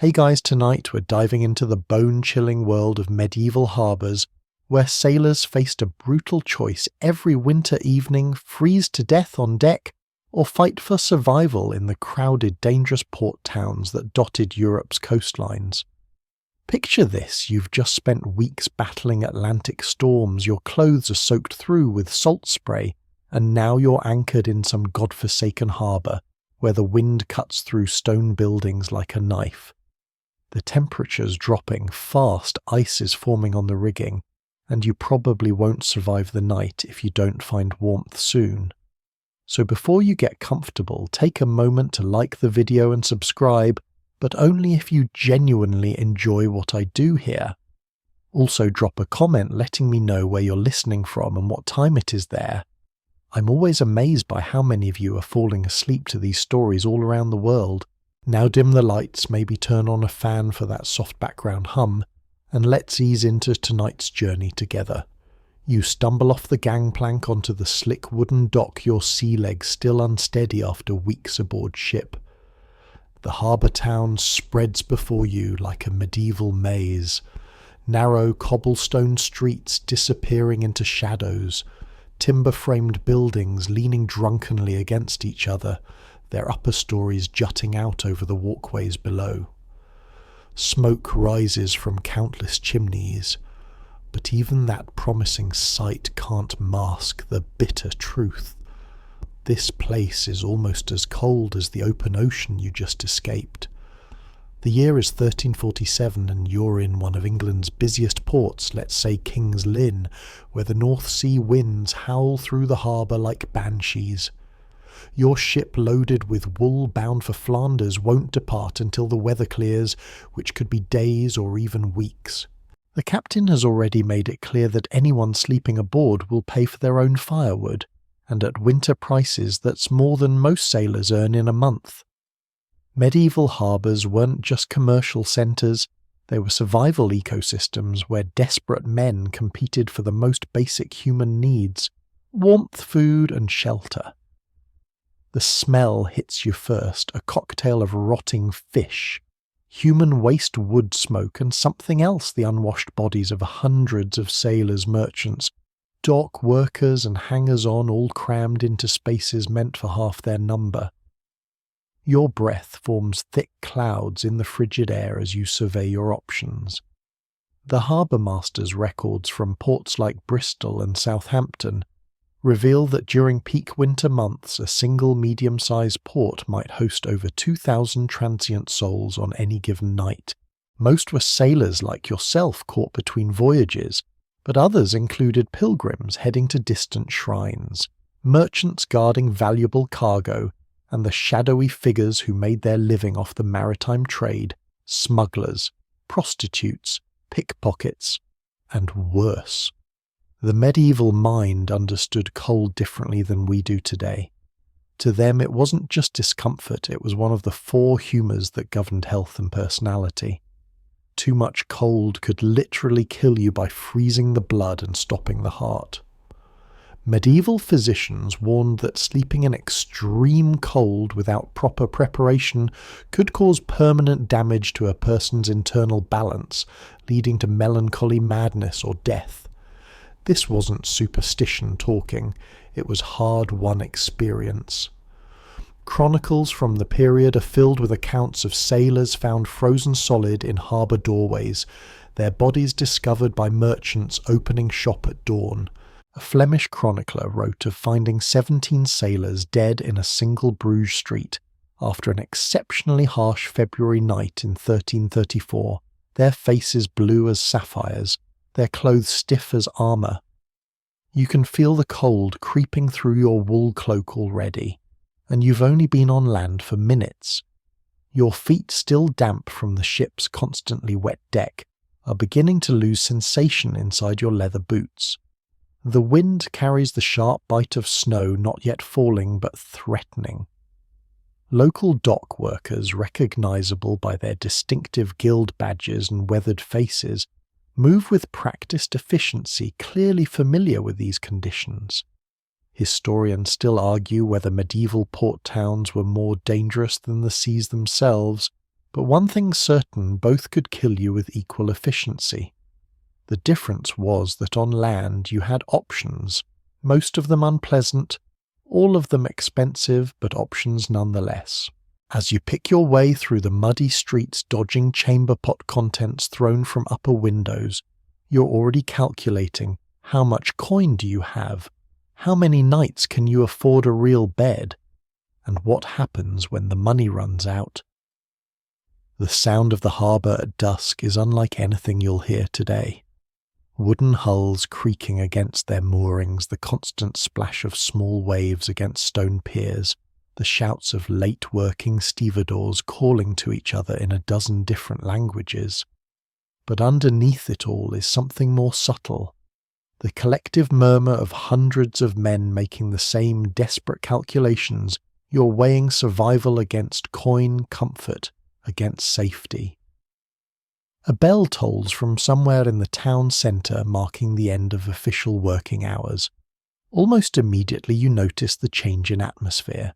Hey guys, tonight we're diving into the bone-chilling world of medieval harbours, where sailors faced a brutal choice every winter evening: freeze to death on deck, or fight for survival in the crowded, dangerous port towns that dotted Europe's coastlines. Picture this: you've just spent weeks battling Atlantic storms, your clothes are soaked through with salt spray, and now you're anchored in some godforsaken harbour, where the wind cuts through stone buildings like a knife. The temperature's dropping fast, ice is forming on the rigging, and you probably won't survive the night if you don't find warmth soon. So before you get comfortable, take a moment to like the video and subscribe, but only if you genuinely enjoy what I do here. Also drop a comment letting me know where you're listening from and what time it is there. I'm always amazed by how many of you are falling asleep to these stories all around the world. Now dim the lights, maybe turn on a fan for that soft background hum, and let's ease into tonight's journey together. You stumble off the gangplank onto the slick wooden dock, your sea legs still unsteady after weeks aboard ship. The harbour town spreads before you like a medieval maze. Narrow cobblestone streets disappearing into shadows, timber-framed buildings leaning drunkenly against each other, their upper stories jutting out over the walkways below. Smoke rises from countless chimneys, but even that promising sight can't mask the bitter truth. This place is almost as cold as the open ocean you just escaped. The year is 1347 and you're in one of England's busiest ports, let's say King's Lynn, where the North Sea winds howl through the harbour like banshees. Your ship loaded with wool bound for Flanders won't depart until the weather clears, which could be days or even weeks. The captain has already made it clear that anyone sleeping aboard will pay for their own firewood, and at winter prices that's more than most sailors earn in a month. Medieval harbours weren't just commercial centres, they were survival ecosystems where desperate men competed for the most basic human needs: warmth, food and shelter. The smell hits you first, a cocktail of rotting fish, human waste wood smoke, and something else: the unwashed bodies of hundreds of sailors, merchants, dock workers and hangers-on, all crammed into spaces meant for half their number. Your breath forms thick clouds in the frigid air as you survey your options. The harbour master's records from ports like Bristol and Southampton reveal that during peak winter months, a single medium-sized port might host over 2,000 transient souls on any given night. Most were sailors like yourself caught between voyages, but others included pilgrims heading to distant shrines, merchants guarding valuable cargo, and the shadowy figures who made their living off the maritime trade: smugglers, prostitutes, pickpockets, and worse. The medieval mind understood cold differently than we do today. To them it wasn't just discomfort, it was one of the 4 humours that governed health and personality. Too much cold could literally kill you by freezing the blood and stopping the heart. Medieval physicians warned that sleeping in extreme cold without proper preparation could cause permanent damage to a person's internal balance, leading to melancholy, madness or death. This wasn't superstition talking, it was hard-won experience. Chronicles from the period are filled with accounts of sailors found frozen solid in harbour doorways, their bodies discovered by merchants opening shop at dawn. A Flemish chronicler wrote of finding 17 sailors dead in a single Bruges street after an exceptionally harsh February night in 1334, their faces blue as sapphires, their clothes stiff as armour. You can feel the cold creeping through your wool cloak already, and you've only been on land for minutes. Your feet, still damp from the ship's constantly wet deck, are beginning to lose sensation inside your leather boots. The wind carries the sharp bite of snow not yet falling but threatening. Local dock workers, recognisable by their distinctive guild badges and weathered faces, move with practiced efficiency, clearly familiar with these conditions. Historians still argue whether medieval port towns were more dangerous than the seas themselves, But one thing's certain, both could kill you with equal efficiency. The difference was that on land you had options, most of them unpleasant, all of them expensive, but options nonetheless. As you pick your way through the muddy streets dodging chamber pot contents thrown from upper windows, you're already calculating how much coin do you have, how many nights can you afford a real bed, and what happens when the money runs out. The sound of the harbour at dusk is unlike anything you'll hear today. Wooden hulls creaking against their moorings, the constant splash of small waves against stone piers, the shouts of late-working stevedores calling to each other in a dozen different languages. But underneath it all is something more subtle. The collective murmur of hundreds of men making the same desperate calculations. You're weighing survival against coin, comfort, against safety. A bell tolls from somewhere in the town centre, marking the end of official working hours. Almost immediately you notice the change in atmosphere.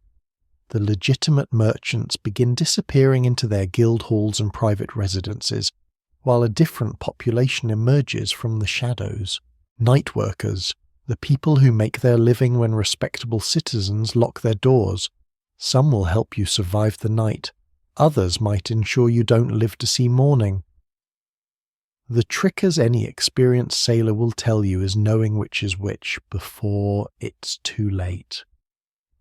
The legitimate merchants begin disappearing into their guild halls and private residences, while a different population emerges from the shadows. Night workers, the people who make their living when respectable citizens lock their doors. Some will help you survive the night. Others might ensure you don't live to see morning. The trick, as any experienced sailor will tell you, is knowing which is which before it's too late.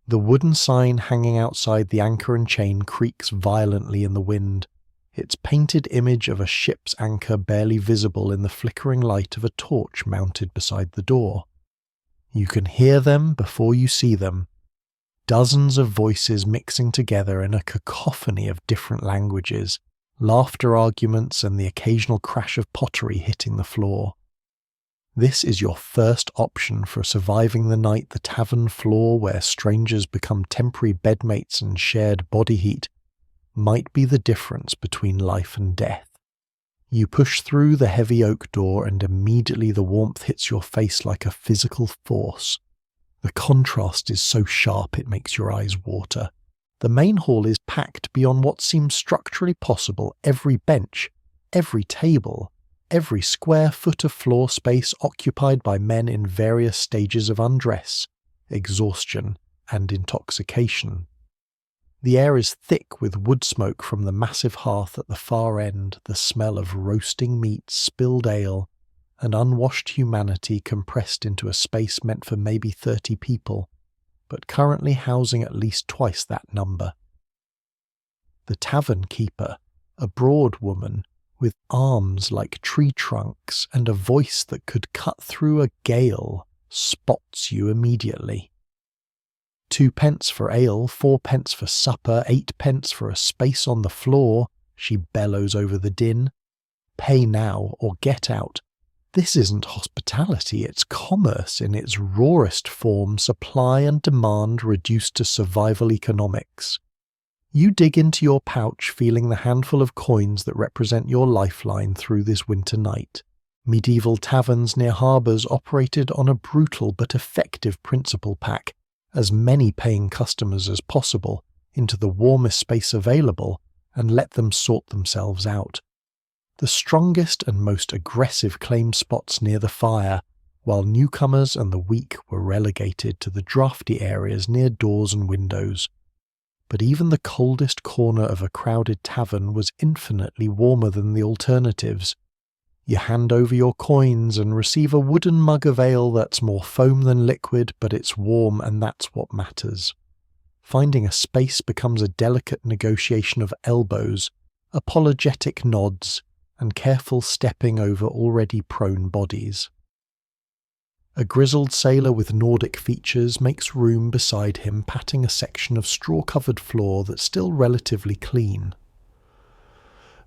The wooden sign hanging outside the anchor and chain creaks violently in the wind, its painted image of a ship's anchor barely visible in the flickering light of a torch mounted beside the door. You can hear them before you see them. Dozens of voices mixing together in a cacophony of different languages, laughter, arguments, and the occasional crash of pottery hitting the floor. This is your first option for surviving the night, the tavern floor where strangers become temporary bedmates and shared body heat might be the difference between life and death. You push through the heavy oak door and immediately the warmth hits your face like a physical force. The contrast is so sharp it makes your eyes water. The main hall is packed beyond what seems structurally possible. Every bench, every table, every square foot of floor space occupied by men in various stages of undress, exhaustion, and intoxication. The air is thick with wood smoke from the massive hearth at the far end, the smell of roasting meat, spilled ale, and unwashed humanity compressed into a space meant for maybe 30 people, but currently housing at least twice that number. The tavern keeper, a broad woman, with arms like tree trunks and a voice that could cut through a gale, spots you immediately. 2 pence for ale, 4 pence for supper, 8 pence for a space on the floor, she bellows over the din. Pay now or get out. This isn't hospitality, it's commerce in its rawest form, supply and demand reduced to survival economics. You dig into your pouch feeling the handful of coins that represent your lifeline through this winter night. Medieval taverns near harbours operated on a brutal but effective principle: pack as many paying customers as possible into the warmest space available and let them sort themselves out. The strongest and most aggressive claimed spots near the fire, while newcomers and the weak were relegated to the draughty areas near doors and windows. But even the coldest corner of a crowded tavern was infinitely warmer than the alternatives. You hand over your coins and receive a wooden mug of ale that's more foam than liquid, but it's warm, and that's what matters. Finding a space becomes a delicate negotiation of elbows, apologetic nods, and careful stepping over already prone bodies. A grizzled sailor with Nordic features makes room beside him, patting a section of straw-covered floor that's still relatively clean.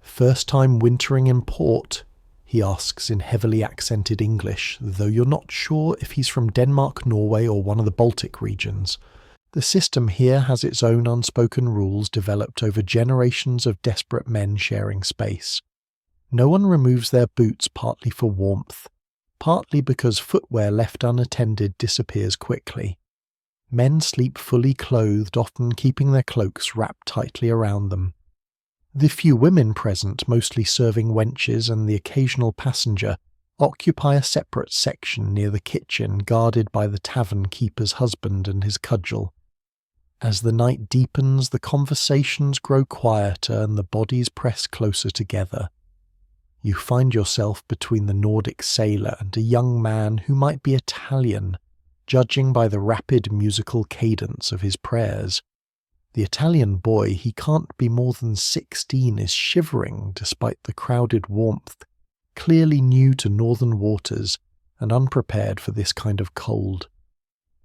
"First time wintering in port?" he asks in heavily accented English, though you're not sure if he's from Denmark, Norway, or one of the Baltic regions. The system here has its own unspoken rules developed over generations of desperate men sharing space. No one removes their boots, partly for warmth, partly because footwear left unattended disappears quickly. Men sleep fully clothed, often keeping their cloaks wrapped tightly around them. The few women present, mostly serving wenches and the occasional passenger, occupy a separate section near the kitchen guarded by the tavern keeper's husband and his cudgel. As the night deepens, the conversations grow quieter and the bodies press closer together. You find yourself between the Nordic sailor and a young man who might be Italian, judging by the rapid musical cadence of his prayers. The Italian boy, he can't be more than 16, is shivering despite the crowded warmth, clearly new to northern waters and unprepared for this kind of cold.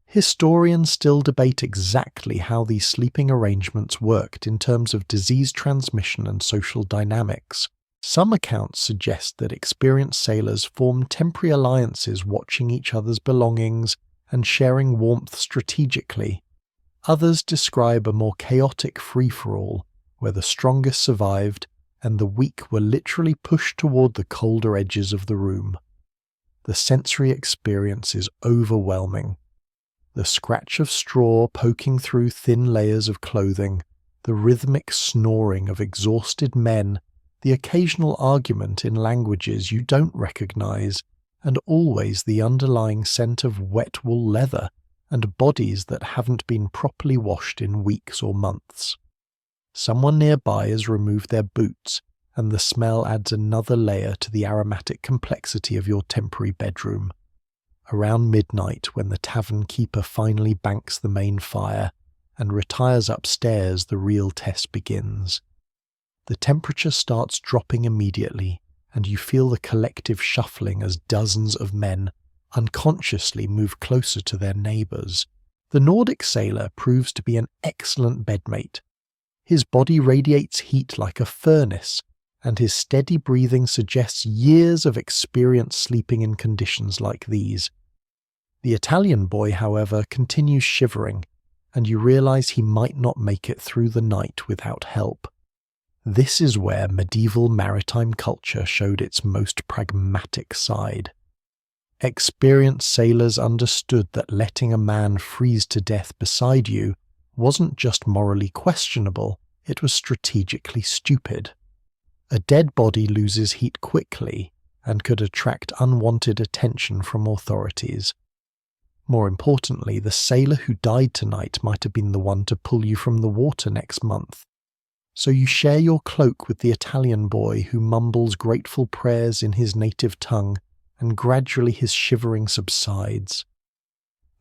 Historians still debate exactly how these sleeping arrangements worked in terms of disease transmission and social dynamics. Some accounts suggest that experienced sailors formed temporary alliances, watching each other's belongings and sharing warmth strategically. Others describe a more chaotic free-for-all, where the strongest survived and the weak were literally pushed toward the colder edges of the room. The sensory experience is overwhelming. The scratch of straw poking through thin layers of clothing, the rhythmic snoring of exhausted men, the occasional argument in languages you don't recognize, and always the underlying scent of wet wool leather and bodies that haven't been properly washed in weeks or months. Someone nearby has removed their boots, and the smell adds another layer to the aromatic complexity of your temporary bedroom. Around midnight, when the tavern keeper finally banks the main fire and retires upstairs, the real test begins. The temperature starts dropping immediately, and you feel the collective shuffling as dozens of men unconsciously move closer to their neighbours. The Nordic sailor proves to be an excellent bedmate. His body radiates heat like a furnace, and his steady breathing suggests years of experience sleeping in conditions like these. The Italian boy, however, continues shivering, and you realise he might not make it through the night without help. This is where medieval maritime culture showed its most pragmatic side. Experienced sailors understood that letting a man freeze to death beside you wasn't just morally questionable, it was strategically stupid. A dead body loses heat quickly and could attract unwanted attention from authorities. More importantly, the sailor who died tonight might have been the one to pull you from the water next month. So you share your cloak with the Italian boy who mumbles grateful prayers in his native tongue, and gradually his shivering subsides.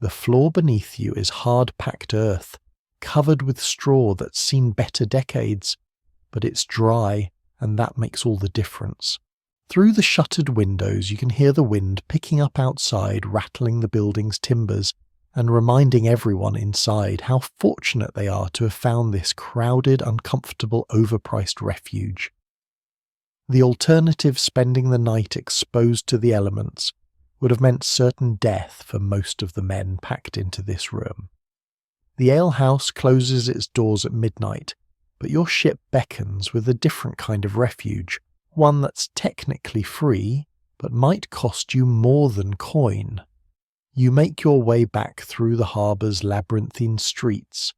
The floor beneath you is hard-packed earth, covered with straw that's seen better decades, but it's dry, and that makes all the difference. Through the shuttered windows you can hear the wind picking up outside, rattling the building's timbers, and reminding everyone inside how fortunate they are to have found this crowded, uncomfortable, overpriced refuge. The alternative, spending the night exposed to the elements, would have meant certain death for most of the men packed into this room. The alehouse closes its doors at midnight, but your ship beckons with a different kind of refuge, one that's technically free, but might cost you more than coin. You make your way back through the harbour's labyrinthine streets,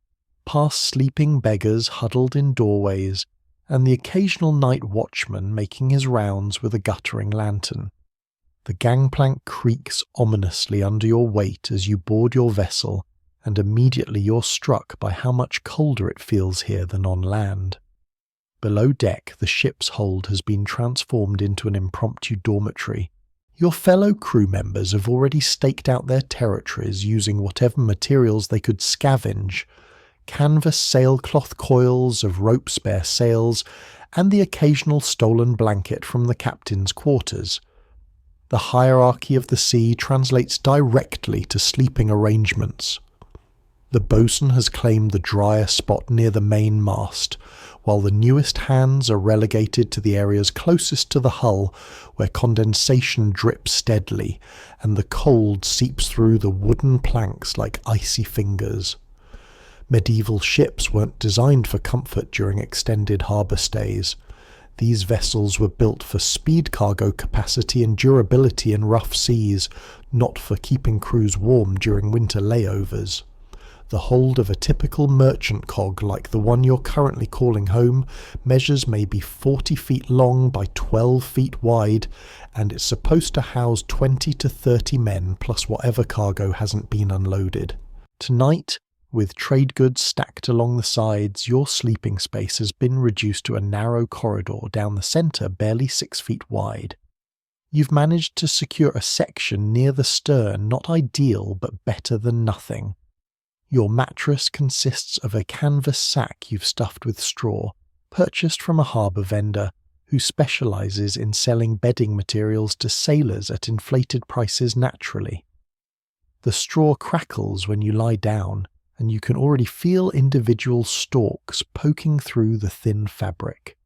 past sleeping beggars huddled in doorways, and the occasional night watchman making his rounds with a guttering lantern. The gangplank creaks ominously under your weight as you board your vessel, and immediately you're struck by how much colder it feels here than on land. Below deck, the ship's hold has been transformed into an impromptu dormitory. Your fellow crew members have already staked out their territories using whatever materials they could scavenge: canvas sailcloth coils of rope spare sails, and the occasional stolen blanket from the captain's quarters. The hierarchy of the sea translates directly to sleeping arrangements. The bosun has claimed the drier spot near the main mast, while the newest hands are relegated to the areas closest to the hull, where condensation drips steadily and the cold seeps through the wooden planks like icy fingers. Medieval ships weren't designed for comfort during extended harbour stays. These vessels were built for speed cargo capacity and durability in rough seas, not for keeping crews warm during winter layovers. The hold of a typical merchant cog like the one you're currently calling home measures maybe 40 feet long by 12 feet wide, and it's supposed to house 20 to 30 men plus whatever cargo hasn't been unloaded. Tonight, with trade goods stacked along the sides, your sleeping space has been reduced to a narrow corridor down the centre barely 6 feet wide. You've managed to secure a section near the stern, not ideal but better than nothing. Your mattress consists of a canvas sack you've stuffed with straw, purchased from a harbour vendor who specialises in selling bedding materials to sailors at inflated prices naturally. The straw crackles when you lie down, and you can already feel individual stalks poking through the thin fabric.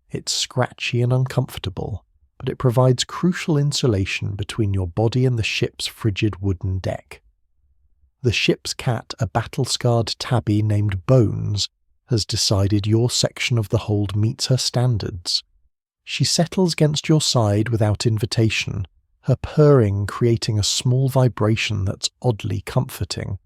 It's scratchy and uncomfortable, but it provides crucial insulation between your body and the ship's frigid wooden deck. The ship's cat, a battle-scarred tabby named Bones, has decided your section of the hold meets her standards. She settles against your side without invitation, her purring creating a small vibration that's oddly comforting.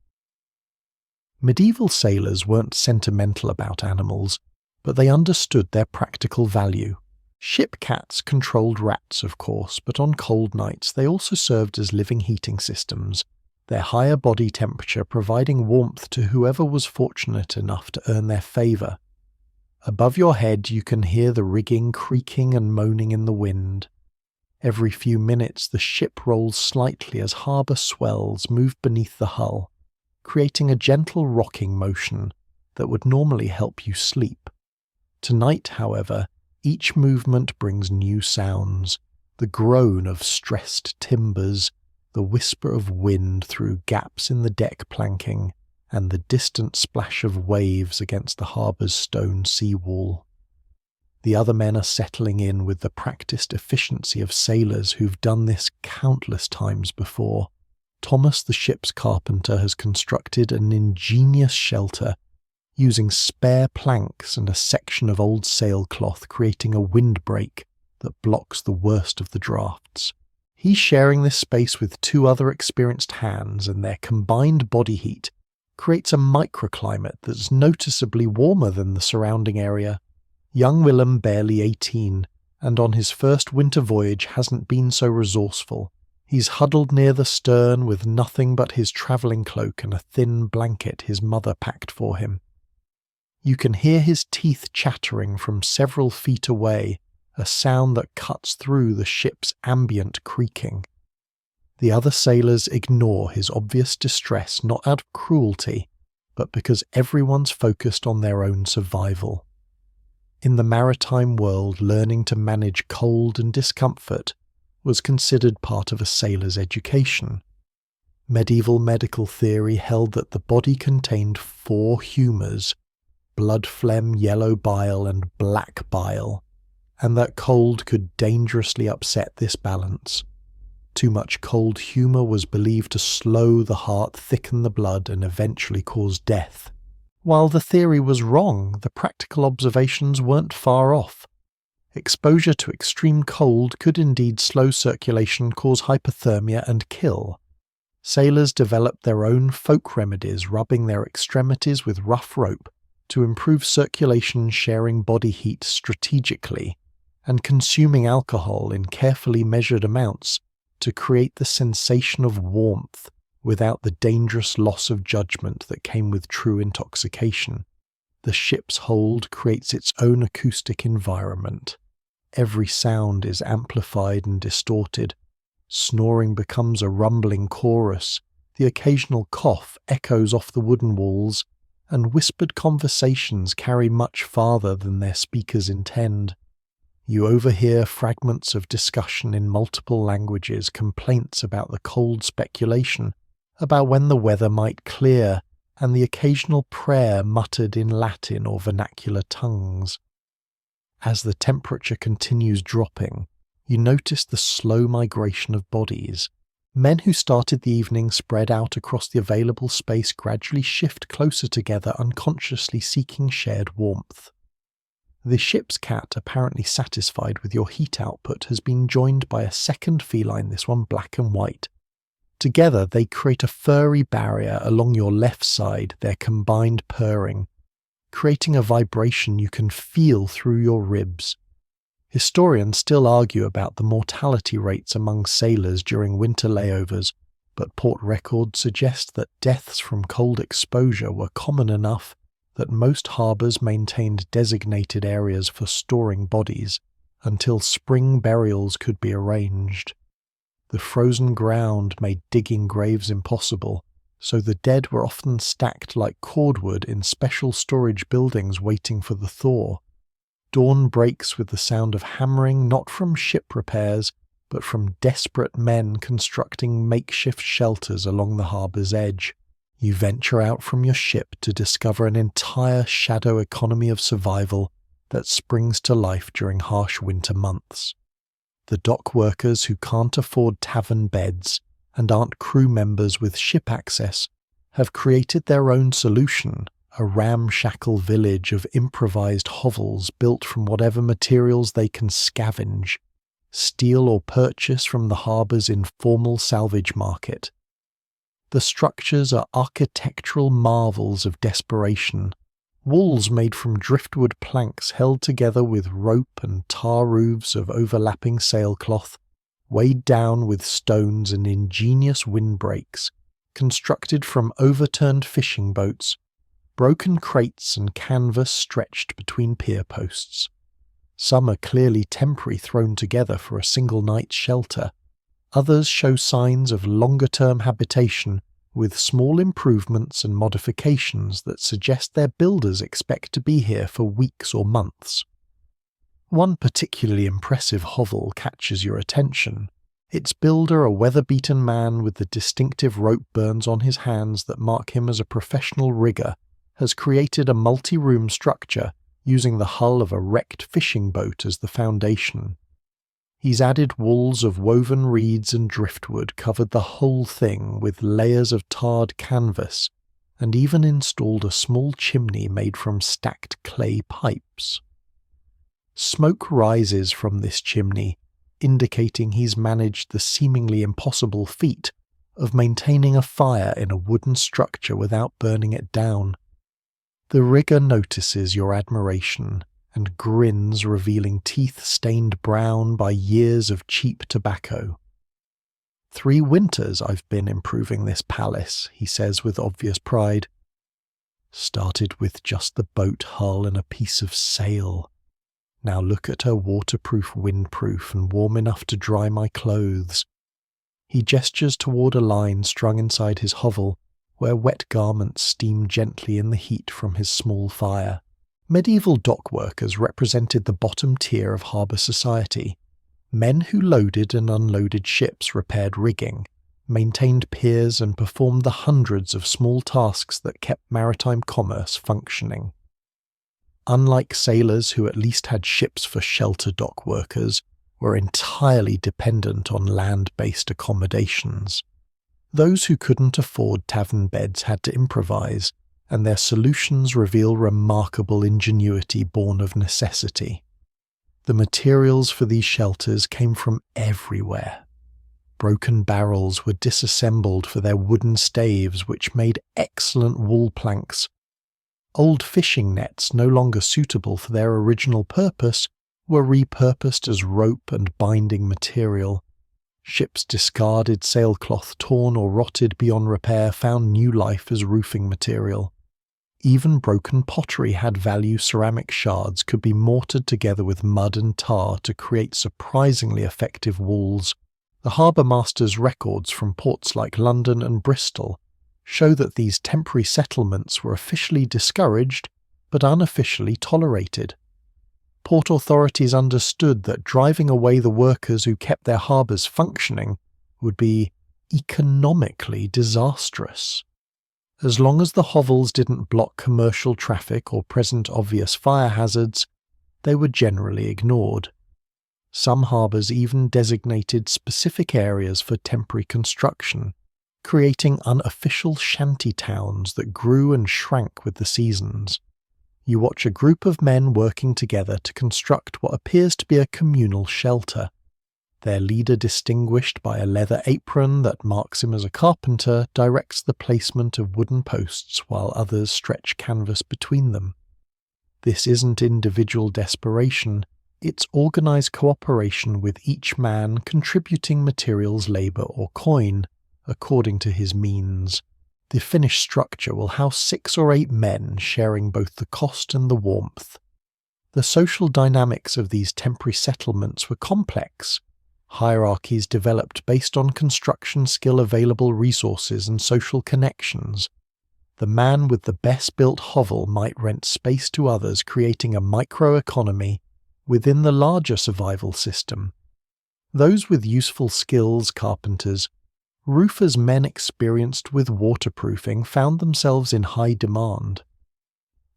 Medieval sailors weren't sentimental about animals, but they understood their practical value. Ship cats controlled rats, of course, but on cold nights they also served as living heating systems, their higher body temperature providing warmth to whoever was fortunate enough to earn their favour. Above your head you can hear the rigging creaking and moaning in the wind. Every few minutes the ship rolls slightly as harbour swells move beneath the hull, creating a gentle rocking motion that would normally help you sleep. Tonight, however, each movement brings new sounds, the groan of stressed timbers, the whisper of wind through gaps in the deck planking, and the distant splash of waves against the harbour's stone seawall. The other men are settling in with the practiced efficiency of sailors who've done this countless times before. Thomas, the ship's carpenter, has constructed an ingenious shelter, using spare planks and a section of old sailcloth, creating a windbreak that blocks the worst of the drafts. He's sharing this space with two other experienced hands, and their combined body heat creates a microclimate that's noticeably warmer than the surrounding area. Young Willem, barely 18, and on his first winter voyage hasn't been so resourceful. He's huddled near the stern with nothing but his travelling cloak and a thin blanket his mother packed for him. You can hear his teeth chattering from several feet away, a sound that cuts through the ship's ambient creaking. The other sailors ignore his obvious distress not out of cruelty, but because everyone's focused on their own survival. In the maritime world, learning to manage cold and discomfort was considered part of a sailor's education. Medieval medical theory held that the body contained 4 humours, blood phlegm, yellow bile, and black bile, and that cold could dangerously upset this balance. Too much cold humour was believed to slow the heart, thicken the blood, and eventually cause death. While the theory was wrong, the practical observations weren't far off. Exposure to extreme cold could indeed slow circulation, cause hypothermia, and kill. Sailors developed their own folk remedies, rubbing their extremities with rough rope to improve circulation, sharing body heat strategically, and consuming alcohol in carefully measured amounts to create the sensation of warmth without the dangerous loss of judgment that came with true intoxication. The ship's hold creates its own acoustic environment. Every sound is amplified and distorted. Snoring becomes a rumbling chorus, the occasional cough echoes off the wooden walls, and whispered conversations carry much farther than their speakers intend. You overhear fragments of discussion in multiple languages, complaints about the cold, speculation about when the weather might clear, and the occasional prayer muttered in Latin or vernacular tongues. As the temperature continues dropping, you notice the slow migration of bodies. Men who started the evening spread out across the available space gradually shift closer together, unconsciously seeking shared warmth. The ship's cat, apparently satisfied with your heat output, has been joined by a second feline, this one black and white. Together they create a furry barrier along your left side, their combined purring, creating a vibration you can feel through your ribs. Historians still argue about the mortality rates among sailors during winter layovers, but port records suggest that deaths from cold exposure were common enough that most harbours maintained designated areas for storing bodies until spring burials could be arranged. The frozen ground made digging graves impossible, so the dead were often stacked like cordwood in special storage buildings waiting for the thaw. Dawn breaks with the sound of hammering not from ship repairs, but from desperate men constructing makeshift shelters along the harbour's edge. You venture out from your ship to discover an entire shadow economy of survival that springs to life during harsh winter months. The dock workers who can't afford tavern beds and aren't crew members with ship access have created their own solution, a ramshackle village of improvised hovels built from whatever materials they can scavenge, steal or purchase from the harbour's informal salvage market. The structures are architectural marvels of desperation, walls made from driftwood planks held together with rope and tar roofs of overlapping sailcloth, weighed down with stones and ingenious windbreaks, constructed from overturned fishing boats, broken crates and canvas stretched between pier posts. Some are clearly temporary, thrown together for a single night's shelter. Others show signs of longer-term habitation with small improvements and modifications that suggest their builders expect to be here for weeks or months. One particularly impressive hovel catches your attention. Its builder, a weather-beaten man with the distinctive rope burns on his hands that mark him as a professional rigger, has created a multi-room structure using the hull of a wrecked fishing boat as the foundation. He's added walls of woven reeds and driftwood, covered the whole thing with layers of tarred canvas, and even installed a small chimney made from stacked clay pipes. Smoke rises from this chimney, indicating he's managed the seemingly impossible feat of maintaining a fire in a wooden structure without burning it down. The rigger notices your admiration and grins, revealing teeth stained brown by years of cheap tobacco. 3 winters I've been improving this palace, he says with obvious pride. Started with just the boat hull and a piece of sail. Now look at her waterproof, windproof, and warm enough to dry my clothes. He gestures toward a line strung inside his hovel, where wet garments steam gently in the heat from his small fire. Medieval dock workers represented the bottom tier of harbour society. Men who loaded and unloaded ships, repaired rigging, maintained piers, and performed the hundreds of small tasks that kept maritime commerce functioning. Unlike sailors who at least had ships for shelter, dock workers were entirely dependent on land-based accommodations. Those who couldn't afford tavern beds had to improvise, and their solutions reveal remarkable ingenuity born of necessity. The materials for these shelters came from everywhere. Broken barrels were disassembled for their wooden staves, which made excellent wool planks. Old fishing nets, no longer suitable for their original purpose, were repurposed as rope and binding material. Ships' discarded sailcloth, torn or rotted beyond repair, found new life as roofing material. Even broken pottery had value. Ceramic shards could be mortared together with mud and tar to create surprisingly effective walls. The harbour master's records from ports like London and Bristol show that these temporary settlements were officially discouraged, but unofficially tolerated. Port authorities understood that driving away the workers who kept their harbours functioning would be economically disastrous. As long as the hovels didn't block commercial traffic or present obvious fire hazards, they were generally ignored. Some harbours even designated specific areas for temporary construction, creating unofficial shanty towns that grew and shrank with the seasons. You watch a group of men working together to construct what appears to be a communal shelter. Their leader, distinguished by a leather apron that marks him as a carpenter, directs the placement of wooden posts while others stretch canvas between them. This isn't individual desperation, it's organized cooperation with each man contributing materials, labor, or coin, according to his means. The finished structure will house 6 or 8 men sharing both the cost and the warmth. The social dynamics of these temporary settlements were complex. Hierarchies developed based on construction skill, available resources, and social connections. The man with the best-built hovel might rent space to others, creating a microeconomy within the larger survival system. Those with useful skills, carpenters, roofers, men experienced with waterproofing, found themselves in high demand.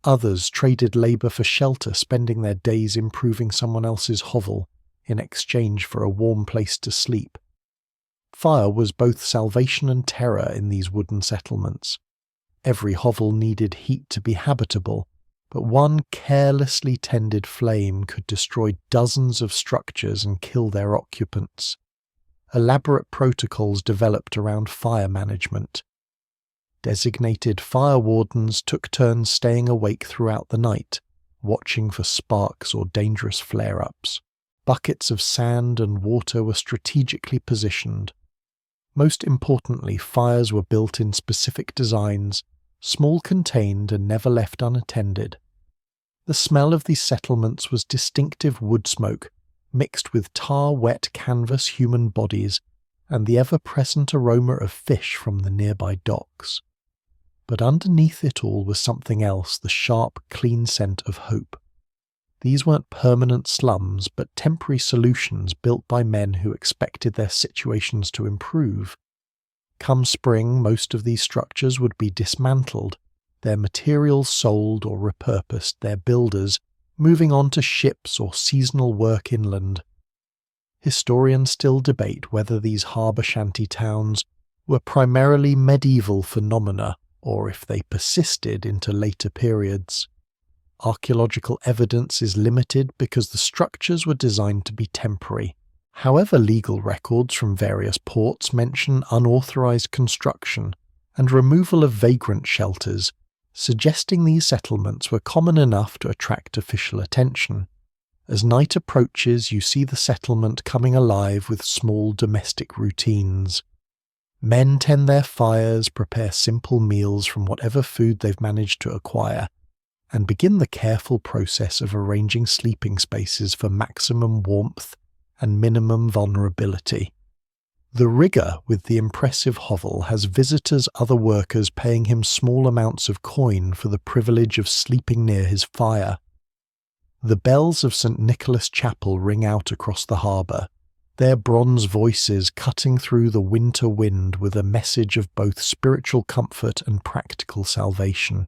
Others traded labor for shelter, spending their days improving someone else's hovel in exchange for a warm place to sleep. Fire was both salvation and terror in these wooden settlements. Every hovel needed heat to be habitable, but one carelessly tended flame could destroy dozens of structures and kill their occupants. Elaborate protocols developed around fire management. Designated fire wardens took turns staying awake throughout the night, watching for sparks or dangerous flare-ups. Buckets of sand and water were strategically positioned. Most importantly, fires were built in specific designs, small, contained, and never left unattended. The smell of these settlements was distinctive wood smoke, mixed with tar-wet canvas human bodies and the ever-present aroma of fish from the nearby docks. But underneath it all was something else, the sharp, clean scent of hope. These weren't permanent slums, but temporary solutions built by men who expected their situations to improve. Come spring, most of these structures would be dismantled, their materials sold or repurposed, their builders moving on to ships or seasonal work inland. Historians still debate whether these harbour shanty towns were primarily medieval phenomena or if they persisted into later periods. Archaeological evidence is limited because the structures were designed to be temporary. However, legal records from various ports mention unauthorized construction and removal of vagrant shelters, suggesting these settlements were common enough to attract official attention. As night approaches, you see the settlement coming alive with small domestic routines. Men tend their fires, prepare simple meals from whatever food they've managed to acquire, and begin the careful process of arranging sleeping spaces for maximum warmth and minimum vulnerability. The rigger with the impressive hovel has visitors, other workers paying him small amounts of coin for the privilege of sleeping near his fire. The bells of St. Nicholas Chapel ring out across the harbour, their bronze voices cutting through the winter wind with a message of both spiritual comfort and practical salvation.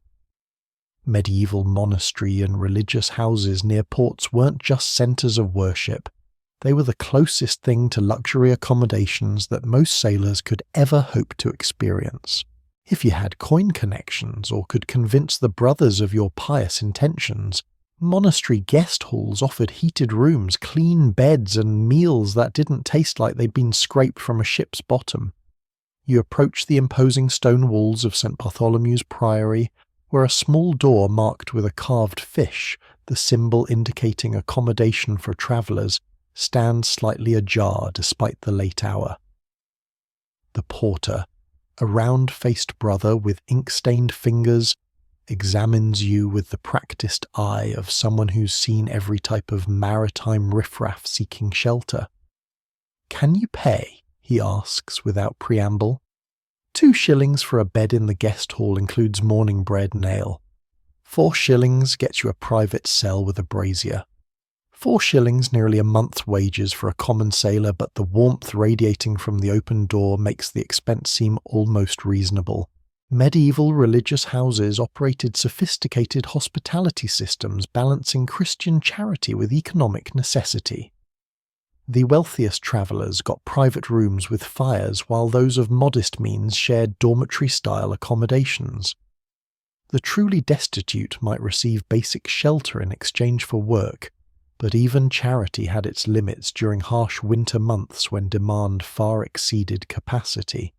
Medieval monastery and religious houses near ports weren't just centres of worship. They were the closest thing to luxury accommodations that most sailors could ever hope to experience. If you had coin connections or could convince the brothers of your pious intentions, monastery guest halls offered heated rooms, clean beds, and meals that didn't taste like they'd been scraped from a ship's bottom. You approached the imposing stone walls of St. Bartholomew's Priory, where a small door marked with a carved fish, the symbol indicating accommodation for travellers, stands slightly ajar despite the late hour. The porter, a round-faced brother with ink-stained fingers, examines you with the practiced eye of someone who's seen every type of maritime riffraff seeking shelter. "Can you pay?" he asks without preamble. 2 shillings for a bed in the guest hall includes morning bread and ale. 4 shillings gets you a private cell with a brazier. 4 shillings, nearly a month's wages for a common sailor, but the warmth radiating from the open door makes the expense seem almost reasonable. Medieval religious houses operated sophisticated hospitality systems, balancing Christian charity with economic necessity. The wealthiest travellers got private rooms with fires, while those of modest means shared dormitory-style accommodations. The truly destitute might receive basic shelter in exchange for work, but even charity had its limits during harsh winter months when demand far exceeded capacity.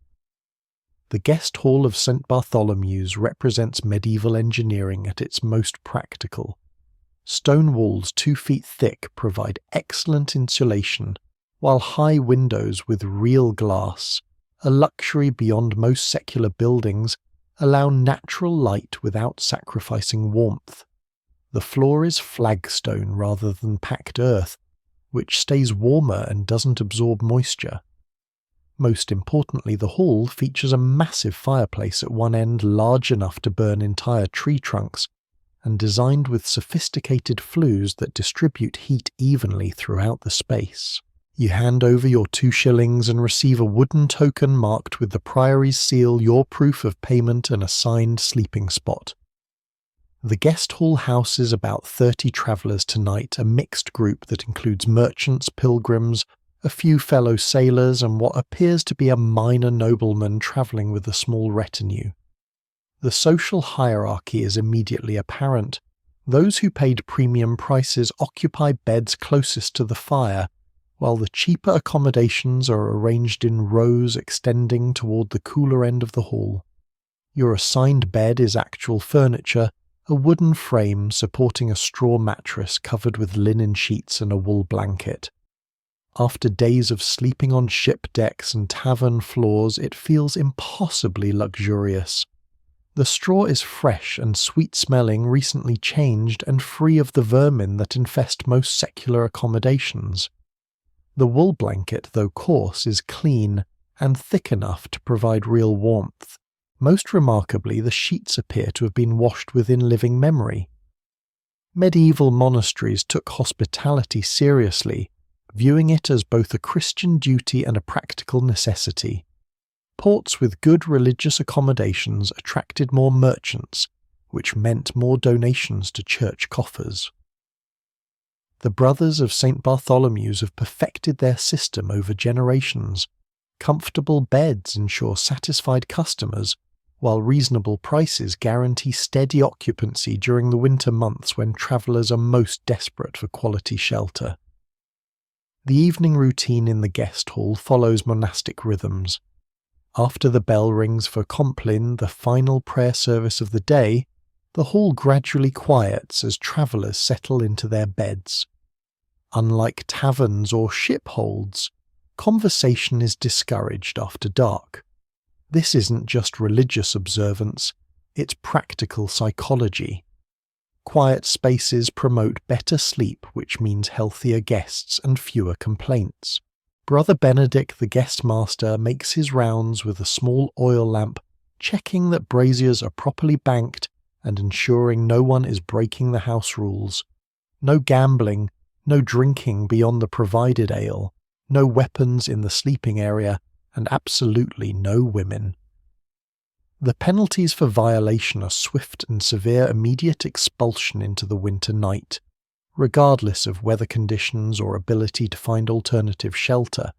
The guest hall of St. Bartholomew's represents medieval engineering at its most practical. Stone walls 2 feet thick provide excellent insulation, while high windows with real glass, a luxury beyond most secular buildings, allow natural light without sacrificing warmth. The floor is flagstone rather than packed earth, which stays warmer and doesn't absorb moisture. Most importantly, the hall features a massive fireplace at one end large enough to burn entire tree trunks, and designed with sophisticated flues that distribute heat evenly throughout the space. You hand over your 2 shillings and receive a wooden token marked with the Priory's seal, your proof of payment and assigned sleeping spot. The guest hall houses about 30 travellers tonight, a mixed group that includes merchants, pilgrims, a few fellow sailors, and what appears to be a minor nobleman travelling with a small retinue. The social hierarchy is immediately apparent. Those who paid premium prices occupy beds closest to the fire, while the cheaper accommodations are arranged in rows extending toward the cooler end of the hall. Your assigned bed is actual furniture, a wooden frame supporting a straw mattress covered with linen sheets and a wool blanket. After days of sleeping on ship decks and tavern floors, it feels impossibly luxurious. The straw is fresh and sweet-smelling, recently changed, and free of the vermin that infest most secular accommodations. The wool blanket, though coarse, is clean and thick enough to provide real warmth. Most remarkably, the sheets appear to have been washed within living memory. Medieval monasteries took hospitality seriously, viewing it as both a Christian duty and a practical necessity. Ports with good religious accommodations attracted more merchants, which meant more donations to church coffers. The brothers of St. Bartholomew's have perfected their system over generations. Comfortable beds ensure satisfied customers, while reasonable prices guarantee steady occupancy during the winter months when travellers are most desperate for quality shelter. The evening routine in the guest hall follows monastic rhythms. After the bell rings for Compline, the final prayer service of the day, the hall gradually quiets as travellers settle into their beds. Unlike taverns or ship holds, conversation is discouraged after dark. This isn't just religious observance, it's practical psychology. Quiet spaces promote better sleep, which means healthier guests and fewer complaints. Brother Benedict, the guest master, makes his rounds with a small oil lamp, checking that braziers are properly banked and ensuring no one is breaking the house rules. No gambling, no drinking beyond the provided ale, no weapons in the sleeping area, and absolutely no women. The penalties for violation are swift and severe immediate expulsion into the winter night. Regardless of weather conditions or ability to find alternative shelter,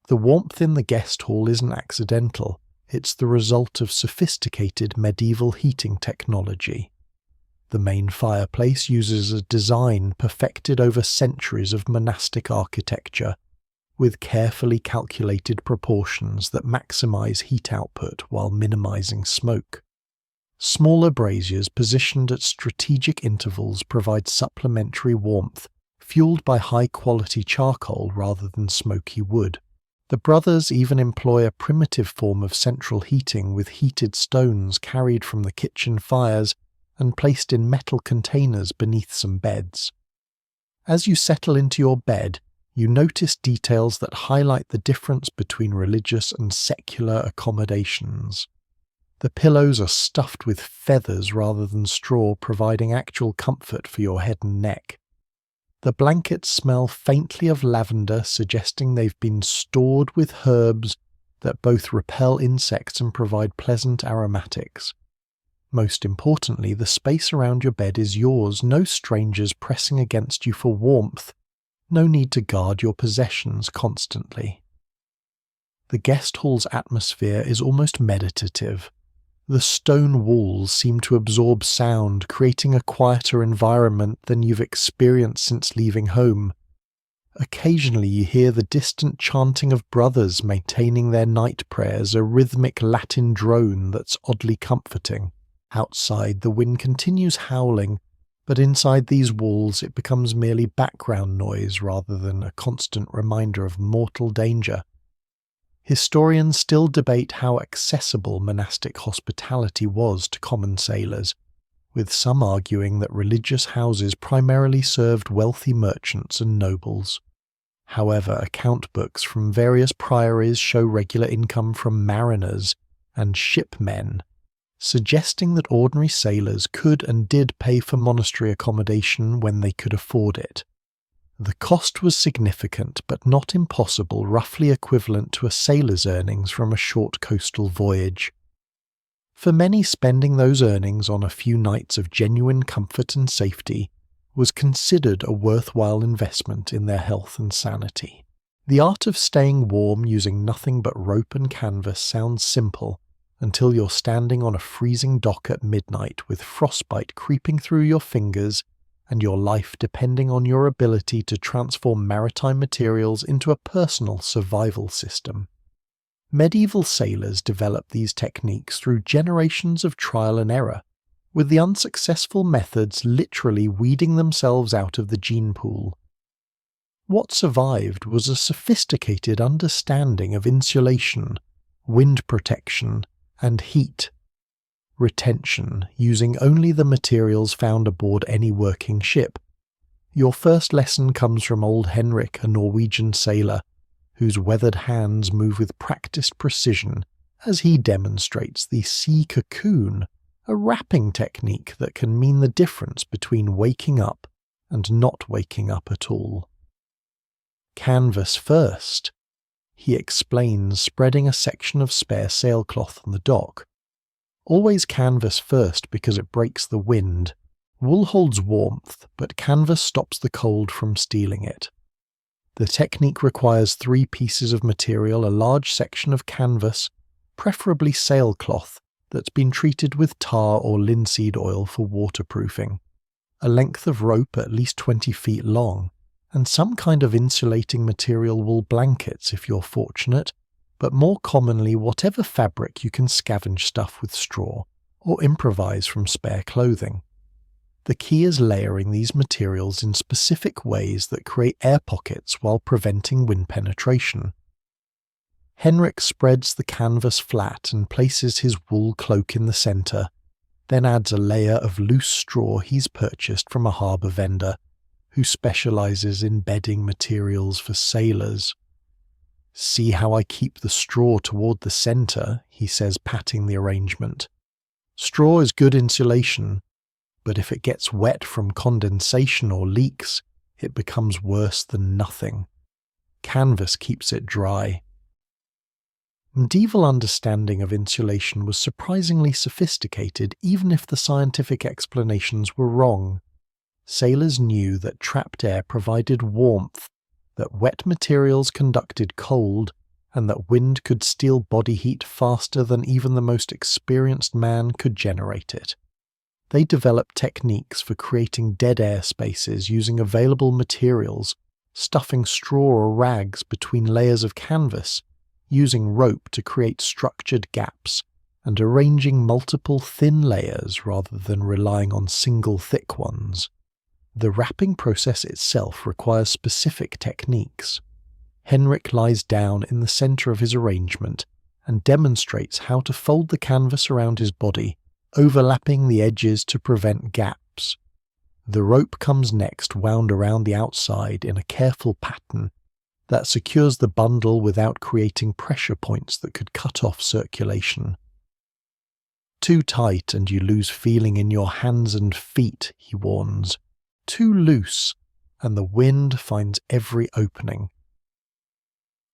the warmth in the guest hall isn't accidental, it's the result of sophisticated medieval heating technology. The main fireplace uses a design perfected over centuries of monastic architecture, with carefully calculated proportions that maximize heat output while minimizing smoke. Smaller braziers positioned at strategic intervals provide supplementary warmth, fueled by high-quality charcoal rather than smoky wood. The brothers even employ a primitive form of central heating with heated stones carried from the kitchen fires and placed in metal containers beneath some beds. As you settle into your bed, you notice details that highlight the difference between religious and secular accommodations. The pillows are stuffed with feathers rather than straw, providing actual comfort for your head and neck. The blankets smell faintly of lavender, suggesting they've been stored with herbs that both repel insects and provide pleasant aromatics. Most importantly, the space around your bed is yours, no strangers pressing against you for warmth, no need to guard your possessions constantly. The guest hall's atmosphere is almost meditative. The stone walls seem to absorb sound, creating a quieter environment than you've experienced since leaving home. Occasionally you hear the distant chanting of brothers maintaining their night prayers, a rhythmic Latin drone that's oddly comforting. Outside, the wind continues howling, but inside these walls it becomes merely background noise rather than a constant reminder of mortal danger. Historians still debate how accessible monastic hospitality was to common sailors, with some arguing that religious houses primarily served wealthy merchants and nobles. However, account books from various priories show regular income from mariners and shipmen, suggesting that ordinary sailors could and did pay for monastery accommodation when they could afford it. The cost was significant but not impossible, roughly equivalent to a sailor's earnings from a short coastal voyage. For many, spending those earnings on a few nights of genuine comfort and safety was considered a worthwhile investment in their health and sanity. The art of staying warm using nothing but rope and canvas sounds simple until you're standing on a freezing dock at midnight with frostbite creeping through your fingers and your life depending on your ability to transform maritime materials into a personal survival system. Medieval sailors developed these techniques through generations of trial and error, with the unsuccessful methods literally weeding themselves out of the gene pool. What survived was a sophisticated understanding of insulation, wind protection, and heat retention, using only the materials found aboard any working ship. Your first lesson comes from old Henrik, a Norwegian sailor, whose weathered hands move with practiced precision as he demonstrates the sea cocoon, a wrapping technique that can mean the difference between waking up and not waking up at all. Canvas first, he explains, spreading a section of spare sailcloth on the dock. Always canvas first because it breaks the wind. Wool holds warmth, but canvas stops the cold from stealing it. The technique requires 3 pieces of material, a large section of canvas, preferably sailcloth, that's been treated with tar or linseed oil for waterproofing, a length of rope at least 20 feet long, and some kind of insulating material, wool blankets if you're fortunate, but more commonly whatever fabric you can scavenge stuff with straw or improvise from spare clothing. The key is layering these materials in specific ways that create air pockets while preventing wind penetration. Henrik spreads the canvas flat and places his wool cloak in the centre, then adds a layer of loose straw he's purchased from a harbour vendor, who specialises in bedding materials for sailors. "See how I keep the straw toward the centre," he says, patting the arrangement. "Straw is good insulation, but if it gets wet from condensation or leaks, it becomes worse than nothing. Canvas keeps it dry." Medieval understanding of insulation was surprisingly sophisticated, even if the scientific explanations were wrong. Sailors knew that trapped air provided warmth, that wet materials conducted cold, and that wind could steal body heat faster than even the most experienced man could generate it. They developed techniques for creating dead air spaces using available materials, stuffing straw or rags between layers of canvas, using rope to create structured gaps, and arranging multiple thin layers rather than relying on single thick ones. The wrapping process itself requires specific techniques. Henrik lies down in the centre of his arrangement and demonstrates how to fold the canvas around his body, overlapping the edges to prevent gaps. The rope comes next, wound around the outside in a careful pattern that secures the bundle without creating pressure points that could cut off circulation. "Too tight and you lose feeling in your hands and feet," he warns. "Too loose, and the wind finds every opening."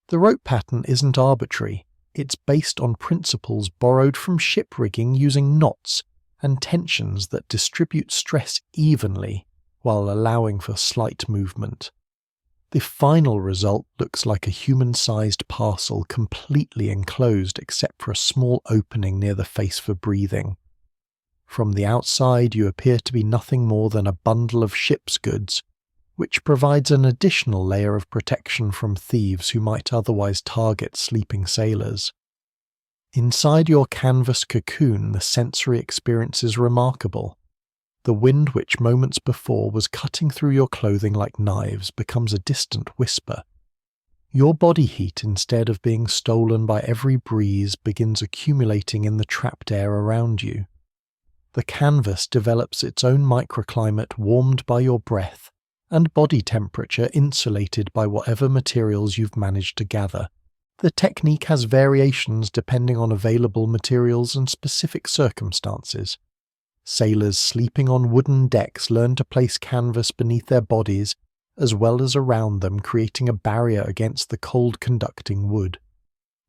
The rope pattern isn't arbitrary. It's based on principles borrowed from ship rigging using knots and tensions that distribute stress evenly while allowing for slight movement. The final result looks like a human-sized parcel completely enclosed except for a small opening near the face for breathing. From the outside you appear to be nothing more than a bundle of ship's goods, which provides an additional layer of protection from thieves who might otherwise target sleeping sailors. Inside your canvas cocoon, the sensory experience is remarkable. The wind which moments before was cutting through your clothing like knives becomes a distant whisper. Your body heat, instead of being stolen by every breeze, begins accumulating in the trapped air around you. The canvas develops its own microclimate warmed by your breath, and body temperature insulated by whatever materials you've managed to gather. The technique has variations depending on available materials and specific circumstances. Sailors sleeping on wooden decks learn to place canvas beneath their bodies as well as around them, creating a barrier against the cold conducting wood.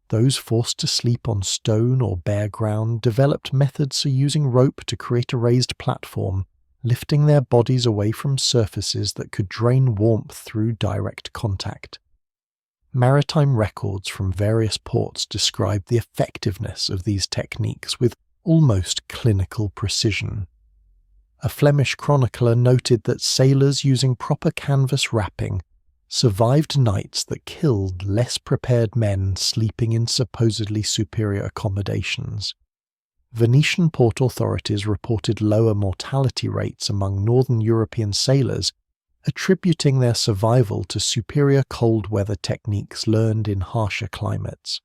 Those forced to sleep on stone or bare ground developed methods for using rope to create a raised platform, lifting their bodies away from surfaces that could drain warmth through direct contact. Maritime records from various ports describe the effectiveness of these techniques with almost clinical precision. A Flemish chronicler noted that sailors using proper canvas wrapping survived nights that killed less prepared men sleeping in supposedly superior accommodations. Venetian port authorities reported lower mortality rates among northern European sailors, attributing their survival to superior cold weather techniques learned in harsher climates.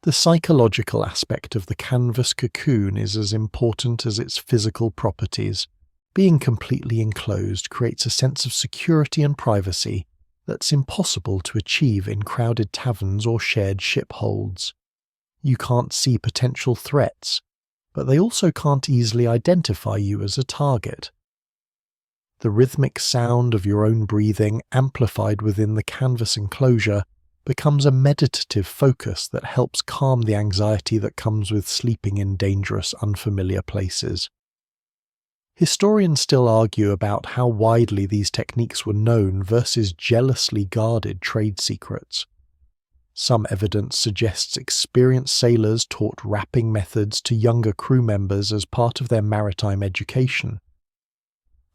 The psychological aspect of the canvas cocoon is as important as its physical properties. Being completely enclosed creates a sense of security and privacy that's impossible to achieve in crowded taverns or shared ship holds. You can't see potential threats, but they also can't easily identify you as a target. The rhythmic sound of your own breathing, amplified within the canvas enclosure, becomes a meditative focus that helps calm the anxiety that comes with sleeping in dangerous, unfamiliar places. Historians still argue about how widely these techniques were known versus jealously guarded trade secrets. Some evidence suggests experienced sailors taught wrapping methods to younger crew members as part of their maritime education.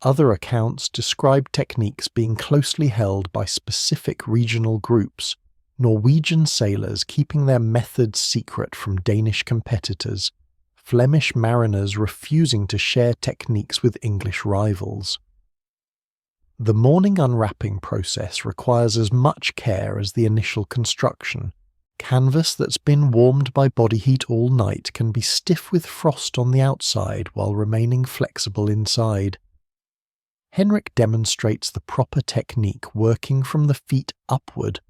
Other accounts describe techniques being closely held by specific regional groups, Norwegian sailors keeping their methods secret from Danish competitors, Flemish mariners refusing to share techniques with English rivals. The morning unwrapping process requires as much care as the initial construction. Canvas that's been warmed by body heat all night can be stiff with frost on the outside while remaining flexible inside. Henrik demonstrates the proper technique working from the feet upward,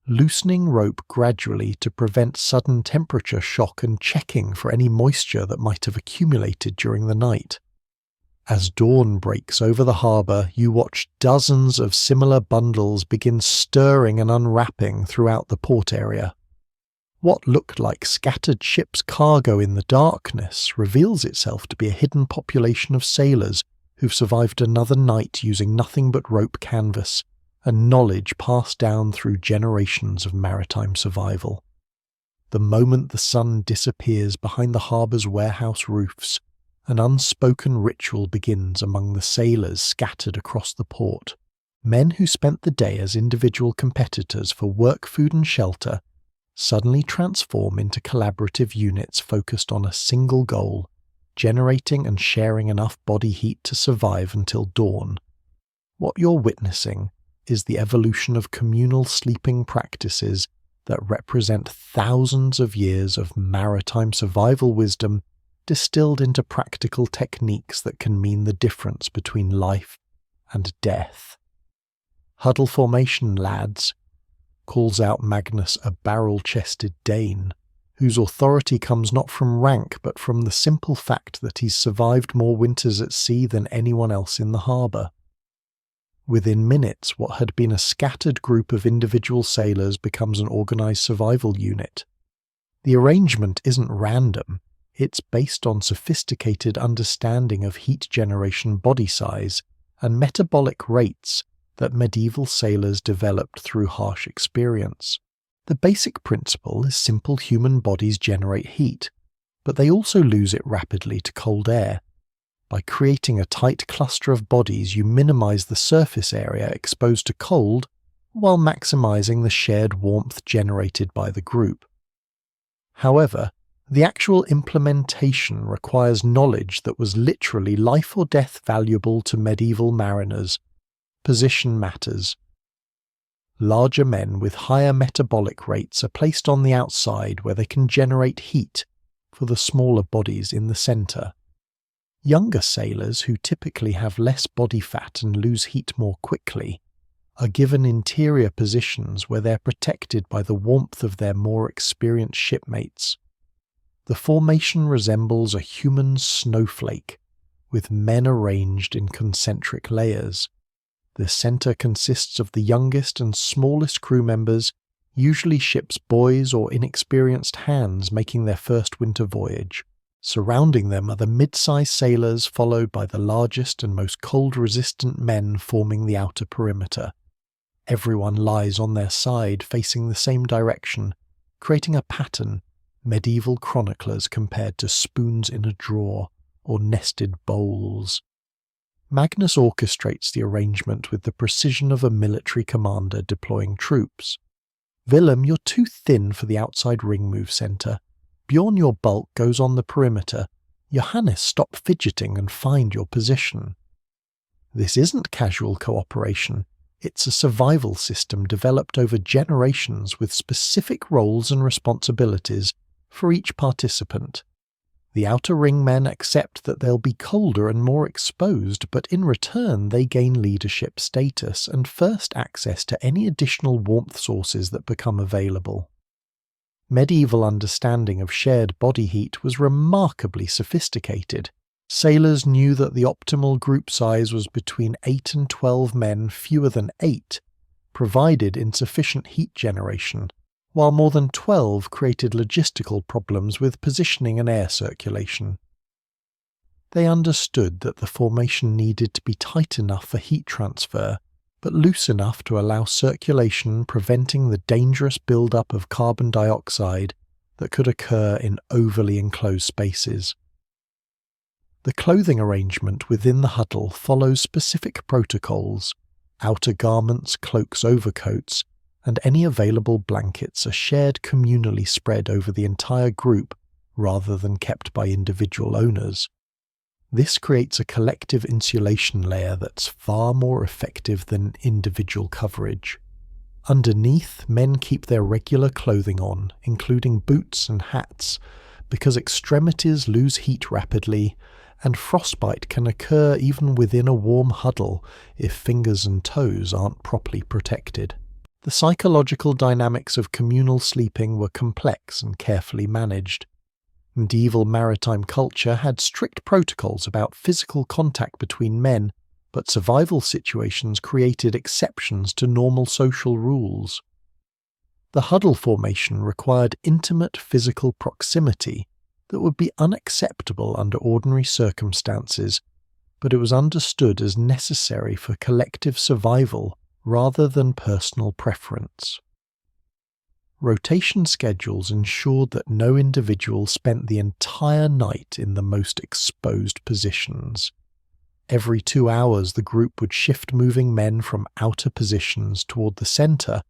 loosening rope gradually to prevent sudden temperature shock and checking for any moisture that might have accumulated during the night. As dawn breaks over the harbour, you watch dozens of similar bundles begin stirring and unwrapping throughout the port area. What looked like scattered ship's cargo in the darkness reveals itself to be a hidden population of sailors who've survived another night using nothing but rope canvas, and knowledge passed down through generations of maritime survival. The moment the sun disappears behind the harbour's warehouse roofs, an unspoken ritual begins among the sailors scattered across the port. Men who spent the day as individual competitors for work, food and shelter suddenly transform into collaborative units focused on a single goal, generating and sharing enough body heat to survive until dawn. What you're witnessing is the evolution of communal sleeping practices that represent thousands of years of maritime survival wisdom distilled into practical techniques that can mean the difference between life and death. "Huddle formation, lads," calls out Magnus, a barrel-chested Dane, whose authority comes not from rank but from the simple fact that he's survived more winters at sea than anyone else in the harbour. Within minutes, what had been a scattered group of individual sailors becomes an organised survival unit. The arrangement isn't random, it's based on sophisticated understanding of heat generation, body size, and metabolic rates that medieval sailors developed through harsh experience. The basic principle is simple human bodies generate heat, but they also lose it rapidly to cold air. By creating a tight cluster of bodies, you minimize the surface area exposed to cold while maximizing the shared warmth generated by the group. However, the actual implementation requires knowledge that was literally life or death valuable to medieval mariners. Position matters. Larger men with higher metabolic rates are placed on the outside where they can generate heat for the smaller bodies in the center. Younger sailors, who typically have less body fat and lose heat more quickly, are given interior positions where they're protected by the warmth of their more experienced shipmates. The formation resembles a human snowflake, with men arranged in concentric layers. The center consists of the youngest and smallest crew members, usually ship's boys or inexperienced hands making their first winter voyage. Surrounding them are the mid-sized sailors, followed by the largest and most cold-resistant men forming the outer perimeter. Everyone lies on their side, facing the same direction, creating a pattern medieval chroniclers compared to spoons in a drawer or nested bowls. Magnus orchestrates the arrangement with the precision of a military commander deploying troops. Willem, you're too thin for the outside ring move center. Bjorn, your bulk goes on the perimeter. Johannes, stop fidgeting and find your position. This isn't casual cooperation. It's a survival system developed over generations with specific roles and responsibilities for each participant. The outer ring men accept that they'll be colder and more exposed, but in return they gain leadership status and first access to any additional warmth sources that become available. Medieval understanding of shared body heat was remarkably sophisticated. Sailors knew that the optimal group size was between 8 and 12 men, fewer than 8, provided insufficient heat generation, while more than 12 created logistical problems with positioning and air circulation. They understood that the formation needed to be tight enough for heat transfer, but loose enough to allow circulation, preventing the dangerous buildup of carbon dioxide that could occur in overly enclosed spaces. The clothing arrangement within the huddle follows specific protocols. Outer garments, cloaks, overcoats, and any available blankets are shared communally spread over the entire group rather than kept by individual owners. This creates a collective insulation layer that's far more effective than individual coverage. Underneath, men keep their regular clothing on, including boots and hats, because extremities lose heat rapidly, and frostbite can occur even within a warm huddle if fingers and toes aren't properly protected. The psychological dynamics of communal sleeping were complex and carefully managed. Medieval maritime culture had strict protocols about physical contact between men, but survival situations created exceptions to normal social rules. The huddle formation required intimate physical proximity that would be unacceptable under ordinary circumstances, but it was understood as necessary for collective survival rather than personal preference. Rotation schedules ensured that no individual spent the entire night in the most exposed positions. Every 2 hours the group would shift, moving men from outer positions toward the center,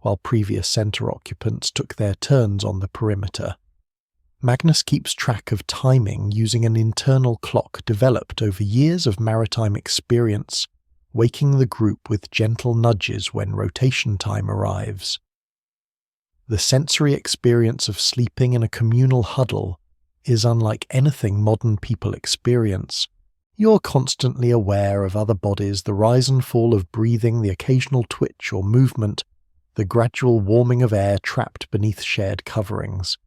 while previous center occupants took their turns on the perimeter. Magnus keeps track of timing using an internal clock developed over years of maritime experience, waking the group with gentle nudges when rotation time arrives. The sensory experience of sleeping in a communal huddle is unlike anything modern people experience. You're constantly aware of other bodies, the rise and fall of breathing, the occasional twitch or movement, the gradual warming of air trapped beneath shared coverings.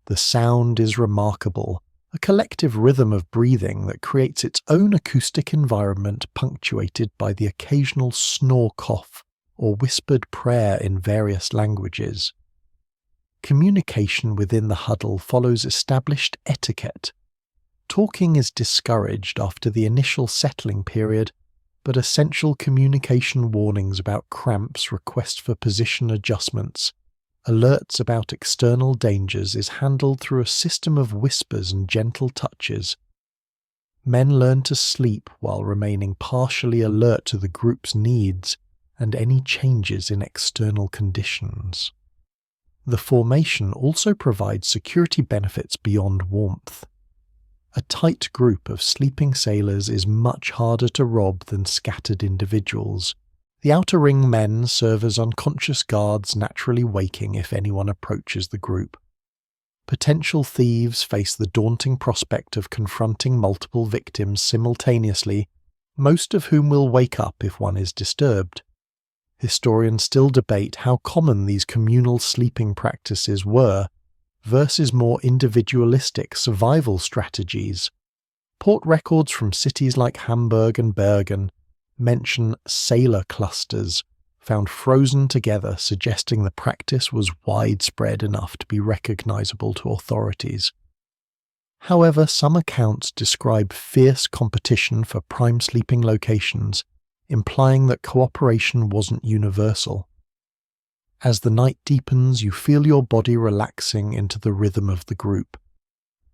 The sound is remarkable, a collective rhythm of breathing that creates its own acoustic environment punctuated by the occasional snore cough or whispered prayer in various languages. Communication within the huddle follows established etiquette. Talking is discouraged after the initial settling period, but essential communication warnings about cramps, requests for position adjustments, alerts about external dangers is handled through a system of whispers and gentle touches. Men learn to sleep while remaining partially alert to the group's needs and any changes in external conditions. The formation also provides security benefits beyond warmth. A tight group of sleeping sailors is much harder to rob than scattered individuals. The outer ring men serve as unconscious guards naturally waking if anyone approaches the group. Potential thieves face the daunting prospect of confronting multiple victims simultaneously, most of whom will wake up if one is disturbed. Historians still debate how common these communal sleeping practices were versus more individualistic survival strategies. Port records from cities like Hamburg and Bergen mention sailor clusters found frozen together, suggesting the practice was widespread enough to be recognizable to authorities. However, some accounts describe fierce competition for prime sleeping locations, implying that cooperation wasn't universal. As the night deepens, you feel your body relaxing into the rhythm of the group.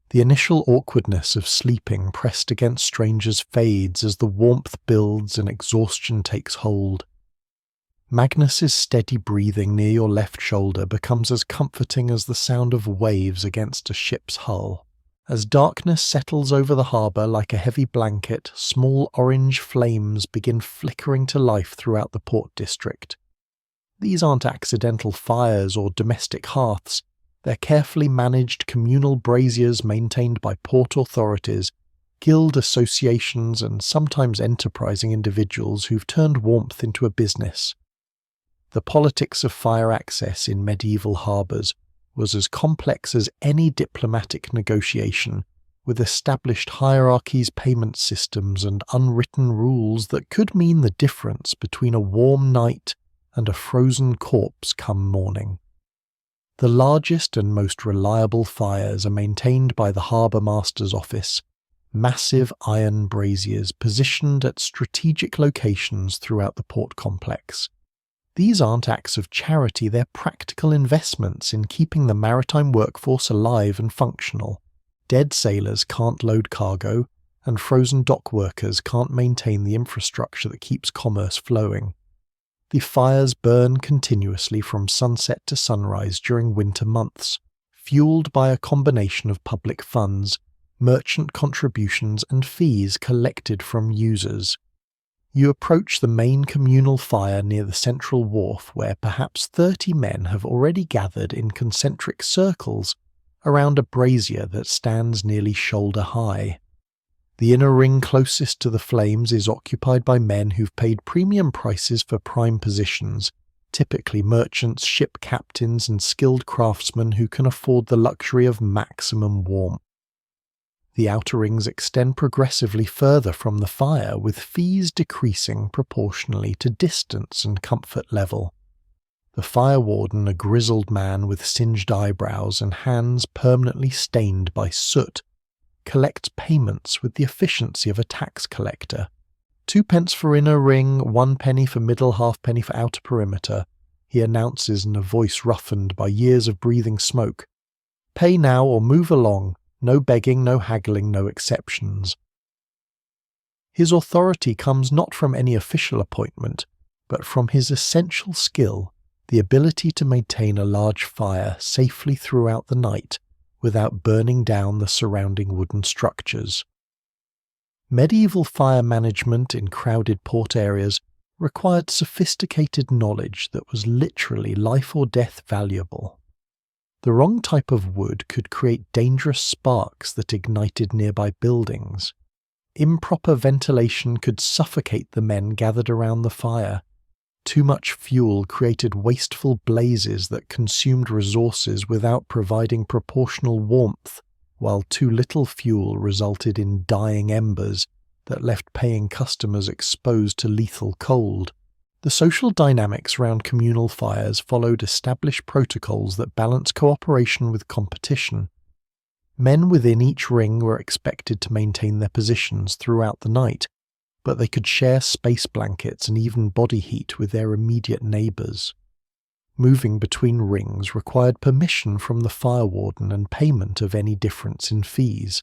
The initial awkwardness of sleeping pressed against strangers fades as the warmth builds and exhaustion takes hold. Magnus's steady breathing near your left shoulder becomes as comforting as the sound of waves against a ship's hull. As darkness settles over the harbour like a heavy blanket, small orange flames begin flickering to life throughout the port district. These aren't accidental fires or domestic hearths. They're carefully managed communal braziers maintained by port authorities, guild associations, and sometimes enterprising individuals who've turned warmth into a business. The politics of fire access in medieval harbours was as complex as any diplomatic negotiation, with established hierarchies, payment systems, and unwritten rules that could mean the difference between a warm night and a frozen corpse come morning. The largest and most reliable fires are maintained by the harbour master's office, massive iron braziers positioned at strategic locations throughout the port complex. These aren't acts of charity, they're practical investments in keeping the maritime workforce alive and functional. Dead sailors can't load cargo, and frozen dock workers can't maintain the infrastructure that keeps commerce flowing. The fires burn continuously from sunset to sunrise during winter months, fueled by a combination of public funds, merchant contributions, and fees collected from users. You approach the main communal fire near the central wharf, where perhaps 30 men have already gathered in concentric circles around a brazier that stands nearly shoulder high. The inner ring closest to the flames is occupied by men who've paid premium prices for prime positions, typically merchants, ship captains, and skilled craftsmen who can afford the luxury of maximum warmth. The outer rings extend progressively further from the fire, with fees decreasing proportionally to distance and comfort level. The fire warden, a grizzled man with singed eyebrows and hands permanently stained by soot, collects payments with the efficiency of a tax collector. 2 pence for inner ring, 1 penny for middle, halfpenny for outer perimeter, he announces in a voice roughened by years of breathing smoke. Pay now or move along. No begging, no haggling, no exceptions. His authority comes not from any official appointment, but from his essential skill, the ability to maintain a large fire safely throughout the night without burning down the surrounding wooden structures. Medieval fire management in crowded port areas required sophisticated knowledge that was literally life or death valuable. The wrong type of wood could create dangerous sparks that ignited nearby buildings. Improper ventilation could suffocate the men gathered around the fire. Too much fuel created wasteful blazes that consumed resources without providing proportional warmth, while too little fuel resulted in dying embers that left paying customers exposed to lethal cold. The social dynamics around communal fires followed established protocols that balance cooperation with competition. Men within each ring were expected to maintain their positions throughout the night, but they could share space blankets and even body heat with their immediate neighbours. Moving between rings required permission from the fire warden and payment of any difference in fees.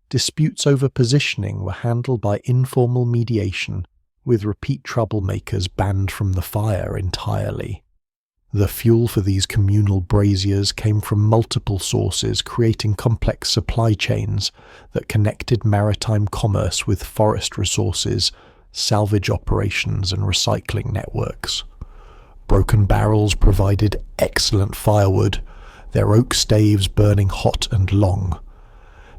Disputes over positioning were handled by informal mediation, with repeat troublemakers banned from the fire entirely. The fuel for these communal braziers came from multiple sources, creating complex supply chains that connected maritime commerce with forest resources, salvage operations, and recycling networks. Broken barrels provided excellent firewood, their oak staves burning hot and long.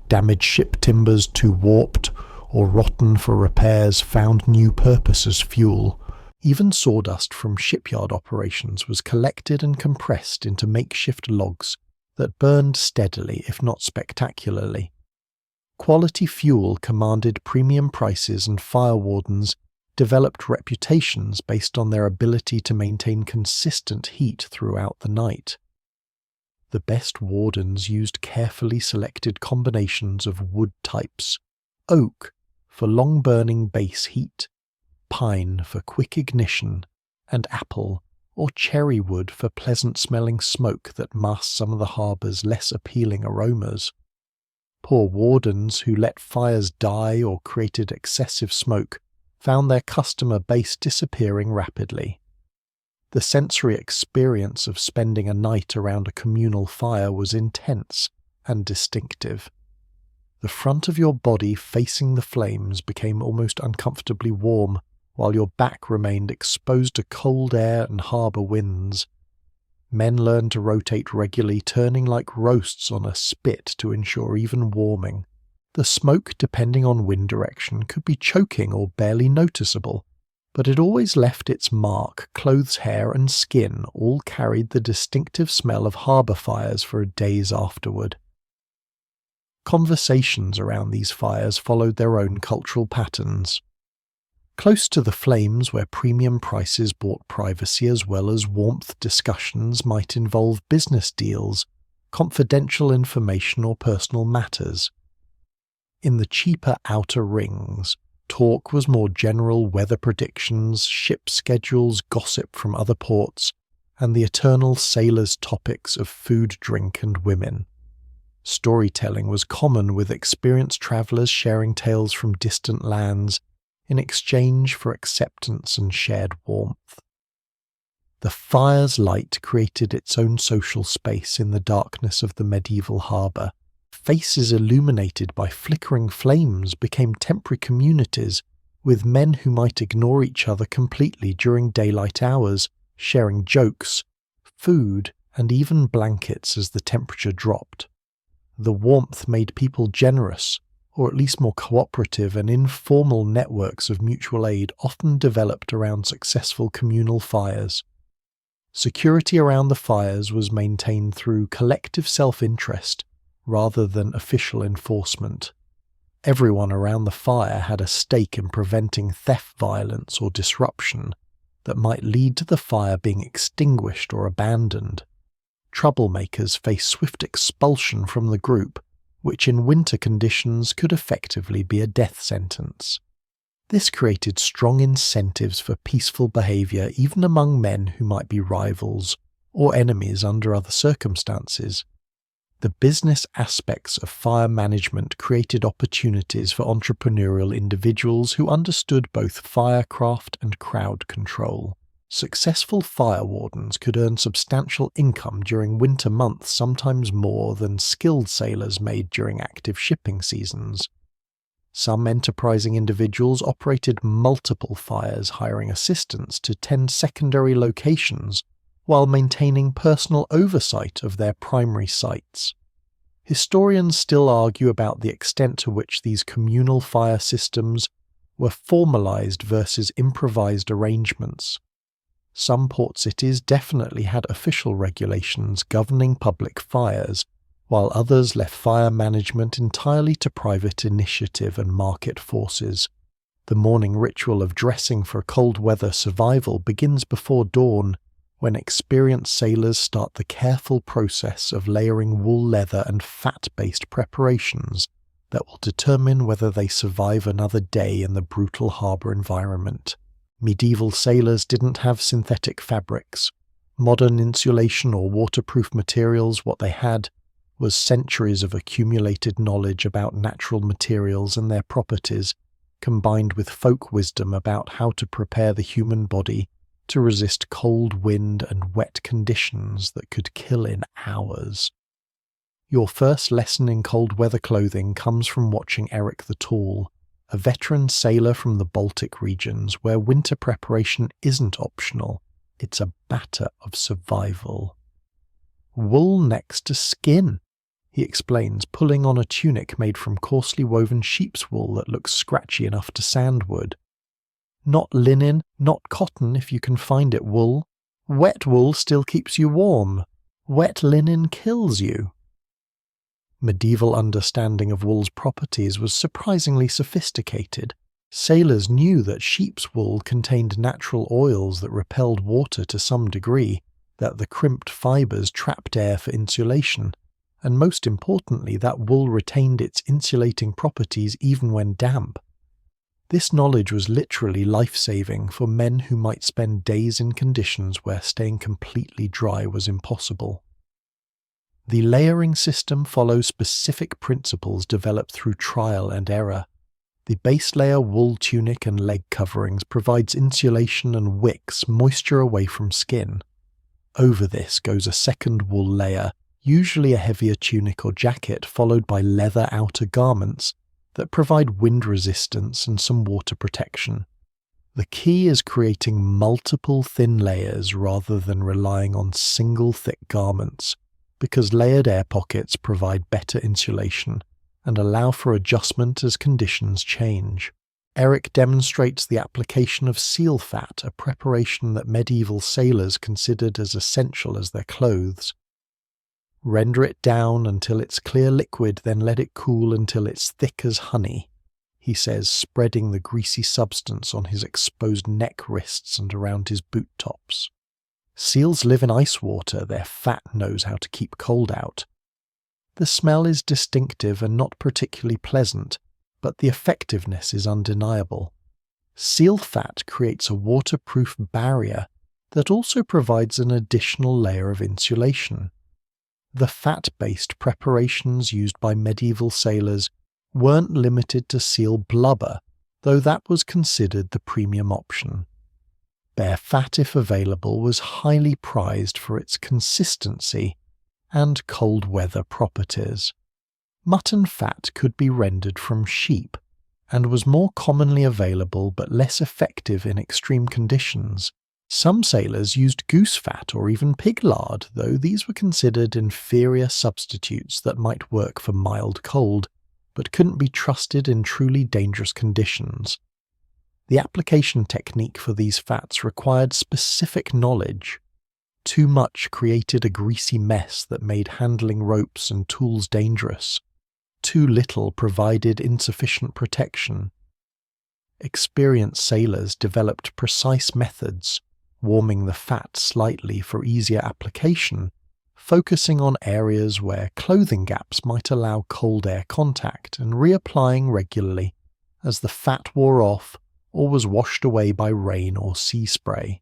Damaged ship timbers too warped or rotten for repairs found new purpose as fuel. Even sawdust from shipyard operations was collected and compressed into makeshift logs that burned steadily, if not spectacularly. Quality fuel commanded premium prices, and fire wardens developed reputations based on their ability to maintain consistent heat throughout the night. The best wardens used carefully selected combinations of wood types: oak for long-burning base heat, pine for quick ignition, and apple or cherry wood for pleasant-smelling smoke that masked some of the harbour's less appealing aromas. Poor wardens who let fires die or created excessive smoke found their customer base disappearing rapidly. The sensory experience of spending a night around a communal fire was intense and distinctive. The front of your body facing the flames became almost uncomfortably warm, while your back remained exposed to cold air and harbour winds. Men learned to rotate regularly, turning like roasts on a spit to ensure even warming. The smoke, depending on wind direction, could be choking or barely noticeable, but it always left its mark. Clothes, hair, and skin all carried the distinctive smell of harbour fires for days afterward. Conversations around these fires followed their own cultural patterns. Close to the flames, where premium prices brought privacy as well as warmth, discussions might involve business deals, confidential information, or personal matters. In the cheaper outer rings, talk was more general: weather predictions, ship schedules, gossip from other ports, and the eternal sailors' topics of food, drink, and women. Storytelling was common, with experienced travellers sharing tales from distant lands in exchange for acceptance and shared warmth. The fire's light created its own social space in the darkness of the medieval harbour. Faces illuminated by flickering flames became temporary communities, with men who might ignore each other completely during daylight hours, sharing jokes, food, and even blankets as the temperature dropped. The warmth made people generous, or at least more cooperative, and informal networks of mutual aid often developed around successful communal fires. Security around the fires was maintained through collective self-interest rather than official enforcement. Everyone around the fire had a stake in preventing theft, violence, or disruption that might lead to the fire being extinguished or abandoned. Troublemakers faced swift expulsion from the group, which in winter conditions could effectively be a death sentence. This created strong incentives for peaceful behaviour even among men who might be rivals or enemies under other circumstances. The business aspects of fire management created opportunities for entrepreneurial individuals who understood both firecraft and crowd control. Successful fire wardens could earn substantial income during winter months, sometimes more than skilled sailors made during active shipping seasons. Some enterprising individuals operated multiple fires, hiring assistants to tend secondary locations while maintaining personal oversight of their primary sites. Historians still argue about the extent to which these communal fire systems were formalized versus improvised arrangements. Some port cities definitely had official regulations governing public fires, while others left fire management entirely to private initiative and market forces. The morning ritual of dressing for cold weather survival begins before dawn, when experienced sailors start the careful process of layering wool, leather, and fat-based preparations that will determine whether they survive another day in the brutal harbour environment. Medieval sailors didn't have synthetic fabrics. Modern insulation or waterproof materials, what they had was centuries of accumulated knowledge about natural materials and their properties, combined with folk wisdom about how to prepare the human body to resist cold wind and wet conditions that could kill in hours. Your first lesson in cold weather clothing comes from watching Eric the Tall, a veteran sailor from the Baltic regions where winter preparation isn't optional, it's a matter of survival. Wool next to skin, he explains, pulling on a tunic made from coarsely woven sheep's wool that looks scratchy enough to sandwood. Not linen, not cotton if you can find it wool. Wet wool still keeps you warm. Wet linen kills you. Medieval understanding of wool's properties was surprisingly sophisticated. Sailors knew that sheep's wool contained natural oils that repelled water to some degree, that the crimped fibres trapped air for insulation, and most importantly that wool retained its insulating properties even when damp. This knowledge was literally life-saving for men who might spend days in conditions where staying completely dry was impossible. The layering system follows specific principles developed through trial and error. The base layer wool tunic and leg coverings provides insulation and wicks moisture away from skin. Over this goes a second wool layer, usually a heavier tunic or jacket, followed by leather outer garments that provide wind resistance and some water protection. The key is creating multiple thin layers rather than relying on single thick garments, because layered air pockets provide better insulation and allow for adjustment as conditions change. Eric demonstrates the application of seal fat, a preparation that medieval sailors considered as essential as their clothes. Render it down until it's clear liquid, then let it cool until it's thick as honey, he says, spreading the greasy substance on his exposed neck, wrists, and around his boot tops. Seals live in ice water, their fat knows how to keep cold out. The smell is distinctive and not particularly pleasant, but the effectiveness is undeniable. Seal fat creates a waterproof barrier that also provides an additional layer of insulation. The fat-based preparations used by medieval sailors weren't limited to seal blubber, though that was considered the premium option. Bear fat, if available, was highly prized for its consistency and cold weather properties. Mutton fat could be rendered from sheep, and was more commonly available but less effective in extreme conditions. Some sailors used goose fat or even pig lard, though these were considered inferior substitutes that might work for mild cold, but couldn't be trusted in truly dangerous conditions. The application technique for these fats required specific knowledge. Too much created a greasy mess that made handling ropes and tools dangerous. Too little provided insufficient protection. Experienced sailors developed precise methods, warming the fat slightly for easier application, focusing on areas where clothing gaps might allow cold air contact and reapplying regularly as the fat wore off or was washed away by rain or sea spray.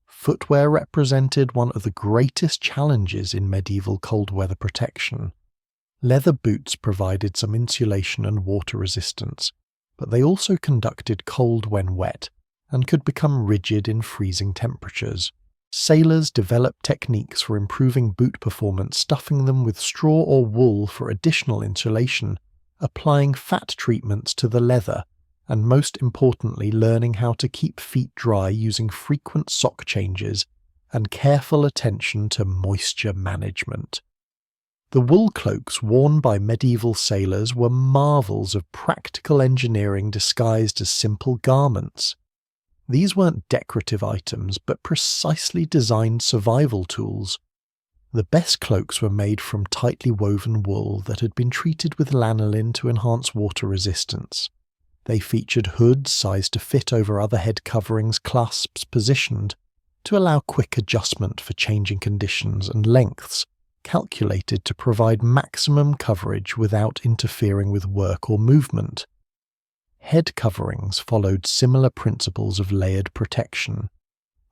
Footwear represented one of the greatest challenges in medieval cold weather protection. Leather boots provided some insulation and water resistance, but they also conducted cold when wet and could become rigid in freezing temperatures. Sailors developed techniques for improving boot performance, stuffing them with straw or wool for additional insulation, applying fat treatments to the leather, and most importantly learning how to keep feet dry using frequent sock changes and careful attention to moisture management. The wool cloaks worn by medieval sailors were marvels of practical engineering disguised as simple garments. These weren't decorative items, but precisely designed survival tools. The best cloaks were made from tightly woven wool that had been treated with lanolin to enhance water resistance. They featured hoods sized to fit over other head coverings, clasps positioned to allow quick adjustment for changing conditions, and lengths calculated to provide maximum coverage without interfering with work or movement. Head coverings followed similar principles of layered protection.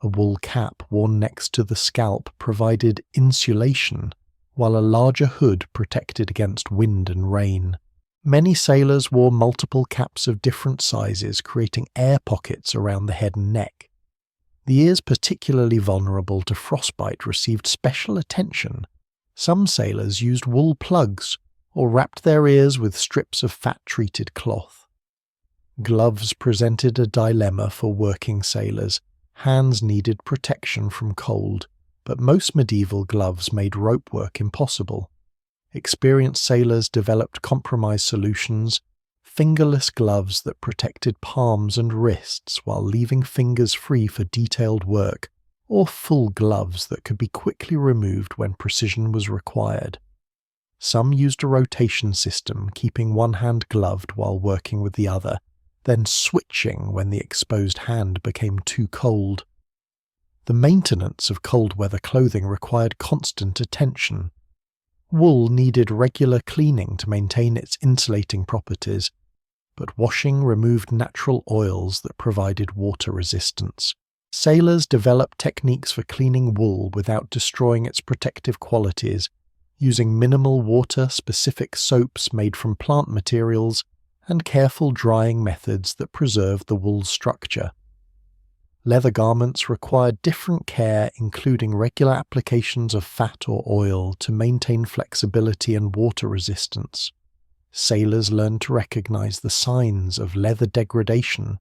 A wool cap worn next to the scalp provided insulation, while a larger hood protected against wind and rain. Many sailors wore multiple caps of different sizes, creating air pockets around the head and neck. The ears particularly vulnerable to frostbite received special attention. Some sailors used wool plugs or wrapped their ears with strips of fat-treated cloth. Gloves presented a dilemma for working sailors. Hands needed protection from cold, but most medieval gloves made rope work impossible. Experienced sailors developed compromise solutions, fingerless gloves that protected palms and wrists while leaving fingers free for detailed work, or full gloves that could be quickly removed when precision was required. Some used a rotation system, keeping one hand gloved while working with the other, then switching when the exposed hand became too cold. The maintenance of cold weather clothing required constant attention. Wool needed regular cleaning to maintain its insulating properties, but washing removed natural oils that provided water resistance. Sailors developed techniques for cleaning wool without destroying its protective qualities, using minimal water-specific soaps made from plant materials and careful drying methods that preserved the wool's structure. Leather garments required different care, including regular applications of fat or oil to maintain flexibility and water resistance. Sailors learned to recognize the signs of leather degradation,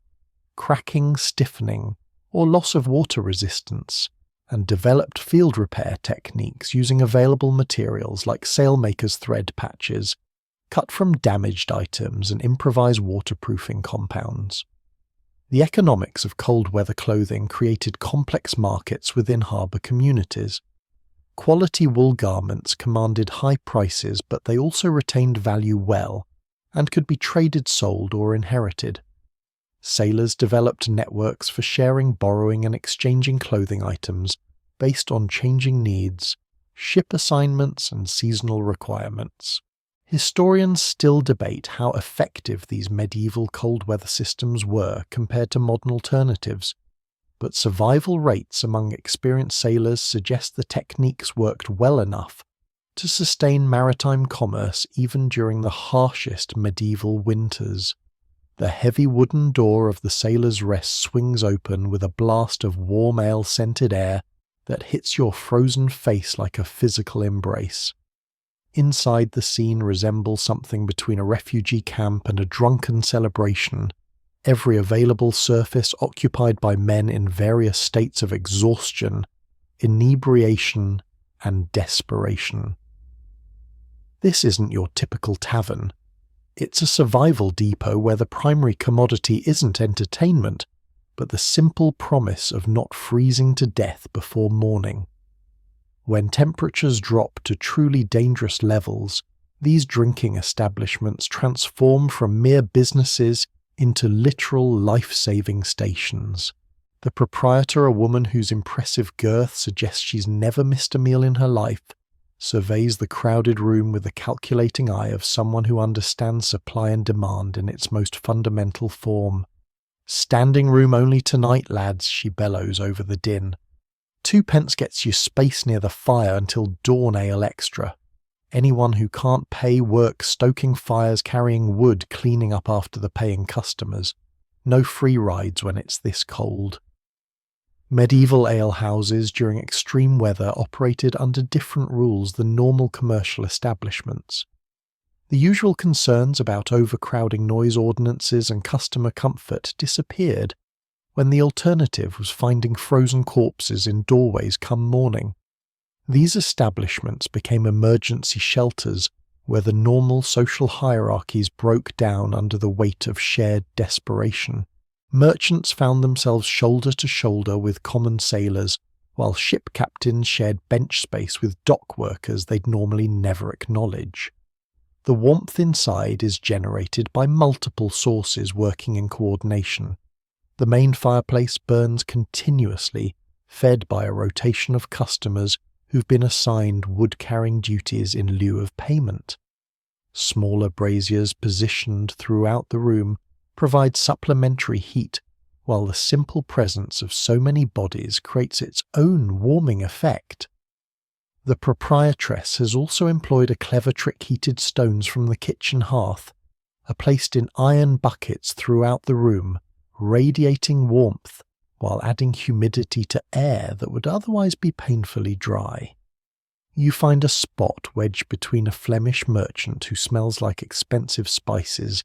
cracking, stiffening, or loss of water resistance, and developed field repair techniques using available materials like sailmakers' thread patches, cut from damaged items, and improvised waterproofing compounds. The economics of cold weather clothing created complex markets within harbour communities. Quality wool garments commanded high prices, but they also retained value well, and could be traded, sold, or inherited. Sailors developed networks for sharing, borrowing, and exchanging clothing items based on changing needs, ship assignments, and seasonal requirements. Historians still debate how effective these medieval cold weather systems were compared to modern alternatives, but survival rates among experienced sailors suggest the techniques worked well enough to sustain maritime commerce even during the harshest medieval winters. The heavy wooden door of the sailor's rest swings open with a blast of warm ale-scented air that hits your frozen face like a physical embrace. Inside, the scene resembles something between a refugee camp and a drunken celebration, every available surface occupied by men in various states of exhaustion, inebriation, and desperation. This isn't your typical tavern. It's a survival depot where the primary commodity isn't entertainment, but the simple promise of not freezing to death before morning. When temperatures drop to truly dangerous levels, these drinking establishments transform from mere businesses into literal life-saving stations. The proprietor, a woman whose impressive girth suggests she's never missed a meal in her life, surveys the crowded room with the calculating eye of someone who understands supply and demand in its most fundamental form. "Standing room only tonight, lads," she bellows over the din. 2p gets you space near the fire until dawn ale extra. Anyone who can't pay works stoking fires, carrying wood, cleaning up after the paying customers. No free rides when it's this cold. Medieval alehouses during extreme weather operated under different rules than normal commercial establishments. The usual concerns about overcrowding noise ordinances and customer comfort disappeared when the alternative was finding frozen corpses in doorways come morning. These establishments became emergency shelters where the normal social hierarchies broke down under the weight of shared desperation. Merchants found themselves shoulder to shoulder with common sailors, while ship captains shared bench space with dock workers they'd normally never acknowledge. The warmth inside is generated by multiple sources working in coordination. The main fireplace burns continuously, fed by a rotation of customers who've been assigned wood-carrying duties in lieu of payment. Smaller braziers positioned throughout the room provide supplementary heat, while the simple presence of so many bodies creates its own warming effect. The proprietress has also employed a clever trick. Heated stones from the kitchen hearth are placed in iron buckets throughout the room, radiating warmth while adding humidity to air that would otherwise be painfully dry. You find a spot wedged between a Flemish merchant who smells like expensive spices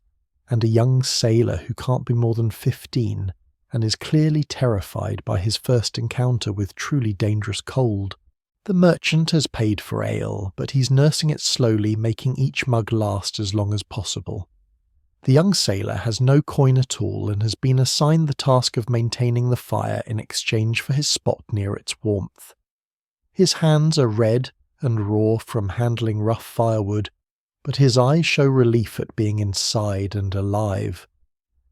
and a young sailor who can't be more than 15 and is clearly terrified by his first encounter with truly dangerous cold. The merchant has paid for ale, but he's nursing it slowly, making each mug last as long as possible. The young sailor has no coin at all and has been assigned the task of maintaining the fire in exchange for his spot near its warmth. His hands are red and raw from handling rough firewood, but his eyes show relief at being inside and alive.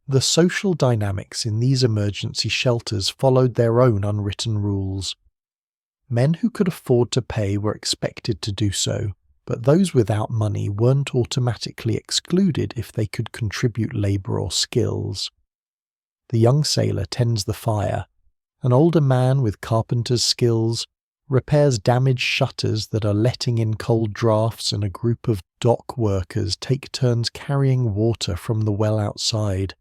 The social dynamics in these emergency shelters followed their own unwritten rules. Men who could afford to pay were expected to do so, but those without money weren't automatically excluded if they could contribute labour or skills. The young sailor tends the fire. An older man with carpenter's skills repairs damaged shutters that are letting in cold drafts, and a group of dock workers take turns carrying water from the well outside.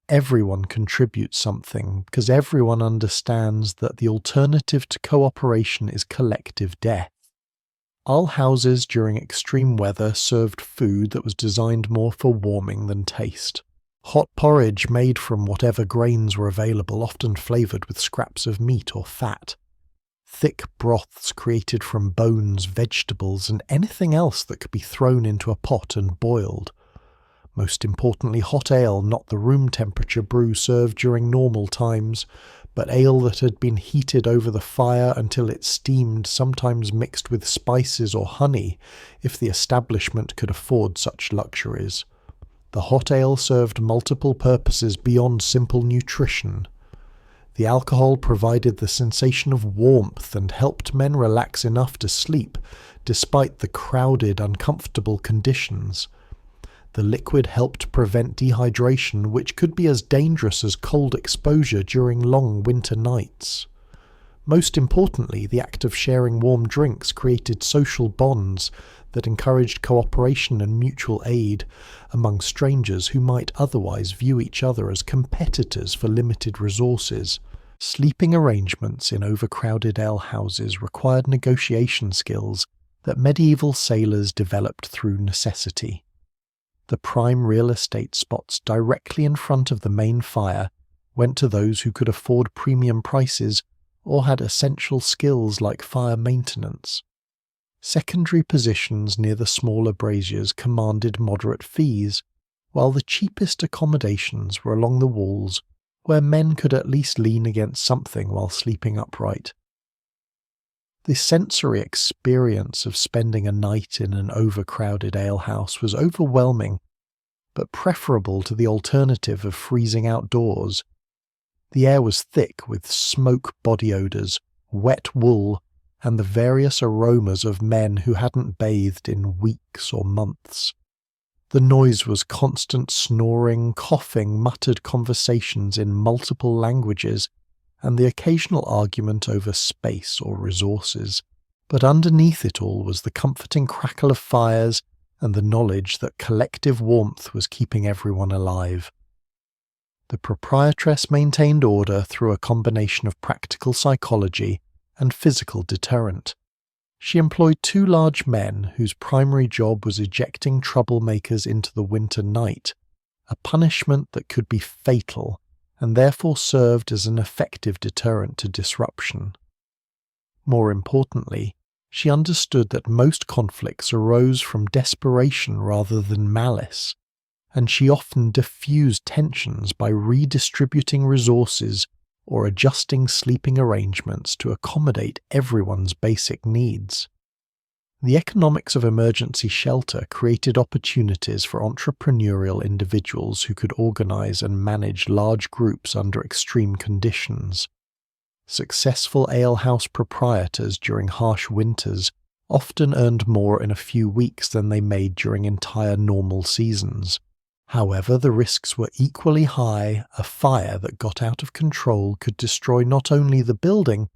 Everyone contributes something because everyone understands that the alternative to cooperation is collective death. All houses during extreme weather served food that was designed more for warming than taste. Hot porridge made from whatever grains were available, often flavoured with scraps of meat or fat. Thick broths created from bones, vegetables, and anything else that could be thrown into a pot and boiled. Most importantly, hot ale, not the room temperature brew served during normal times, but ale that had been heated over the fire until it steamed, sometimes mixed with spices or honey, if the establishment could afford such luxuries. The hot ale served multiple purposes beyond simple nutrition. The alcohol provided the sensation of warmth and helped men relax enough to sleep, despite the crowded, uncomfortable conditions. The liquid helped prevent dehydration, which could be as dangerous as cold exposure during long winter nights. Most importantly, the act of sharing warm drinks created social bonds that encouraged cooperation and mutual aid among strangers who might otherwise view each other as competitors for limited resources. Sleeping arrangements in overcrowded alehouses required negotiation skills that medieval sailors developed through necessity. The prime real estate spots directly in front of the main fire went to those who could afford premium prices or had essential skills like fire maintenance. Secondary positions near the smaller braziers commanded moderate fees, while the cheapest accommodations were along the walls where men could at least lean against something while sleeping upright. The sensory experience of spending a night in an overcrowded alehouse was overwhelming, but preferable to the alternative of freezing outdoors. The air was thick with smoke body odours, wet wool, and the various aromas of men who hadn't bathed in weeks or months. The noise was constant snoring, coughing, muttered conversations in multiple languages, and the occasional argument over space or resources. But underneath it all was the comforting crackle of fires and the knowledge that collective warmth was keeping everyone alive. The proprietress maintained order through a combination of practical psychology and physical deterrent. She employed 2 large men whose primary job was ejecting troublemakers into the winter night, a punishment that could be fatal and therefore served as an effective deterrent to disruption. More importantly, she understood that most conflicts arose from desperation rather than malice, and she often diffused tensions by redistributing resources or adjusting sleeping arrangements to accommodate everyone's basic needs. The economics of emergency shelter created opportunities for entrepreneurial individuals who could organize and manage large groups under extreme conditions. Successful alehouse proprietors during harsh winters often earned more in a few weeks than they made during entire normal seasons. However, the risks were equally high. A fire that got out of control could destroy not only the building,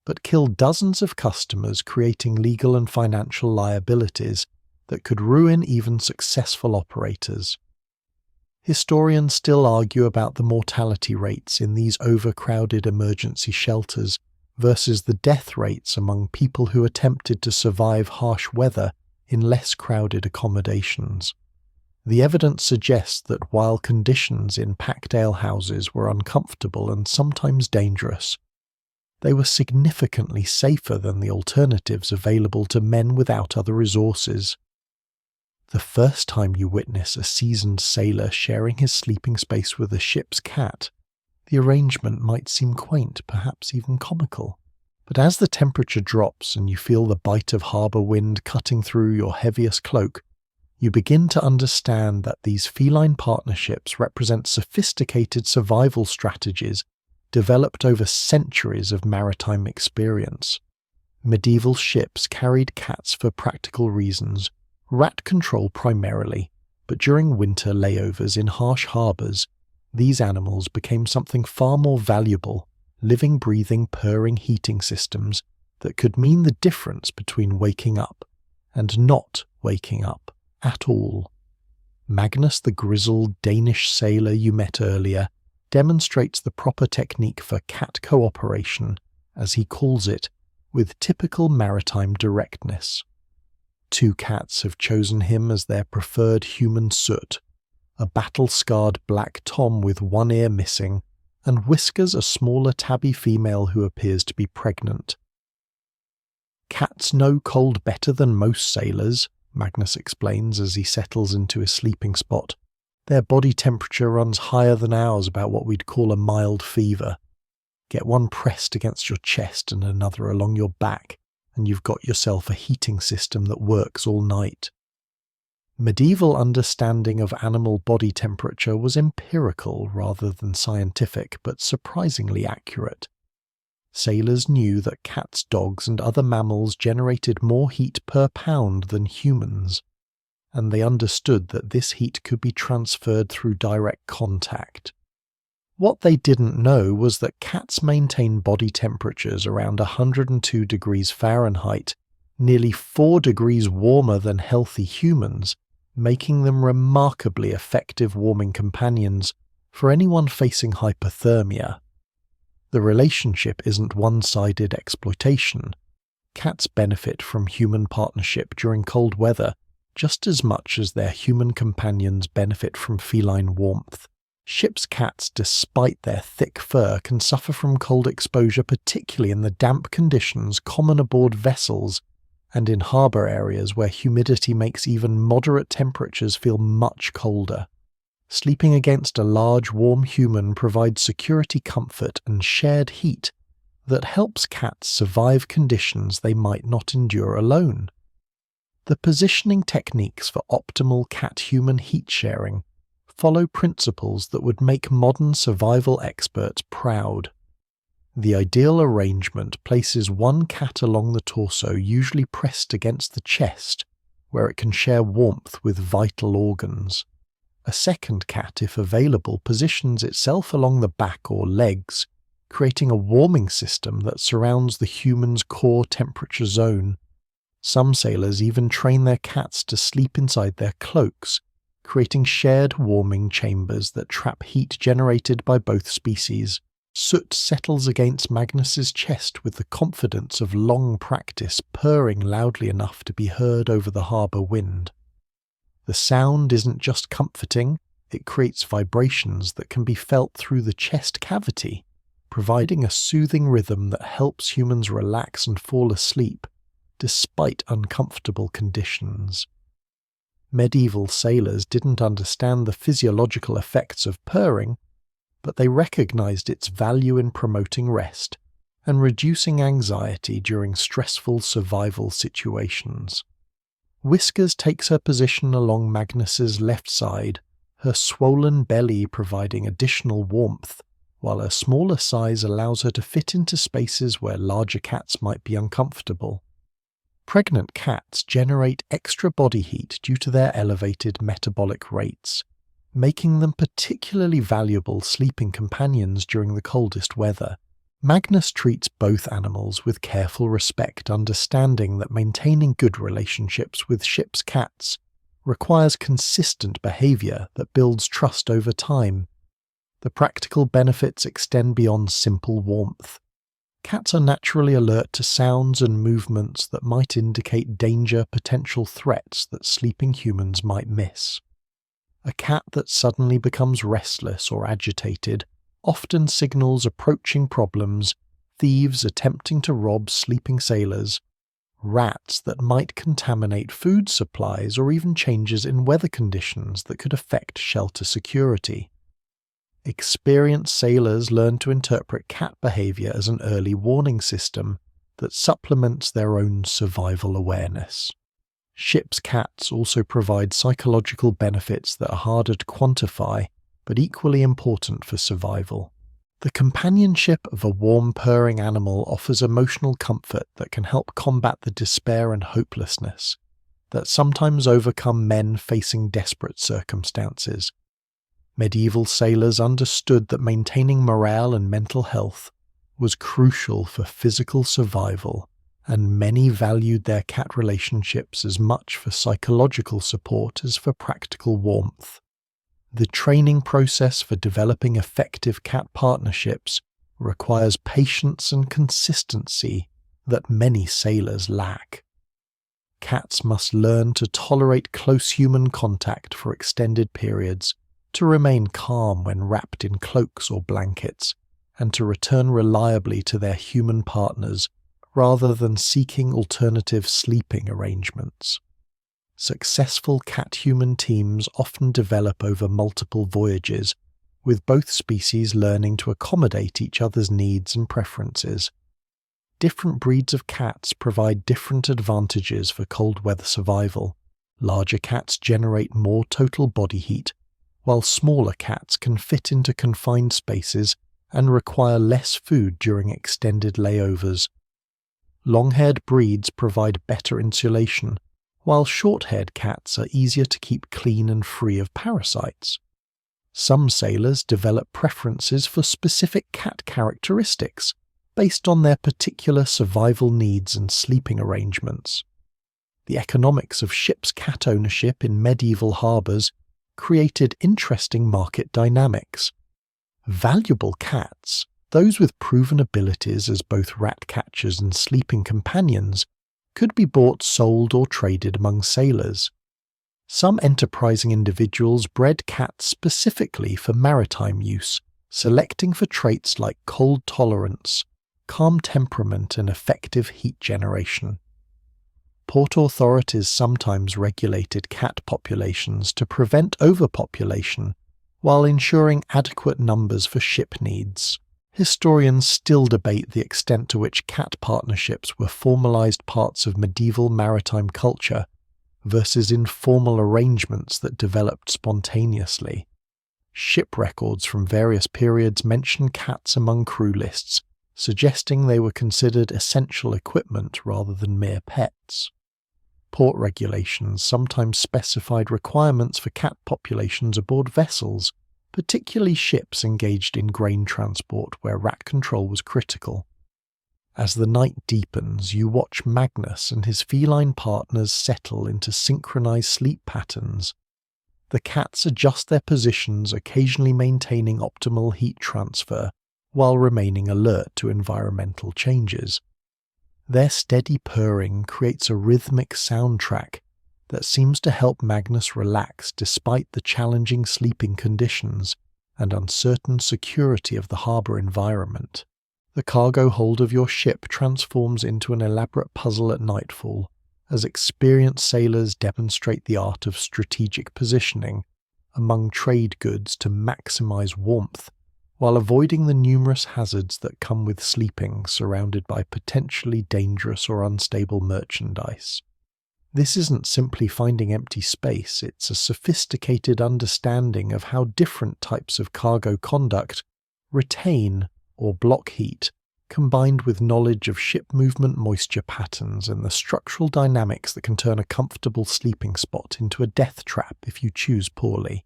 but kill dozens of customers, creating legal and financial liabilities that could ruin even successful operators. Historians still argue about the mortality rates in these overcrowded emergency shelters versus the death rates among people who attempted to survive harsh weather in less crowded accommodations. The evidence suggests that while conditions in packed alehouses were uncomfortable and sometimes dangerous, they were significantly safer than the alternatives available to men without other resources. The first time you witness a seasoned sailor sharing his sleeping space with a ship's cat, the arrangement might seem quaint, perhaps even comical. But as the temperature drops and you feel the bite of harbour wind cutting through your heaviest cloak, you begin to understand that these feline partnerships represent sophisticated survival strategies developed over centuries of maritime experience. Medieval ships carried cats for practical reasons, rat control primarily, but during winter layovers in harsh harbours, these animals became something far more valuable, living, breathing, purring heating systems that could mean the difference between waking up and not waking up at all. Magnus, the grizzled Danish sailor you met earlier, demonstrates the proper technique for cat cooperation, as he calls it, with typical maritime directness. 2 cats have chosen him as their preferred human soot, a battle-scarred black Tom with one ear missing, and Whiskers, a smaller tabby female who appears to be pregnant. Cats know cold better than most sailors, Magnus explains as he settles into his sleeping spot. Their body temperature runs higher than ours, about what we'd call a mild fever. Get one pressed against your chest and another along your back, and you've got yourself a heating system that works all night. Medieval understanding of animal body temperature was empirical rather than scientific, but surprisingly accurate. Sailors knew that cats, dogs, and other mammals generated more heat per pound than humans, and they understood that this heat could be transferred through direct contact. What they didn't know was that cats maintain body temperatures around 102 degrees Fahrenheit, nearly 4 degrees warmer than healthy humans, making them remarkably effective warming companions for anyone facing hypothermia. The relationship isn't one-sided exploitation. Cats benefit from human partnership during cold weather just as much as their human companions benefit from feline warmth. Ship's cats, despite their thick fur, can suffer from cold exposure, particularly in the damp conditions common aboard vessels and in harbour areas where humidity makes even moderate temperatures feel much colder. Sleeping against a large, warm human provides security, comfort, and shared heat that helps cats survive conditions they might not endure alone. The positioning techniques for optimal cat-human heat sharing follow principles that would make modern survival experts proud. The ideal arrangement places one cat along the torso, usually pressed against the chest, where it can share warmth with vital organs. A second cat, if available, positions itself along the back or legs, creating a warming system that surrounds the human's core temperature zone. Some sailors even train their cats to sleep inside their cloaks, creating shared warming chambers that trap heat generated by both species. Soot settles against Magnus's chest with the confidence of long practice, purring loudly enough to be heard over the harbour wind. The sound isn't just comforting, it creates vibrations that can be felt through the chest cavity, providing a soothing rhythm that helps humans relax and fall asleep, despite uncomfortable conditions. Medieval sailors didn't understand the physiological effects of purring, but they recognized its value in promoting rest and reducing anxiety during stressful survival situations. Whiskers takes her position along Magnus's left side, her swollen belly providing additional warmth, while her smaller size allows her to fit into spaces where larger cats might be uncomfortable. Pregnant cats generate extra body heat due to their elevated metabolic rates, making them particularly valuable sleeping companions during the coldest weather. Magnus treats both animals with careful respect, understanding that maintaining good relationships with ship's cats requires consistent behavior that builds trust over time. The practical benefits extend beyond simple warmth. Cats are naturally alert to sounds and movements that might indicate danger, potential threats that sleeping humans might miss. A cat that suddenly becomes restless or agitated often signals approaching problems, thieves attempting to rob sleeping sailors, rats that might contaminate food supplies, or even changes in weather conditions that could affect shelter security. Experienced sailors learn to interpret cat behavior as an early warning system that supplements their own survival awareness. Ship's cats also provide psychological benefits that are harder to quantify, but equally important for survival. The companionship of a warm, purring animal offers emotional comfort that can help combat the despair and hopelessness that sometimes overcome men facing desperate circumstances. Medieval sailors understood that maintaining morale and mental health was crucial for physical survival, and many valued their cat relationships as much for psychological support as for practical warmth. The training process for developing effective cat partnerships requires patience and consistency that many sailors lack. Cats must learn to tolerate close human contact for extended periods, to remain calm when wrapped in cloaks or blankets, and to return reliably to their human partners rather than seeking alternative sleeping arrangements. Successful cat-human teams often develop over multiple voyages, with both species learning to accommodate each other's needs and preferences. Different breeds of cats provide different advantages for cold weather survival. Larger cats generate more total body heat, while smaller cats can fit into confined spaces and require less food during extended layovers. Long-haired breeds provide better insulation, while short-haired cats are easier to keep clean and free of parasites. Some sailors develop preferences for specific cat characteristics based on their particular survival needs and sleeping arrangements. The economics of ship's cat ownership in medieval harbours created interesting market dynamics. Valuable cats, those with proven abilities as both rat catchers and sleeping companions, could be bought, sold, or traded among sailors. Some enterprising individuals bred cats specifically for maritime use, selecting for traits like cold tolerance, calm temperament, and effective heat generation. Port authorities sometimes regulated cat populations to prevent overpopulation, while ensuring adequate numbers for ship needs. Historians still debate the extent to which cat partnerships were formalized parts of medieval maritime culture versus informal arrangements that developed spontaneously. Ship records from various periods mention cats among crew lists, suggesting they were considered essential equipment rather than mere pets. Port regulations sometimes specified requirements for cat populations aboard vessels, particularly ships engaged in grain transport where rat control was critical. As the night deepens, you watch Magnus and his feline partners settle into synchronized sleep patterns. The cats adjust their positions, occasionally maintaining optimal heat transfer, while remaining alert to environmental changes. Their steady purring creates a rhythmic soundtrack that seems to help Magnus relax despite the challenging sleeping conditions and uncertain security of the harbour environment. The cargo hold of your ship transforms into an elaborate puzzle at nightfall, as experienced sailors demonstrate the art of strategic positioning among trade goods to maximize warmth, while avoiding the numerous hazards that come with sleeping surrounded by potentially dangerous or unstable merchandise. This isn't simply finding empty space, it's a sophisticated understanding of how different types of cargo conduct Retain, or block heat, combined with knowledge of ship movement moisture patterns and the structural dynamics that can turn a comfortable sleeping spot into a death trap if you choose poorly.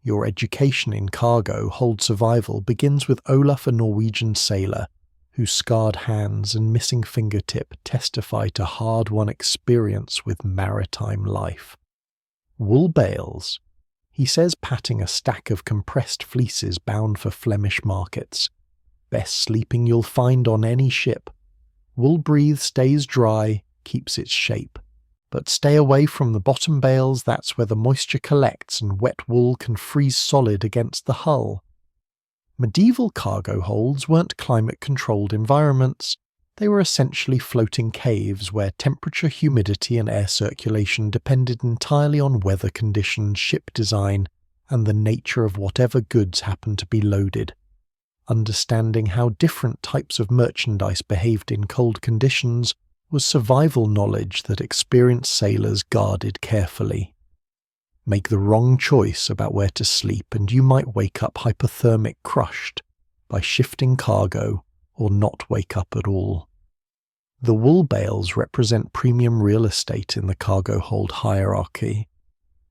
Your education in cargo hold survival begins with Olaf, a Norwegian sailor, whose scarred hands and missing fingertip testify to hard-won experience with maritime life. Wool bales. He says patting a stack of compressed fleeces bound for Flemish markets. Best sleeping you'll find on any ship. Wool breathes, stays dry, keeps its shape. But stay away from the bottom bales, that's where the moisture collects and wet wool can freeze solid against the hull. Medieval cargo holds weren't climate-controlled environments. They were essentially floating caves where temperature, humidity and air circulation depended entirely on weather conditions, ship design, and the nature of whatever goods happened to be loaded. Understanding how different types of merchandise behaved in cold conditions was survival knowledge that experienced sailors guarded carefully. Make the wrong choice about where to sleep and you might wake up hypothermic crushed by shifting cargo or not wake up at all. The wool bales represent premium real estate in the cargo hold hierarchy.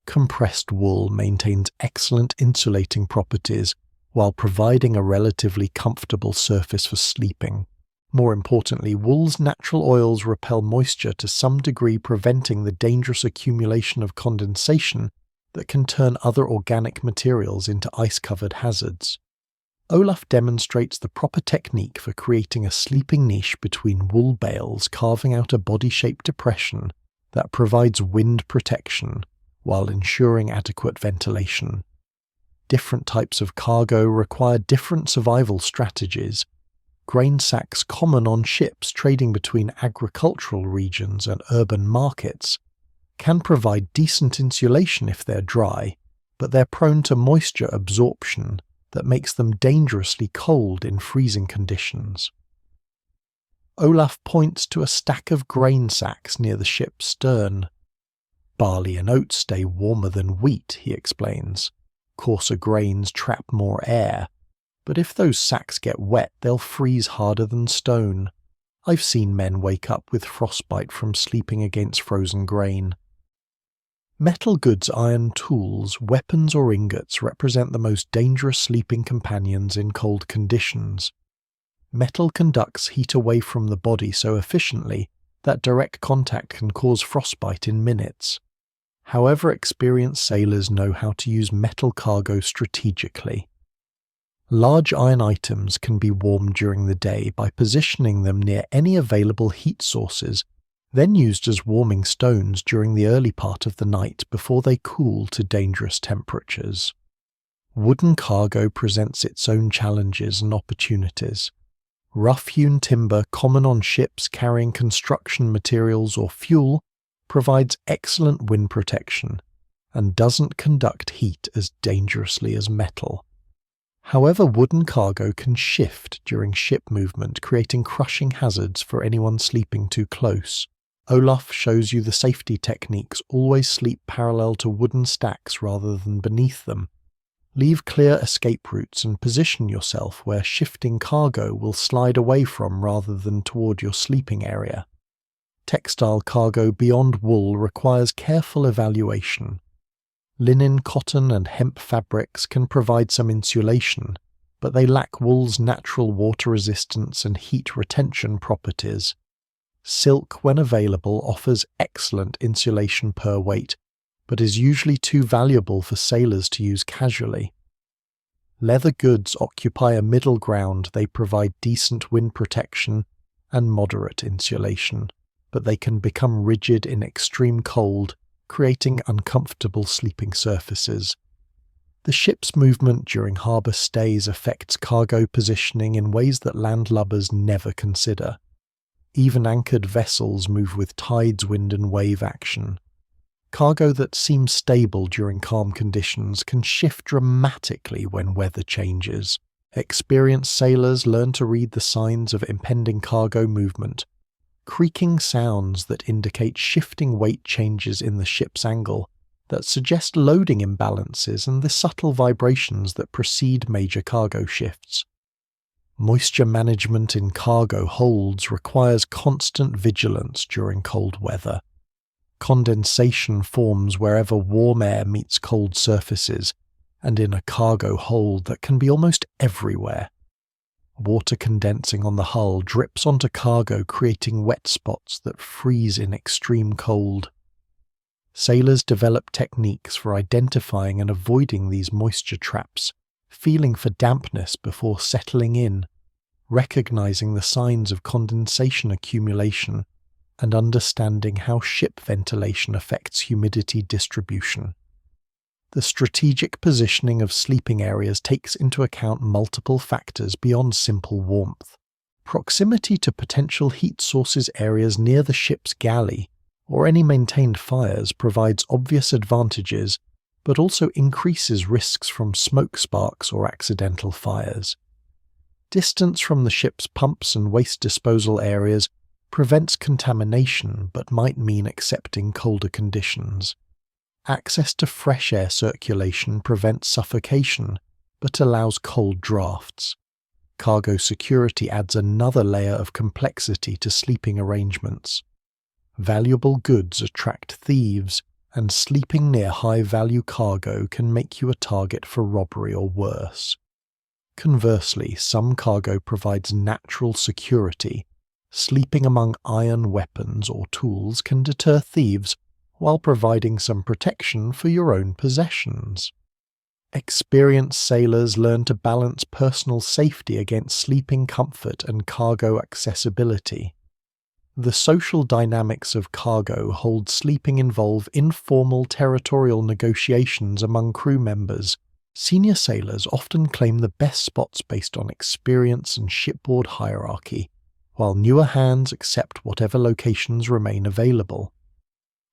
Compressed wool maintains excellent insulating properties while providing a relatively comfortable surface for sleeping. More importantly, wool's natural oils repel moisture to some degree, preventing the dangerous accumulation of condensation that can turn other organic materials into ice-covered hazards. Olaf demonstrates the proper technique for creating a sleeping niche between wool bales, carving out a body-shaped depression that provides wind protection while ensuring adequate ventilation. Different types of cargo require different survival strategies. Grain sacks common on ships trading between agricultural regions and urban markets can provide decent insulation if they're dry, but they're prone to moisture absorption that makes them dangerously cold in freezing conditions. Olaf points to a stack of grain sacks near the ship's stern. Barley and oats stay warmer than wheat, he explains. Coarser grains trap more air, but if those sacks get wet, they'll freeze harder than stone. I've seen men wake up with frostbite from sleeping against frozen grain. Metal goods, iron tools, weapons or ingots represent the most dangerous sleeping companions in cold conditions. Metal conducts heat away from the body so efficiently that direct contact can cause frostbite in minutes. However, experienced sailors know how to use metal cargo strategically. Large iron items can be warmed during the day by positioning them near any available heat sources, then used as warming stones during the early part of the night before they cool to dangerous temperatures. Wooden cargo presents its own challenges and opportunities. Rough-hewn timber common on ships carrying construction materials or fuel provides excellent wind protection and doesn't conduct heat as dangerously as metal. However, wooden cargo can shift during ship movement, creating crushing hazards for anyone sleeping too close. Olaf shows you the safety techniques. Always sleep parallel to wooden stacks rather than beneath them. Leave clear escape routes and position yourself where shifting cargo will slide away from rather than toward your sleeping area. Textile cargo beyond wool requires careful evaluation. Linen, cotton and hemp fabrics can provide some insulation, but they lack wool's natural water resistance and heat retention properties. Silk, when available, offers excellent insulation per weight, but is usually too valuable for sailors to use casually. Leather goods occupy a middle ground. They provide decent wind protection and moderate insulation, but they can become rigid in extreme cold, creating uncomfortable sleeping surfaces. The ship's movement during harbour stays affects cargo positioning in ways that landlubbers never consider. Even anchored vessels move with tides, wind and wave action. Cargo that seems stable during calm conditions can shift dramatically when weather changes. Experienced sailors learn to read the signs of impending cargo movement. Creaking sounds that indicate shifting weight changes in the ship's angle that suggest loading imbalances and the subtle vibrations that precede major cargo shifts. Moisture management in cargo holds requires constant vigilance during cold weather. Condensation forms wherever warm air meets cold surfaces, and in a cargo hold that can be almost everywhere. Water condensing on the hull drips onto cargo, creating wet spots that freeze in extreme cold. Sailors develop techniques for identifying and avoiding these moisture traps, feeling for dampness before settling in, recognizing the signs of condensation accumulation, and understanding how ship ventilation affects humidity distribution. The strategic positioning of sleeping areas takes into account multiple factors beyond simple warmth. Proximity to potential heat sources areas near the ship's galley or any maintained fires provides obvious advantages, but also increases risks from smoke sparks or accidental fires. Distance from the ship's pumps and waste disposal areas prevents contamination but might mean accepting colder conditions. Access to fresh air circulation prevents suffocation but allows cold drafts. Cargo security adds another layer of complexity to sleeping arrangements. Valuable goods attract thieves, and sleeping near high-value cargo can make you a target for robbery or worse. Conversely, some cargo provides natural security. Sleeping among iron weapons or tools can deter thieves while providing some protection for your own possessions. Experienced sailors learn to balance personal safety against sleeping comfort and cargo accessibility. The social dynamics of cargo hold sleeping involve informal territorial negotiations among crew members. Senior sailors often claim the best spots based on experience and shipboard hierarchy, while newer hands accept whatever locations remain available.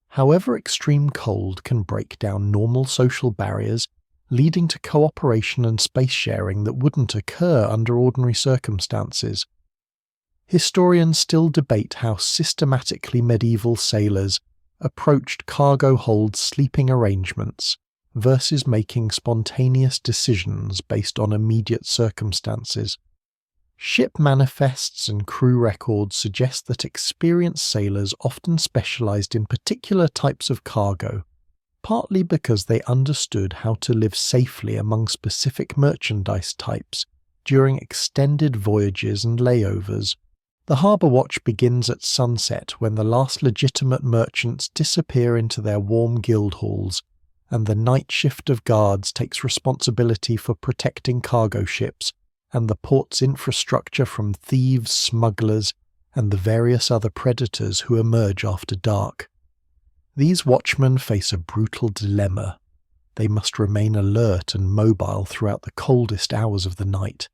However, extreme cold can break down normal social barriers, leading to cooperation and space sharing that wouldn't occur under ordinary circumstances. Historians still debate how systematically medieval sailors approached cargo hold sleeping arrangements versus making spontaneous decisions based on immediate circumstances. Ship manifests and crew records suggest that experienced sailors often specialized in particular types of cargo, partly because they understood how to live safely among specific merchandise types during extended voyages and layovers. The harbour watch begins at sunset when the last legitimate merchants disappear into their warm guild halls, and the night shift of guards takes responsibility for protecting cargo ships and the port's infrastructure from thieves, smugglers, and the various other predators who emerge after dark. These watchmen face a brutal dilemma. They must remain alert and mobile throughout the coldest hours of the night,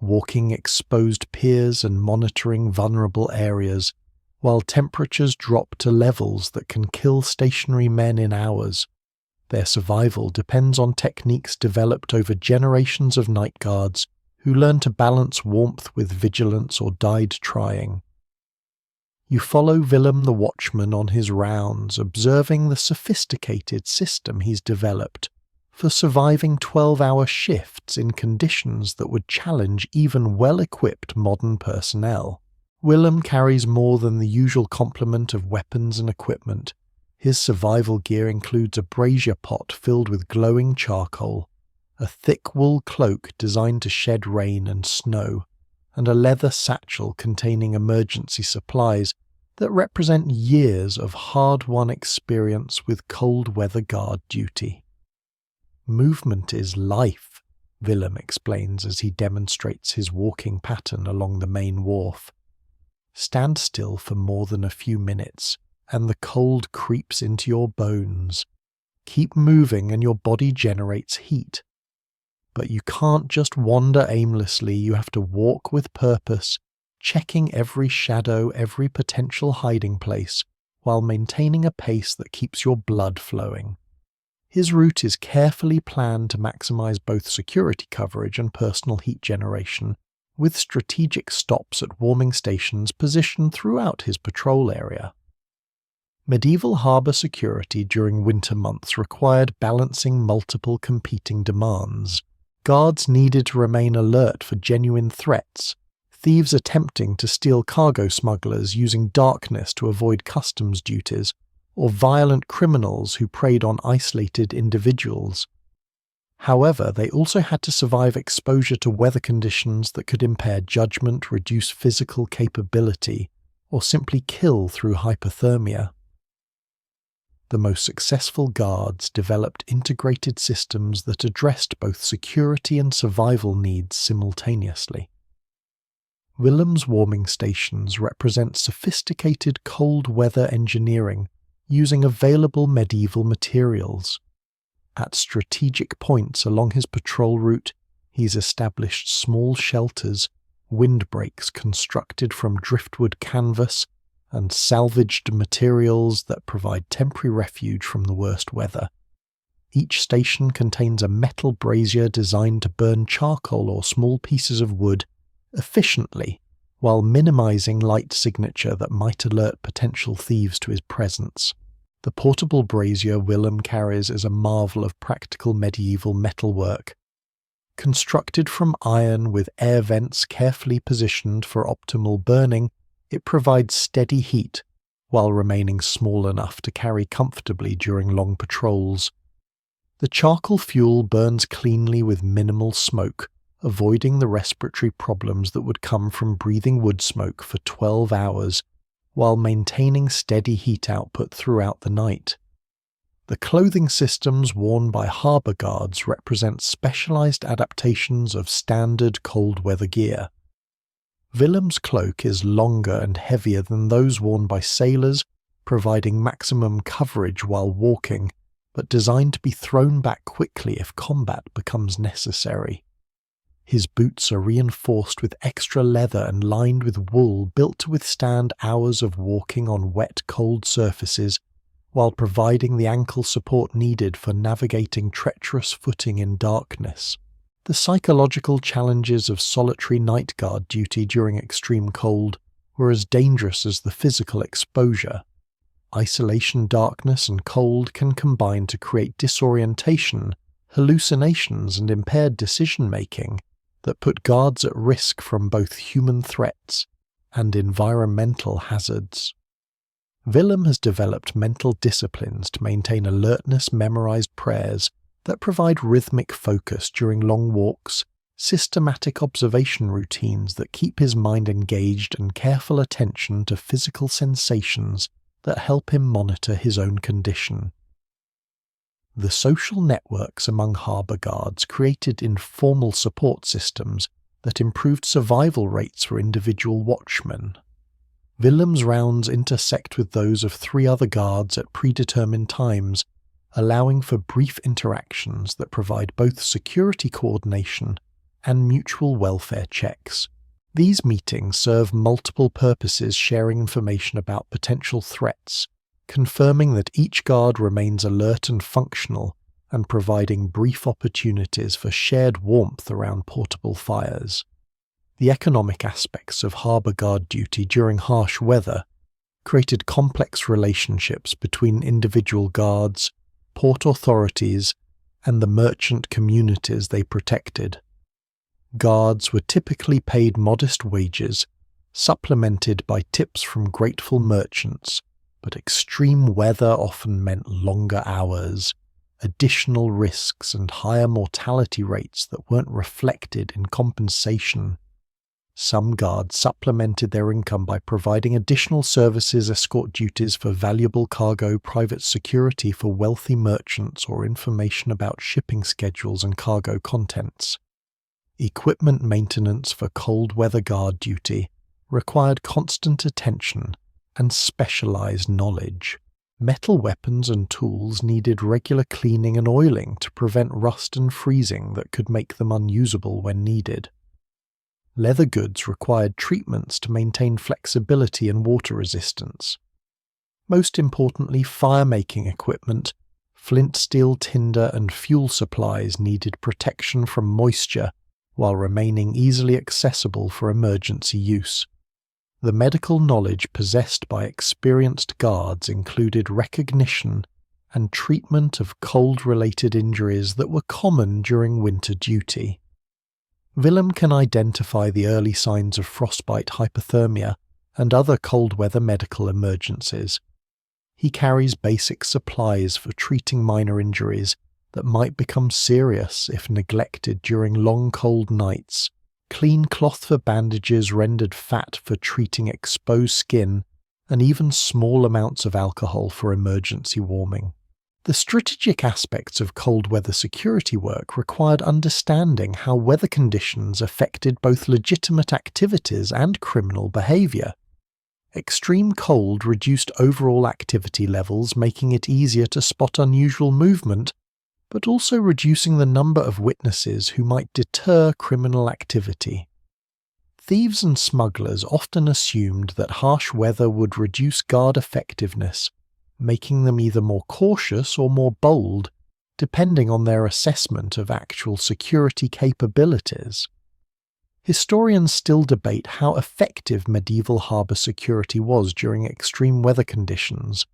walking exposed piers and monitoring vulnerable areas, while temperatures drop to levels that can kill stationary men in hours. Their survival depends on techniques developed over generations of night guards who learn to balance warmth with vigilance or died trying. You follow Willem the watchman on his rounds, observing the sophisticated system he's developed for surviving 12-hour shifts in conditions that would challenge even well-equipped modern personnel. Willem carries more than the usual complement of weapons and equipment. His survival gear includes a brazier pot filled with glowing charcoal, a thick wool cloak designed to shed rain and snow, and a leather satchel containing emergency supplies that represent years of hard-won experience with cold weather guard duty. Movement is life, Willem explains as he demonstrates his walking pattern along the main wharf. Stand still for more than a few minutes, and the cold creeps into your bones. Keep moving and your body generates heat. But you can't just wander aimlessly, you have to walk with purpose, checking every shadow, every potential hiding place, while maintaining a pace that keeps your blood flowing. His route is carefully planned to maximize both security coverage and personal heat generation, with strategic stops at warming stations positioned throughout his patrol area. Medieval harbour security during winter months required balancing multiple competing demands. Guards needed to remain alert for genuine threats, thieves attempting to steal cargo smugglers using darkness to avoid customs duties, or violent criminals who preyed on isolated individuals. However, they also had to survive exposure to weather conditions that could impair judgment, reduce physical capability, or simply kill through hypothermia. The most successful guards developed integrated systems that addressed both security and survival needs simultaneously. Willem's warming stations represent sophisticated cold weather engineering using available medieval materials. At strategic points along his patrol route, he's established small shelters, windbreaks constructed from driftwood canvas, and salvaged materials that provide temporary refuge from the worst weather. Each station contains a metal brazier designed to burn charcoal or small pieces of wood efficiently, while minimizing light signature that might alert potential thieves to his presence. The portable brazier Willem carries is a marvel of practical medieval metalwork. Constructed from iron with air vents carefully positioned for optimal burning, it provides steady heat while remaining small enough to carry comfortably during long patrols. The charcoal fuel burns cleanly with minimal smoke, avoiding the respiratory problems that would come from breathing wood smoke for 12 hours, while maintaining steady heat output throughout the night. The clothing systems worn by harbour guards represent specialised adaptations of standard cold weather gear. Willem's cloak is longer and heavier than those worn by sailors, providing maximum coverage while walking, but designed to be thrown back quickly if combat becomes necessary. His boots are reinforced with extra leather and lined with wool built to withstand hours of walking on wet, cold surfaces, while providing the ankle support needed for navigating treacherous footing in darkness. The psychological challenges of solitary night guard duty during extreme cold were as dangerous as the physical exposure. Isolation, darkness, and cold can combine to create disorientation, hallucinations, and impaired decision-making that put guards at risk from both human threats and environmental hazards. Willem has developed mental disciplines to maintain alertness, memorized prayers that provide rhythmic focus during long walks, systematic observation routines that keep his mind engaged, and careful attention to physical sensations that help him monitor his own condition. The social networks among harbour guards created informal support systems that improved survival rates for individual watchmen. Willem's rounds intersect with those of 3 other guards at predetermined times, allowing for brief interactions that provide both security coordination and mutual welfare checks. These meetings serve multiple purposes, sharing information about potential threats, confirming that each guard remains alert and functional, and providing brief opportunities for shared warmth around portable fires. The economic aspects of harbour guard duty during harsh weather created complex relationships between individual guards, port authorities, and the merchant communities they protected. Guards were typically paid modest wages, supplemented by tips from grateful merchants, but extreme weather often meant longer hours, additional risks, and higher mortality rates that weren't reflected in compensation. Some guards supplemented their income by providing additional services, escort duties for valuable cargo, private security for wealthy merchants, or information about shipping schedules and cargo contents. Equipment maintenance for cold weather guard duty required constant attention and specialized knowledge. Metal weapons and tools needed regular cleaning and oiling to prevent rust and freezing that could make them unusable when needed. Leather goods required treatments to maintain flexibility and water resistance. Most importantly, fire-making equipment, flint steel tinder, and fuel supplies needed protection from moisture while remaining easily accessible for emergency use. The medical knowledge possessed by experienced guards included recognition and treatment of cold-related injuries that were common during winter duty. Willem can identify the early signs of frostbite, hypothermia, and other cold-weather medical emergencies. He carries basic supplies for treating minor injuries that might become serious if neglected during long cold nights, clean cloth for bandages rendered fat for treating exposed skin, and even small amounts of alcohol for emergency warming. The strategic aspects of cold weather security work required understanding how weather conditions affected both legitimate activities and criminal behavior. Extreme cold reduced overall activity levels, making it easier to spot unusual movement, but also reducing the number of witnesses who might deter criminal activity. Thieves and smugglers often assumed that harsh weather would reduce guard effectiveness, making them either more cautious or more bold, depending on their assessment of actual security capabilities. Historians still debate how effective medieval harbour security was during extreme weather conditions,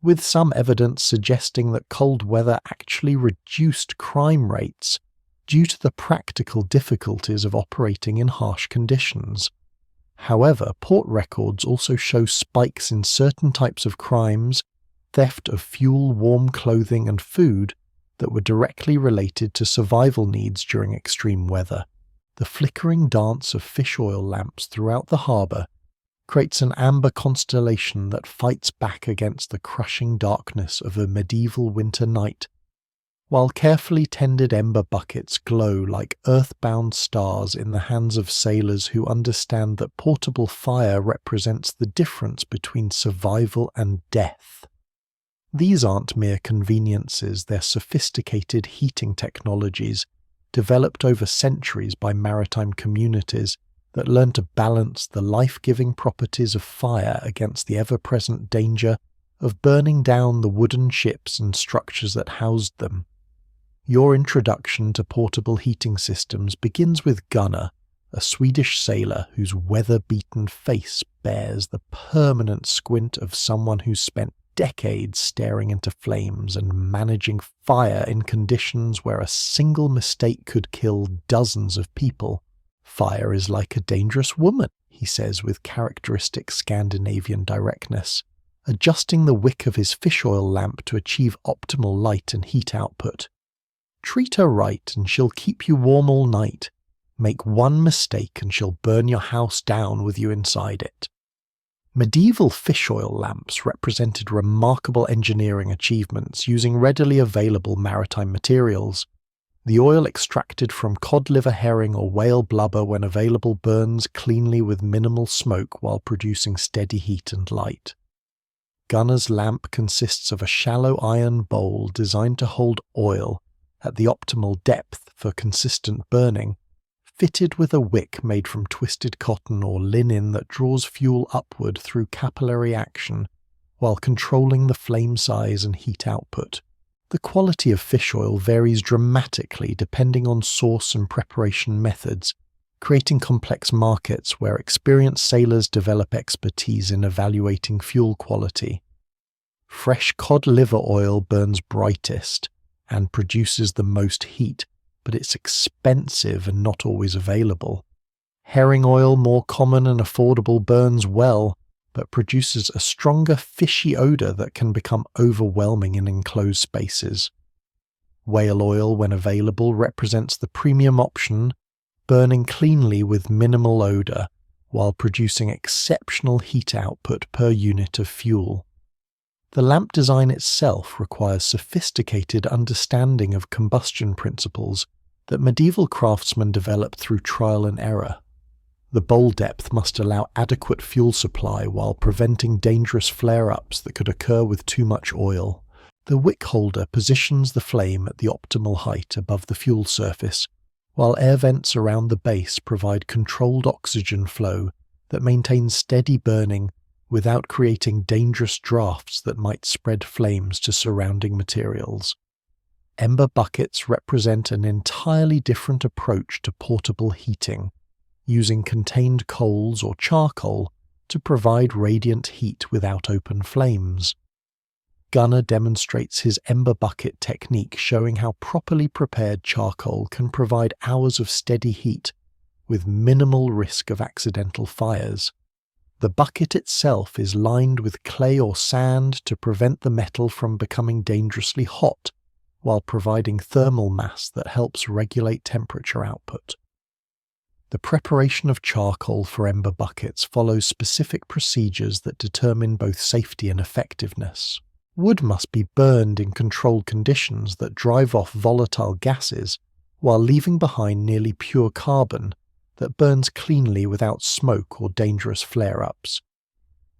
with some evidence suggesting that cold weather actually reduced crime rates due to the practical difficulties of operating in harsh conditions. However, port records also show spikes in certain types of crimes, theft of fuel, warm clothing and food that were directly related to survival needs during extreme weather. The flickering dance of fish oil lamps throughout the harbour creates an amber constellation that fights back against the crushing darkness of a medieval winter night, while carefully tended ember buckets glow like earthbound stars in the hands of sailors who understand that portable fire represents the difference between survival and death. These aren't mere conveniences, they're sophisticated heating technologies developed over centuries by maritime communities that learn to balance the life-giving properties of fire against the ever-present danger of burning down the wooden ships and structures that housed them. Your introduction to portable heating systems begins with Gunnar, a Swedish sailor whose weather-beaten face bears the permanent squint of someone who's spent decades staring into flames and managing fire in conditions where a single mistake could kill dozens of people. "Fire is like a dangerous woman," he says with characteristic Scandinavian directness, adjusting the wick of his fish oil lamp to achieve optimal light and heat output. "Treat her right and she'll keep you warm all night. Make one mistake and she'll burn your house down with you inside it." Medieval fish oil lamps represented remarkable engineering achievements using readily available maritime materials. The oil extracted from cod liver, herring or whale blubber when available burns cleanly with minimal smoke while producing steady heat and light. Gunnar's lamp consists of a shallow iron bowl designed to hold oil at the optimal depth for consistent burning, fitted with a wick made from twisted cotton or linen that draws fuel upward through capillary action while controlling the flame size and heat output. The quality of fish oil varies dramatically depending on source and preparation methods, creating complex markets where experienced sailors develop expertise in evaluating fuel quality. Fresh cod liver oil burns brightest and produces the most heat, but it's expensive and not always available. Herring oil, more common and affordable, burns well, but produces a stronger fishy odour that can become overwhelming in enclosed spaces. Whale oil, when available, represents the premium option, burning cleanly with minimal odour, while producing exceptional heat output per unit of fuel. The lamp design itself requires sophisticated understanding of combustion principles that medieval craftsmen developed through trial and error. The bowl depth must allow adequate fuel supply while preventing dangerous flare-ups that could occur with too much oil. The wick holder positions the flame at the optimal height above the fuel surface, while air vents around the base provide controlled oxygen flow that maintains steady burning without creating dangerous drafts that might spread flames to surrounding materials. Ember buckets represent an entirely different approach to portable heating, using contained coals or charcoal to provide radiant heat without open flames. Gunnar demonstrates his ember bucket technique, showing how properly prepared charcoal can provide hours of steady heat with minimal risk of accidental fires. The bucket itself is lined with clay or sand to prevent the metal from becoming dangerously hot, while providing thermal mass that helps regulate temperature output. The preparation of charcoal for ember buckets follows specific procedures that determine both safety and effectiveness. Wood must be burned in controlled conditions that drive off volatile gases while leaving behind nearly pure carbon that burns cleanly without smoke or dangerous flare-ups.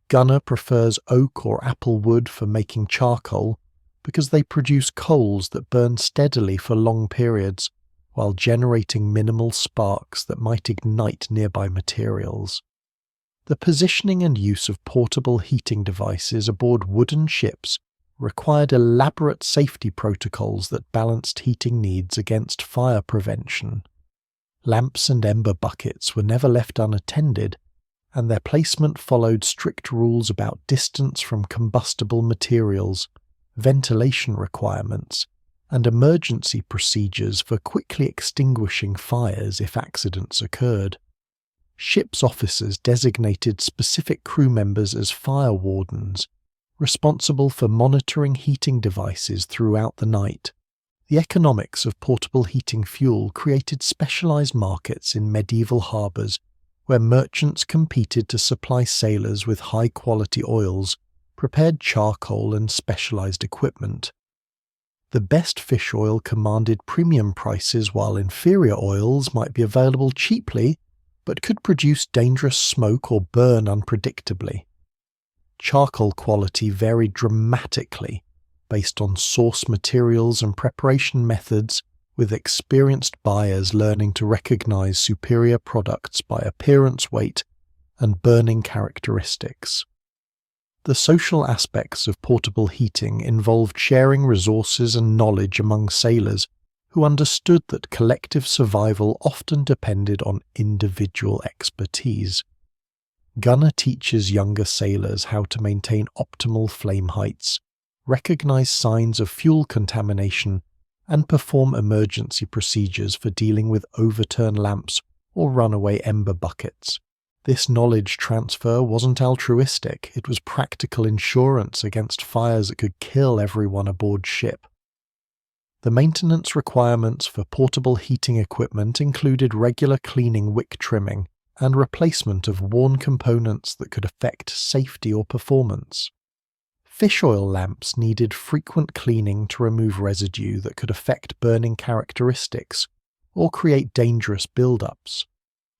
Gunnar prefers oak or apple wood for making charcoal because they produce coals that burn steadily for long periods while generating minimal sparks that might ignite nearby materials. The positioning and use of portable heating devices aboard wooden ships required elaborate safety protocols that balanced heating needs against fire prevention. Lamps and ember buckets were never left unattended, and their placement followed strict rules about distance from combustible materials, ventilation requirements, and emergency procedures for quickly extinguishing fires if accidents occurred. Ship's officers designated specific crew members as fire wardens, responsible for monitoring heating devices throughout the night. The economics of portable heating fuel created specialized markets in medieval harbors where merchants competed to supply sailors with high-quality oils, prepared charcoal and specialized equipment. The best fish oil commanded premium prices while inferior oils might be available cheaply but could produce dangerous smoke or burn unpredictably. Charcoal quality varied dramatically based on source materials and preparation methods, with experienced buyers learning to recognize superior products by appearance, weight, and burning characteristics. The social aspects of portable heating involved sharing resources and knowledge among sailors who understood that collective survival often depended on individual expertise. Gunnar teaches younger sailors how to maintain optimal flame heights, recognize signs of fuel contamination, and perform emergency procedures for dealing with overturned lamps or runaway ember buckets. This knowledge transfer wasn't altruistic, it was practical insurance against fires that could kill everyone aboard ship. The maintenance requirements for portable heating equipment included regular cleaning, wick trimming, and replacement of worn components that could affect safety or performance. Fish oil lamps needed frequent cleaning to remove residue that could affect burning characteristics or create dangerous buildups.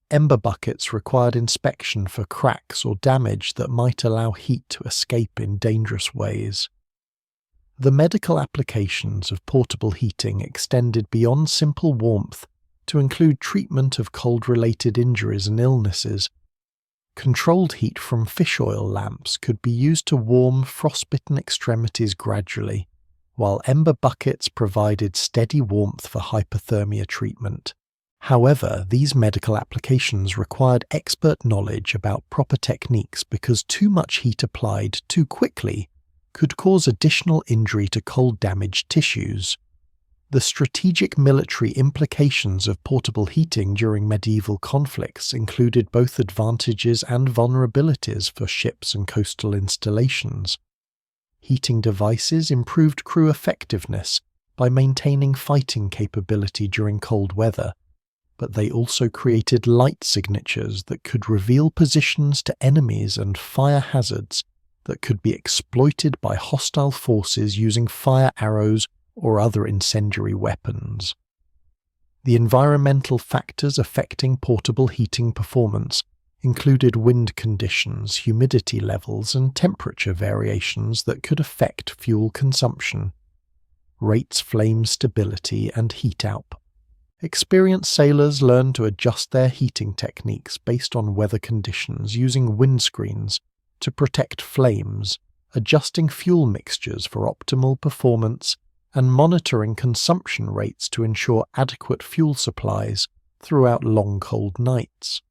Ember buckets required inspection for cracks or damage that might allow heat to escape in dangerous ways. The medical applications of portable heating extended beyond simple warmth to include treatment of cold-related injuries and illnesses. Controlled heat from fish oil lamps could be used to warm frostbitten extremities gradually, while ember buckets provided steady warmth for hypothermia treatment. However, these medical applications required expert knowledge about proper techniques because too much heat applied too quickly could cause additional injury to cold-damaged tissues. The strategic military implications of portable heating during medieval conflicts included both advantages and vulnerabilities for ships and coastal installations. Heating devices improved crew effectiveness by maintaining fighting capability during cold weather, but they also created light signatures that could reveal positions to enemies and fire hazards that could be exploited by hostile forces using fire arrows or other incendiary weapons. The environmental factors affecting portable heating performance included wind conditions, humidity levels, and temperature variations that could affect fuel consumption, rates, flame stability, and heat output. Experienced sailors learned to adjust their heating techniques based on weather conditions using windscreens to protect flames, adjusting fuel mixtures for optimal performance, and monitoring consumption rates to ensure adequate fuel supplies throughout long cold nights.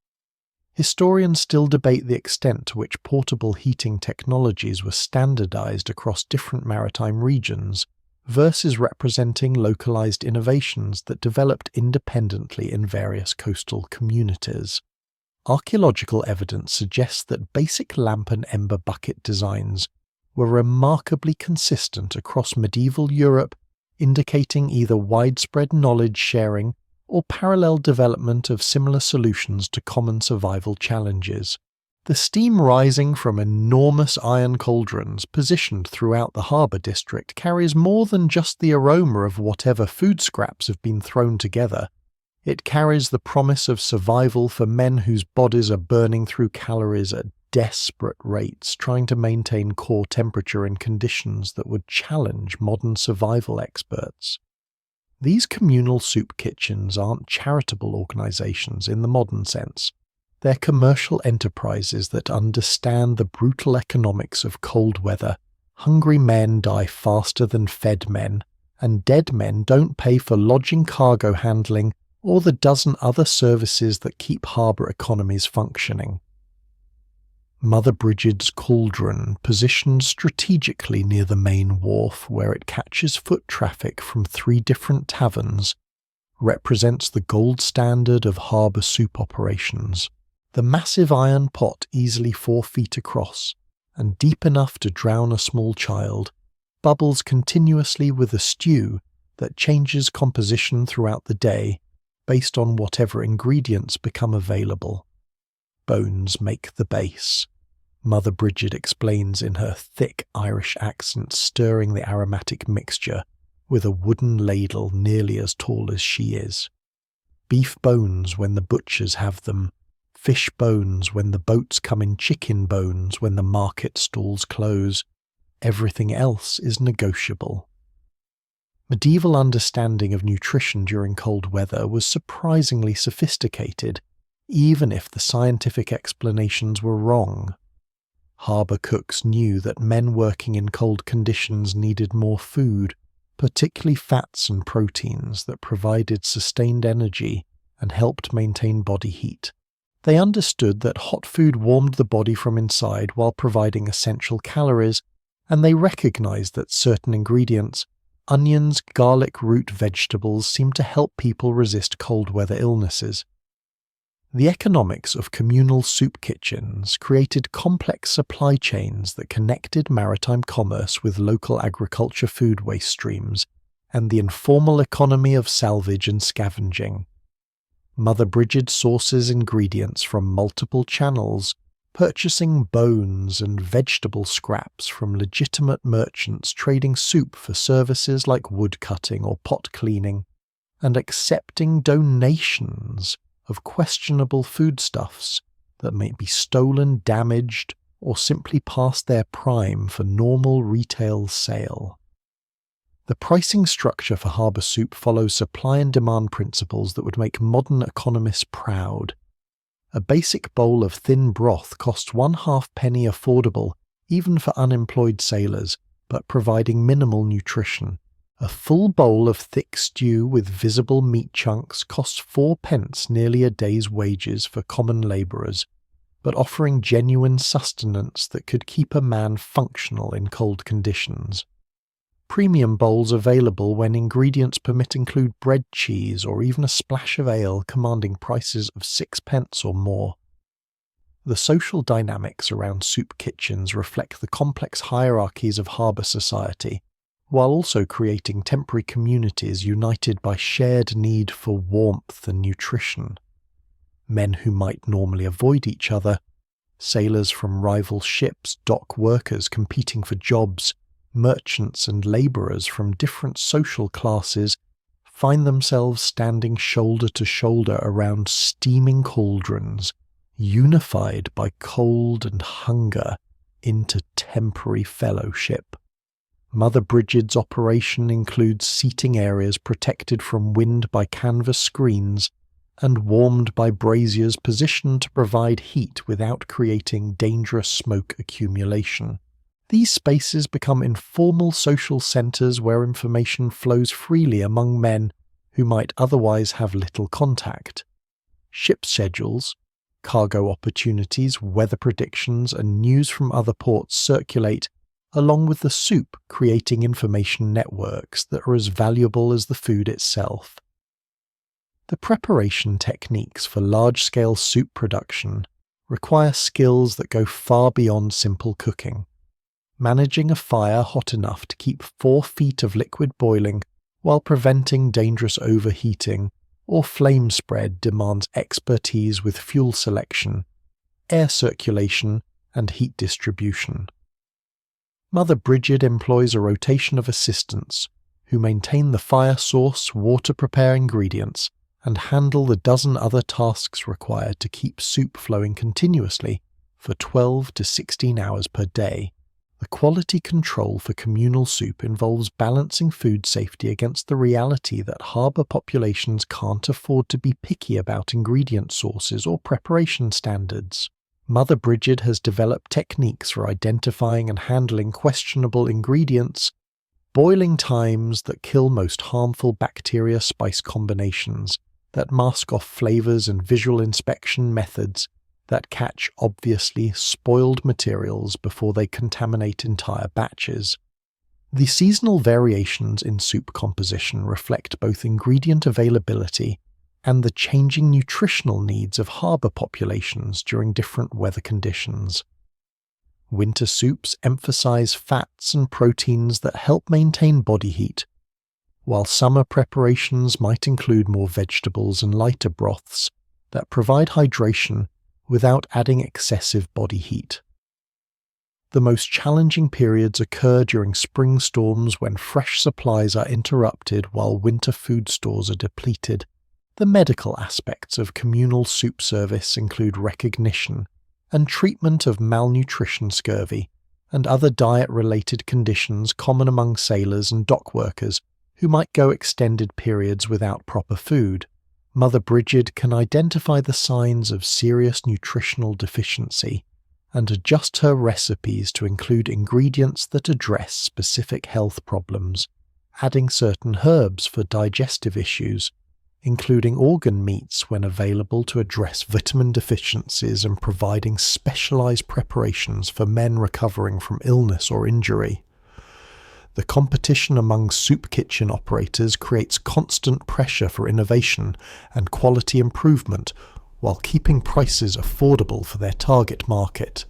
Historians still debate the extent to which portable heating technologies were standardized across different maritime regions, versus representing localized innovations that developed independently in various coastal communities. Archaeological evidence suggests that basic lamp and ember bucket designs were remarkably consistent across medieval Europe, indicating either widespread knowledge sharing or parallel development of similar solutions to common survival challenges. The steam rising from enormous iron cauldrons positioned throughout the harbour district carries more than just the aroma of whatever food scraps have been thrown together. It carries the promise of survival for men whose bodies are burning through calories at desperate rates, trying to maintain core temperature in conditions that would challenge modern survival experts. These communal soup kitchens aren't charitable organisations in the modern sense. They're commercial enterprises that understand the brutal economics of cold weather. Hungry men die faster than fed men, and dead men don't pay for lodging, cargo handling, or the dozen other services that keep harbour economies functioning. Mother Bridget's cauldron, positioned strategically near the main wharf where it catches foot traffic from 3 different taverns, represents the gold standard of harbour soup operations. The massive iron pot, easily 4 feet across and deep enough to drown a small child, bubbles continuously with a stew that changes composition throughout the day based on whatever ingredients become available. Bones make the base, Mother Bridget explains in her thick Irish accent, stirring the aromatic mixture with a wooden ladle nearly as tall as she is. Beef bones when the butchers have them, fish bones when the boats come in, chicken bones when the market stalls close. Everything else is negotiable. Medieval understanding of nutrition during cold weather was surprisingly sophisticated, even if the scientific explanations were wrong. Harbour cooks knew that men working in cold conditions needed more food, particularly fats and proteins that provided sustained energy and helped maintain body heat. They understood that hot food warmed the body from inside while providing essential calories, and they recognized that certain ingredients, onions, garlic, root vegetables, seemed to help people resist cold weather illnesses. The economics of communal soup kitchens created complex supply chains that connected maritime commerce with local agriculture food waste streams and the informal economy of salvage and scavenging. Mother Bridget sources ingredients from multiple channels, purchasing bones and vegetable scraps from legitimate merchants trading soup for services like wood cutting or pot cleaning, and accepting donations of questionable foodstuffs that may be stolen, damaged, or simply past their prime for normal retail sale. The pricing structure for harbour soup follows supply and demand principles that would make modern economists proud. A basic bowl of thin broth costs 1/2 penny affordable even for unemployed sailors, but providing minimal nutrition. A full bowl of thick stew with visible meat chunks costs 4 pence, nearly a day's wages for common labourers, but offering genuine sustenance that could keep a man functional in cold conditions. Premium bowls available when ingredients permit include bread, cheese, or even a splash of ale, commanding prices of 6 pence or more. The social dynamics around soup kitchens reflect the complex hierarchies of harbour society, while also creating temporary communities united by shared need for warmth and nutrition. Men who might normally avoid each other, sailors from rival ships, dock workers competing for jobs, merchants and labourers from different social classes find themselves standing shoulder to shoulder around steaming cauldrons, unified by cold and hunger into temporary fellowship. Mother Bridget's operation includes seating areas protected from wind by canvas screens and warmed by braziers positioned to provide heat without creating dangerous smoke accumulation. These spaces become informal social centres where information flows freely among men who might otherwise have little contact. Ship schedules, Cargo opportunities, weather predictions, and news from other ports circulate, along with the soup, creating information networks that are as valuable as the food itself. The preparation techniques for large-scale soup production require skills that go far beyond simple cooking. Managing a fire hot enough to keep 4 feet of liquid boiling while preventing dangerous overheating or flame spread demands expertise with fuel selection, air circulation, and heat distribution. Mother Bridget employs a rotation of assistants who maintain the fire source, prepare ingredients, and handle the dozen other tasks required to keep soup flowing continuously for 12 to 16 hours per day. The quality control for communal soup involves balancing food safety against the reality that harbour populations can't afford to be picky about ingredient sources or preparation standards. Mother Bridget has developed techniques for identifying and handling questionable ingredients, boiling times that kill most harmful bacteria-spice combinations, that mask off flavours, and visual inspection methods that catch obviously spoiled materials before they contaminate entire batches. The seasonal variations in soup composition reflect both ingredient availability and the changing nutritional needs of harbour populations during different weather conditions. Winter soups emphasize fats and proteins that help maintain body heat, while summer preparations might include more vegetables and lighter broths that provide hydration without adding excessive body heat. The most challenging periods occur during spring storms when fresh supplies are interrupted while winter food stores are depleted. The medical aspects of communal soup service include recognition and treatment of malnutrition, scurvy, and other diet-related conditions common among sailors and dock workers who might go extended periods without proper food. Mother Bridget can identify the signs of serious nutritional deficiency and adjust her recipes to include ingredients that address specific health problems, adding certain herbs for digestive issues, including organ meats when available to address vitamin deficiencies, and providing specialized preparations for men recovering from illness or injury. The competition among soup kitchen operators creates constant pressure for innovation and quality improvement while keeping prices affordable for their target market.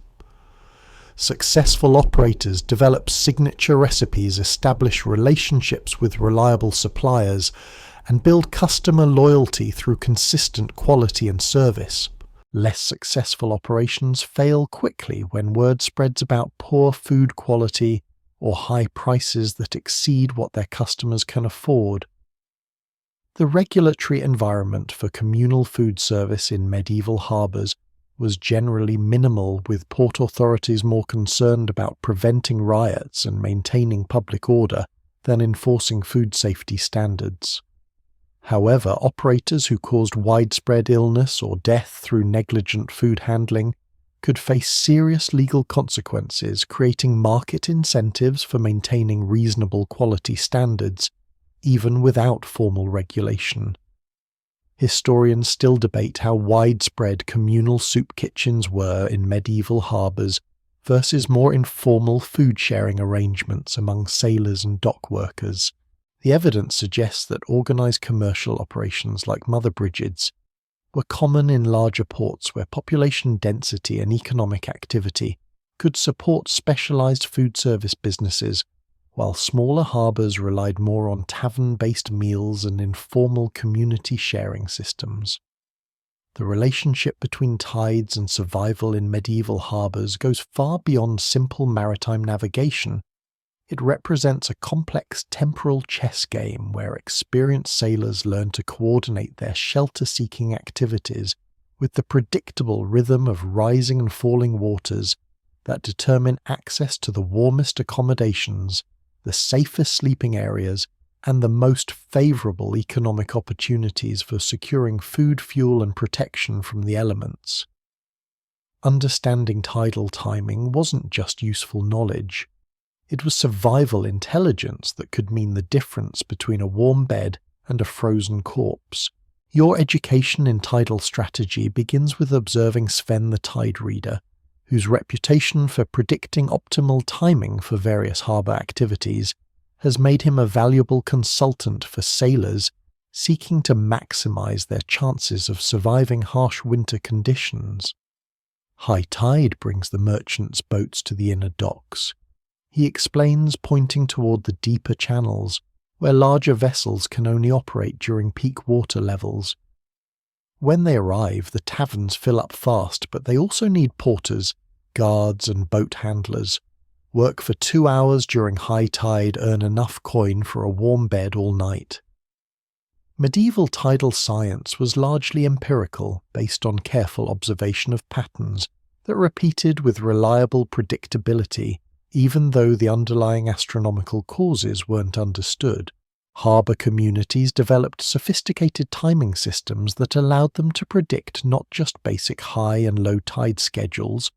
Successful operators develop signature recipes, establish relationships with reliable suppliers, and build customer loyalty through consistent quality and service. Less successful operations fail quickly when word spreads about poor food quality or high prices that exceed what their customers can afford. The regulatory environment for communal food service in medieval harbours was generally minimal, with port authorities more concerned about preventing riots and maintaining public order than enforcing food safety standards. However, operators who caused widespread illness or death through negligent food handling could face serious legal consequences, creating market incentives for maintaining reasonable quality standards, even without formal regulation. Historians still debate how widespread communal soup kitchens were in medieval harbours versus more informal food-sharing arrangements among sailors and dock workers. The evidence suggests that organised commercial operations like Mother Bridget's were common in larger ports where population density and economic activity could support specialised food service businesses, while smaller harbours relied more on tavern-based meals and informal community sharing systems. The relationship between tides and survival in medieval harbours goes far beyond simple maritime navigation. It represents a complex temporal chess game where experienced sailors learn to coordinate their shelter-seeking activities with the predictable rhythm of rising and falling waters that determine access to the warmest accommodations, the safest sleeping areas, and the most favourable economic opportunities for securing food, fuel, and protection from the elements. Understanding tidal timing wasn't just useful knowledge. It was survival intelligence that could mean the difference between a warm bed and a frozen corpse, Your education in tidal strategy begins with observing Sven the Tide Reader, whose reputation for predicting optimal timing for various harbour activities has made him a valuable consultant for sailors seeking to maximise their chances of surviving harsh winter conditions. High tide brings the merchant's boats to the inner docks. He explains, pointing toward the deeper channels, where larger vessels can only operate during peak water levels. When they arrive, the taverns fill up fast, but they also need porters, guards and boat handlers. Work for 2 hours during high tide, earn enough coin for a warm bed all night. Medieval tidal science was largely empirical, based on careful observation of patterns that repeated with reliable predictability, even though the underlying astronomical causes weren't understood. Harbour communities developed sophisticated timing systems that allowed them to predict not just basic high and low tide schedules,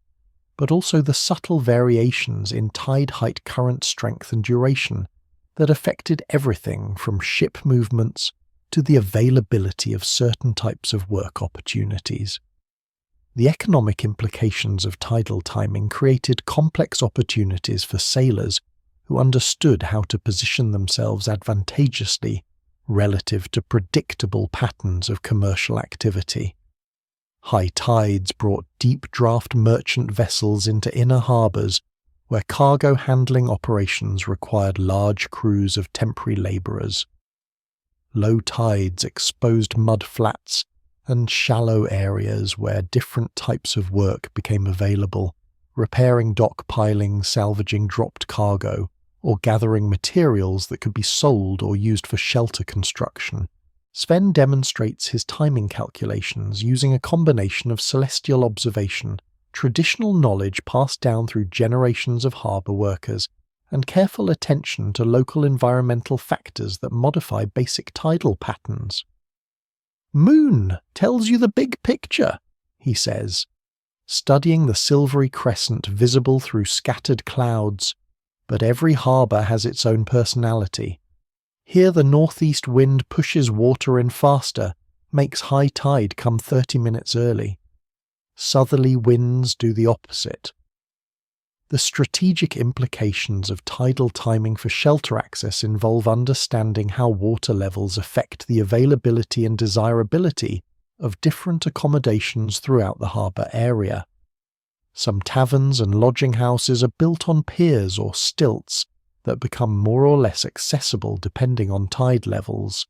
but also the subtle variations in tide height, current strength and duration that affected everything from ship movements to the availability of certain types of work opportunities. The economic implications of tidal timing created complex opportunities for sailors who understood how to position themselves advantageously relative to predictable patterns of commercial activity. High tides brought deep draft merchant vessels into inner harbours where cargo handling operations required large crews of temporary labourers. Low tides exposed mud flats and shallow areas where different types of work became available, repairing dock pilings, salvaging dropped cargo, or gathering materials that could be sold or used for shelter construction. Sven demonstrates his timing calculations using a combination of celestial observation, traditional knowledge passed down through generations of harbour workers, and careful attention to local environmental factors that modify basic tidal patterns. "Moon tells you the big picture," he says, studying the silvery crescent visible through scattered clouds, but every harbour has its own personality. Here the northeast wind pushes water in faster, makes high tide come 30 minutes early. Southerly winds do the opposite. The strategic implications of tidal timing for shelter access involve understanding how water levels affect the availability and desirability of different accommodations throughout the harbour area. Some taverns and lodging houses are built on piers or stilts that become more or less accessible depending on tide levels.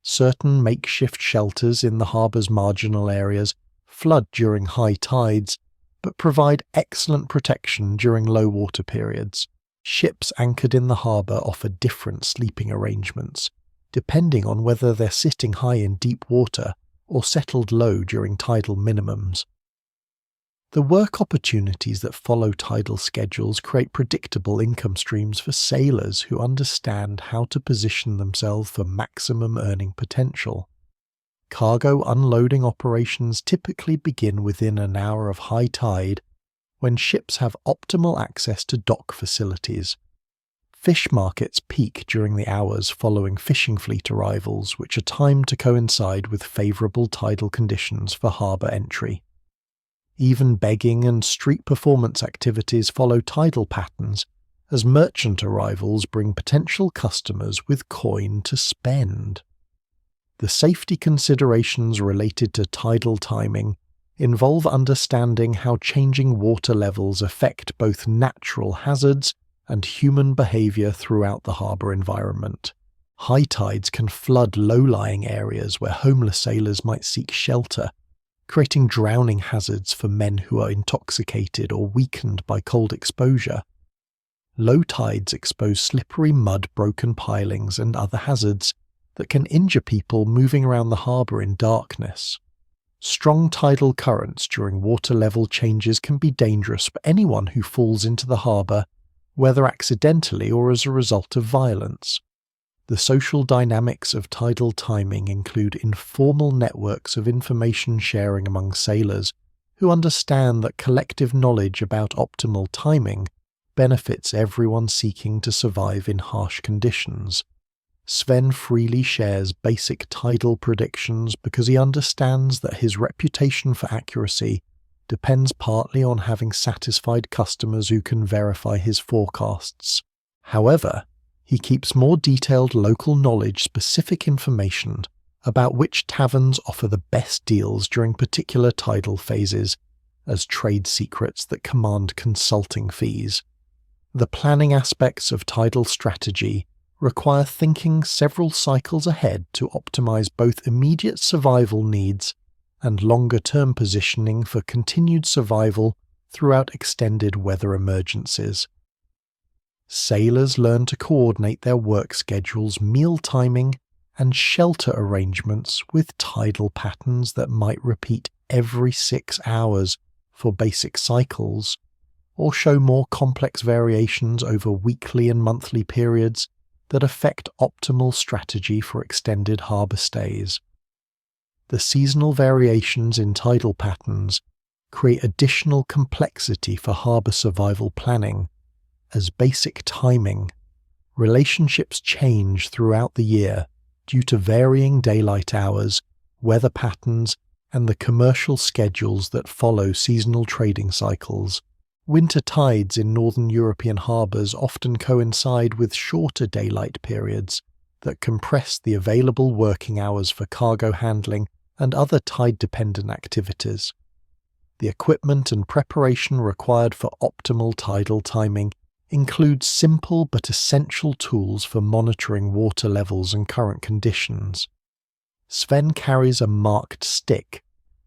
Certain makeshift shelters in the harbour's marginal areas flood during high tides, but provide excellent protection during low water periods. Ships anchored in the harbour offer different sleeping arrangements, depending on whether they're sitting high in deep water or settled low during tidal minimums. The work opportunities that follow tidal schedules create predictable income streams for sailors who understand how to position themselves for maximum earning potential. Cargo unloading operations typically begin within an hour of high tide, when ships have optimal access to dock facilities. Fish markets peak during the hours following fishing fleet arrivals, which are timed to coincide with favourable tidal conditions for harbour entry. Even begging and street performance activities follow tidal patterns, as merchant arrivals bring potential customers with coin to spend. The safety considerations related to tidal timing involve understanding how changing water levels affect both natural hazards and human behaviour throughout the harbour environment. High tides can flood low-lying areas where homeless sailors might seek shelter, creating drowning hazards for men who are intoxicated or weakened by cold exposure. Low tides expose slippery mud, broken pilings and other hazards that can injure people moving around the harbour in darkness. Strong tidal currents during water level changes can be dangerous for anyone who falls into the harbour, whether accidentally or as a result of violence. The social dynamics of tidal timing include informal networks of information sharing among sailors who understand that collective knowledge about optimal timing benefits everyone seeking to survive in harsh conditions. Sven freely shares basic tidal predictions because he understands that his reputation for accuracy depends partly on having satisfied customers who can verify his forecasts. However, he keeps more detailed local knowledge-specific information about which taverns offer the best deals during particular tidal phases as trade secrets that command consulting fees. The planning aspects of tidal strategy require thinking several cycles ahead to optimize both immediate survival needs and longer-term positioning for continued survival throughout extended weather emergencies. Sailors learn to coordinate their work schedules, meal timing, and shelter arrangements with tidal patterns that might repeat every 6 hours for basic cycles, or show more complex variations over weekly and monthly periods that affect optimal strategy for extended harbour stays. The seasonal variations in tidal patterns create additional complexity for harbour survival planning, as basic timing, relationships change throughout the year due to varying daylight hours, weather patterns, and the commercial schedules that follow seasonal trading cycles. Winter tides in northern European harbours often coincide with shorter daylight periods that compress the available working hours for cargo handling and other tide-dependent activities. The equipment and preparation required for optimal tidal timing includes simple but essential tools for monitoring water levels and current conditions. Sven carries a marked stick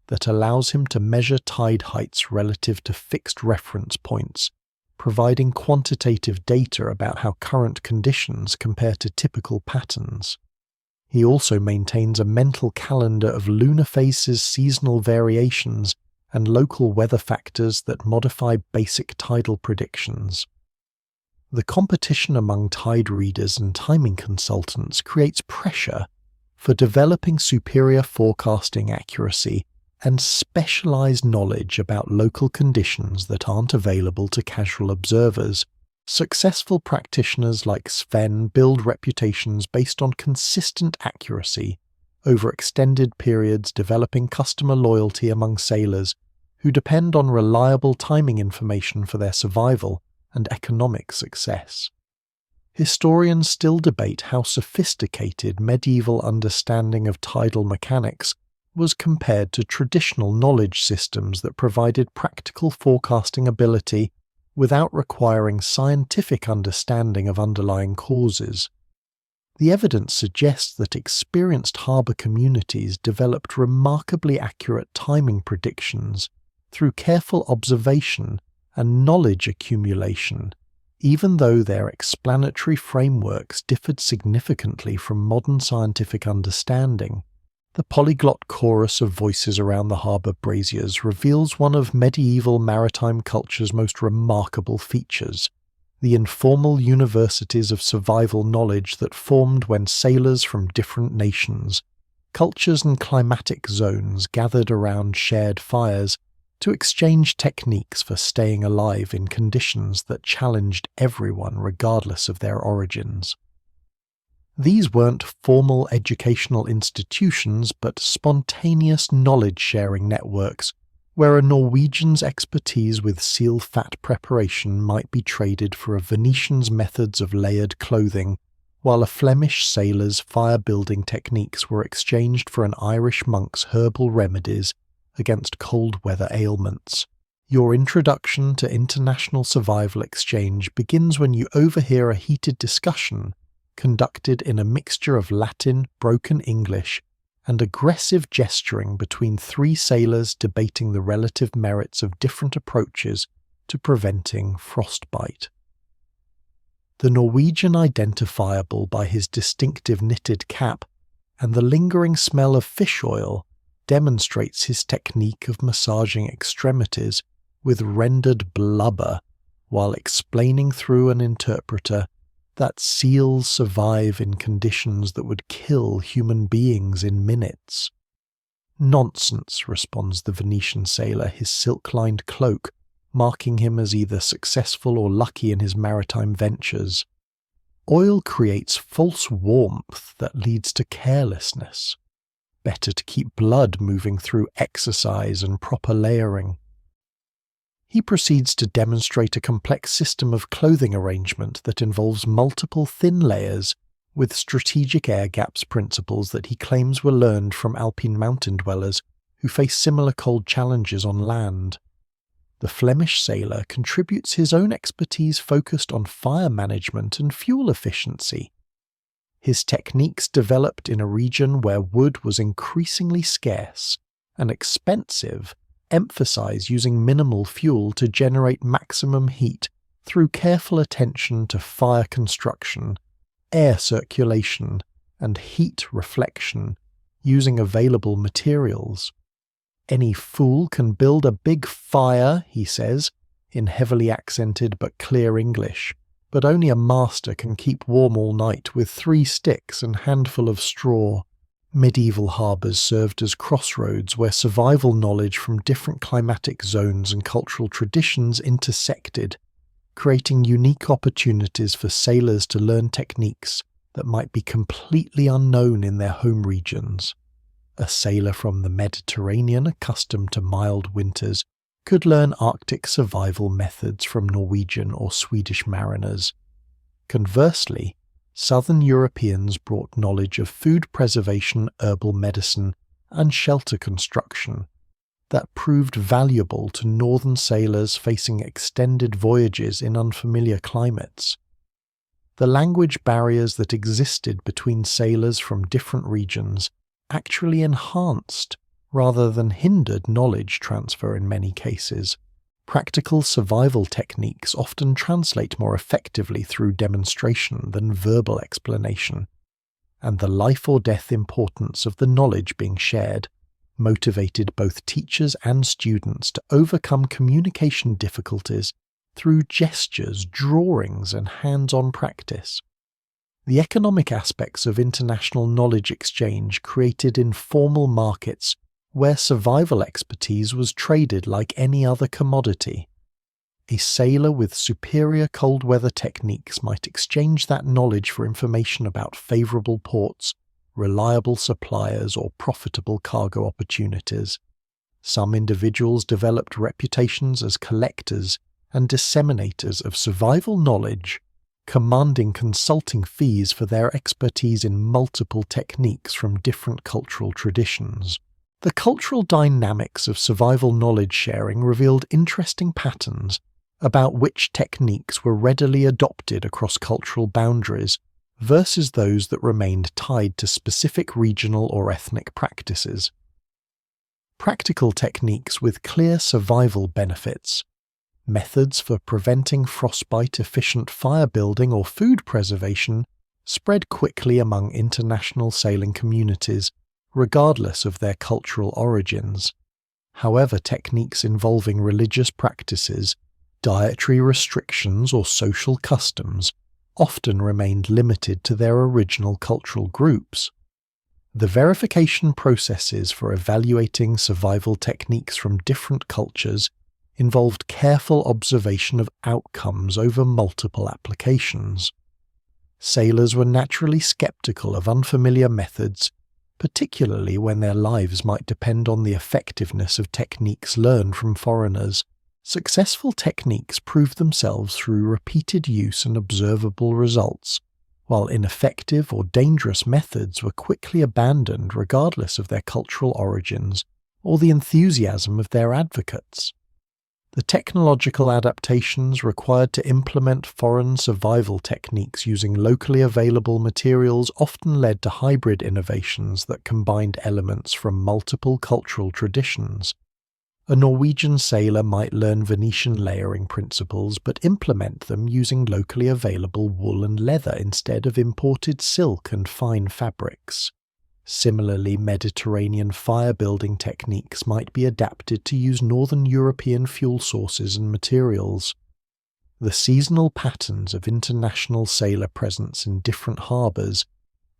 that allows him to measure tide heights relative to fixed reference points, providing quantitative data about how current conditions compare to typical patterns. He also maintains a mental calendar of lunar phases, seasonal variations, and local weather factors that modify basic tidal predictions. The competition among tide readers and timing consultants creates pressure for developing superior forecasting accuracy and specialized knowledge about local conditions that aren't available to casual observers. Successful practitioners like Sven build reputations based on consistent accuracy over extended periods, developing customer loyalty among sailors who depend on reliable timing information for their survival and economic success. Historians still debate how sophisticated medieval understanding of tidal mechanics was compared to traditional knowledge systems that provided practical forecasting ability without requiring scientific understanding of underlying causes. The evidence suggests that experienced harbour communities developed remarkably accurate timing predictions through careful observation and knowledge accumulation, even though their explanatory frameworks differed significantly from modern scientific understanding. The polyglot chorus of voices around the harbour braziers reveals one of medieval maritime culture's most remarkable features: the informal universities of survival knowledge that formed when sailors from different nations, cultures and climatic zones gathered around shared fires to exchange techniques for staying alive in conditions that challenged everyone regardless of their origins. These weren't formal educational institutions but spontaneous knowledge-sharing networks where a Norwegian's expertise with seal fat preparation might be traded for a Venetian's methods of layered clothing, while a Flemish sailor's fire-building techniques were exchanged for an Irish monk's herbal remedies against cold-weather ailments. Your introduction to international survival exchange begins when you overhear a heated discussion conducted in a mixture of Latin, broken English, and aggressive gesturing between three sailors debating the relative merits of different approaches to preventing frostbite. The Norwegian, identifiable by his distinctive knitted cap and the lingering smell of fish oil, demonstrates his technique of massaging extremities with rendered blubber while explaining through an interpreter that seals survive in conditions that would kill human beings in minutes. "Nonsense," responds the Venetian sailor, his silk-lined cloak marking him as either successful or lucky in his maritime ventures. Oil creates false warmth that leads to carelessness. Better to keep blood moving through exercise and proper layering. He proceeds to demonstrate a complex system of clothing arrangement that involves multiple thin layers with strategic air gaps principles that he claims were learned from alpine mountain dwellers who face similar cold challenges on land. The Flemish sailor contributes his own expertise focused on fire management and fuel efficiency. His techniques developed in a region where wood was increasingly scarce and expensive emphasize using minimal fuel to generate maximum heat through careful attention to fire construction, air circulation, and heat reflection using available materials. Any fool can build a big fire, he says, in heavily accented but clear English, but only a master can keep warm all night with 3 sticks and handful of straw. Medieval harbours served as crossroads where survival knowledge from different climatic zones and cultural traditions intersected, creating unique opportunities for sailors to learn techniques that might be completely unknown in their home regions. A sailor from the Mediterranean accustomed to mild winters could learn Arctic survival methods from Norwegian or Swedish mariners. Conversely, Southern Europeans brought knowledge of food preservation, herbal medicine, and shelter construction that proved valuable to northern sailors facing extended voyages in unfamiliar climates. The language barriers that existed between sailors from different regions actually enhanced rather than hindered knowledge transfer in many cases. Practical survival techniques often translate more effectively through demonstration than verbal explanation, and the life or death importance of the knowledge being shared motivated both teachers and students to overcome communication difficulties through gestures, drawings, and hands-on practice. The economic aspects of international knowledge exchange created informal markets where survival expertise was traded like any other commodity. A sailor with superior cold weather techniques might exchange that knowledge for information about favourable ports, reliable suppliers, or profitable cargo opportunities. Some individuals developed reputations as collectors and disseminators of survival knowledge, commanding consulting fees for their expertise in multiple techniques from different cultural traditions. The cultural dynamics of survival knowledge sharing revealed interesting patterns about which techniques were readily adopted across cultural boundaries versus those that remained tied to specific regional or ethnic practices. Practical techniques with clear survival benefits, methods for preventing frostbite, efficient fire building, or food preservation spread quickly among international sailing communities, regardless of their cultural origins. However, techniques involving religious practices, dietary restrictions, or social customs often remained limited to their original cultural groups. The verification processes for evaluating survival techniques from different cultures involved careful observation of outcomes over multiple applications. Sailors were naturally skeptical of unfamiliar methods, particularly when their lives might depend on the effectiveness of techniques learned from foreigners. Successful techniques proved themselves through repeated use and observable results, while ineffective or dangerous methods were quickly abandoned regardless of their cultural origins or the enthusiasm of their advocates. The technological adaptations required to implement foreign survival techniques using locally available materials often led to hybrid innovations that combined elements from multiple cultural traditions. A Norwegian sailor might learn Venetian layering principles but implement them using locally available wool and leather instead of imported silk and fine fabrics. Similarly, Mediterranean fire-building techniques might be adapted to use Northern European fuel sources and materials. The seasonal patterns of international sailor presence in different harbours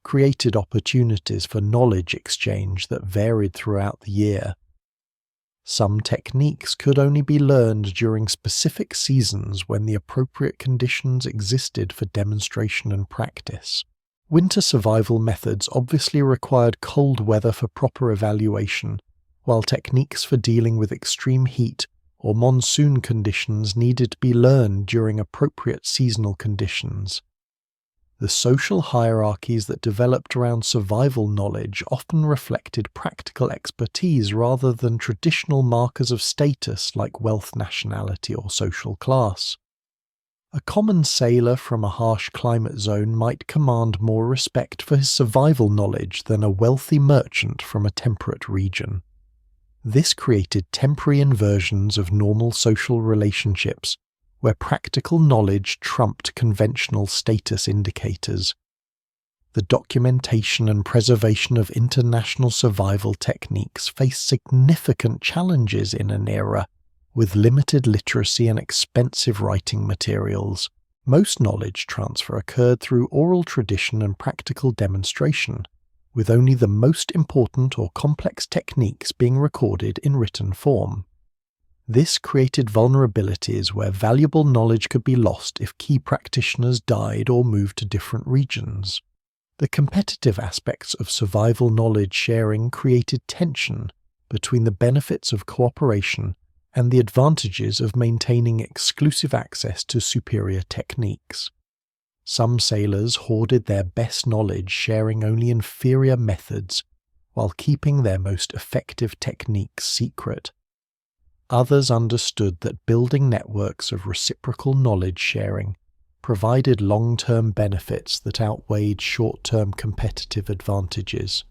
created opportunities for knowledge exchange that varied throughout the year. Some techniques could only be learned during specific seasons when the appropriate conditions existed for demonstration and practice. Winter survival methods obviously required cold weather for proper evaluation, while techniques for dealing with extreme heat or monsoon conditions needed to be learned during appropriate seasonal conditions. The social hierarchies that developed around survival knowledge often reflected practical expertise rather than traditional markers of status like wealth, nationality, or social class. A common sailor from a harsh climate zone might command more respect for his survival knowledge than a wealthy merchant from a temperate region. This created temporary inversions of normal social relationships, where practical knowledge trumped conventional status indicators. The documentation and preservation of international survival techniques faced significant challenges in an era with limited literacy and expensive writing materials. Most knowledge transfer occurred through oral tradition and practical demonstration, with only the most important or complex techniques being recorded in written form. This created vulnerabilities where valuable knowledge could be lost if key practitioners died or moved to different regions. The competitive aspects of survival knowledge sharing created tension between the benefits of cooperation and the advantages of maintaining exclusive access to superior techniques. Some sailors hoarded their best knowledge, sharing only inferior methods, while keeping their most effective techniques secret. Others understood that building networks of reciprocal knowledge sharing provided long-term benefits that outweighed short-term competitive advantages.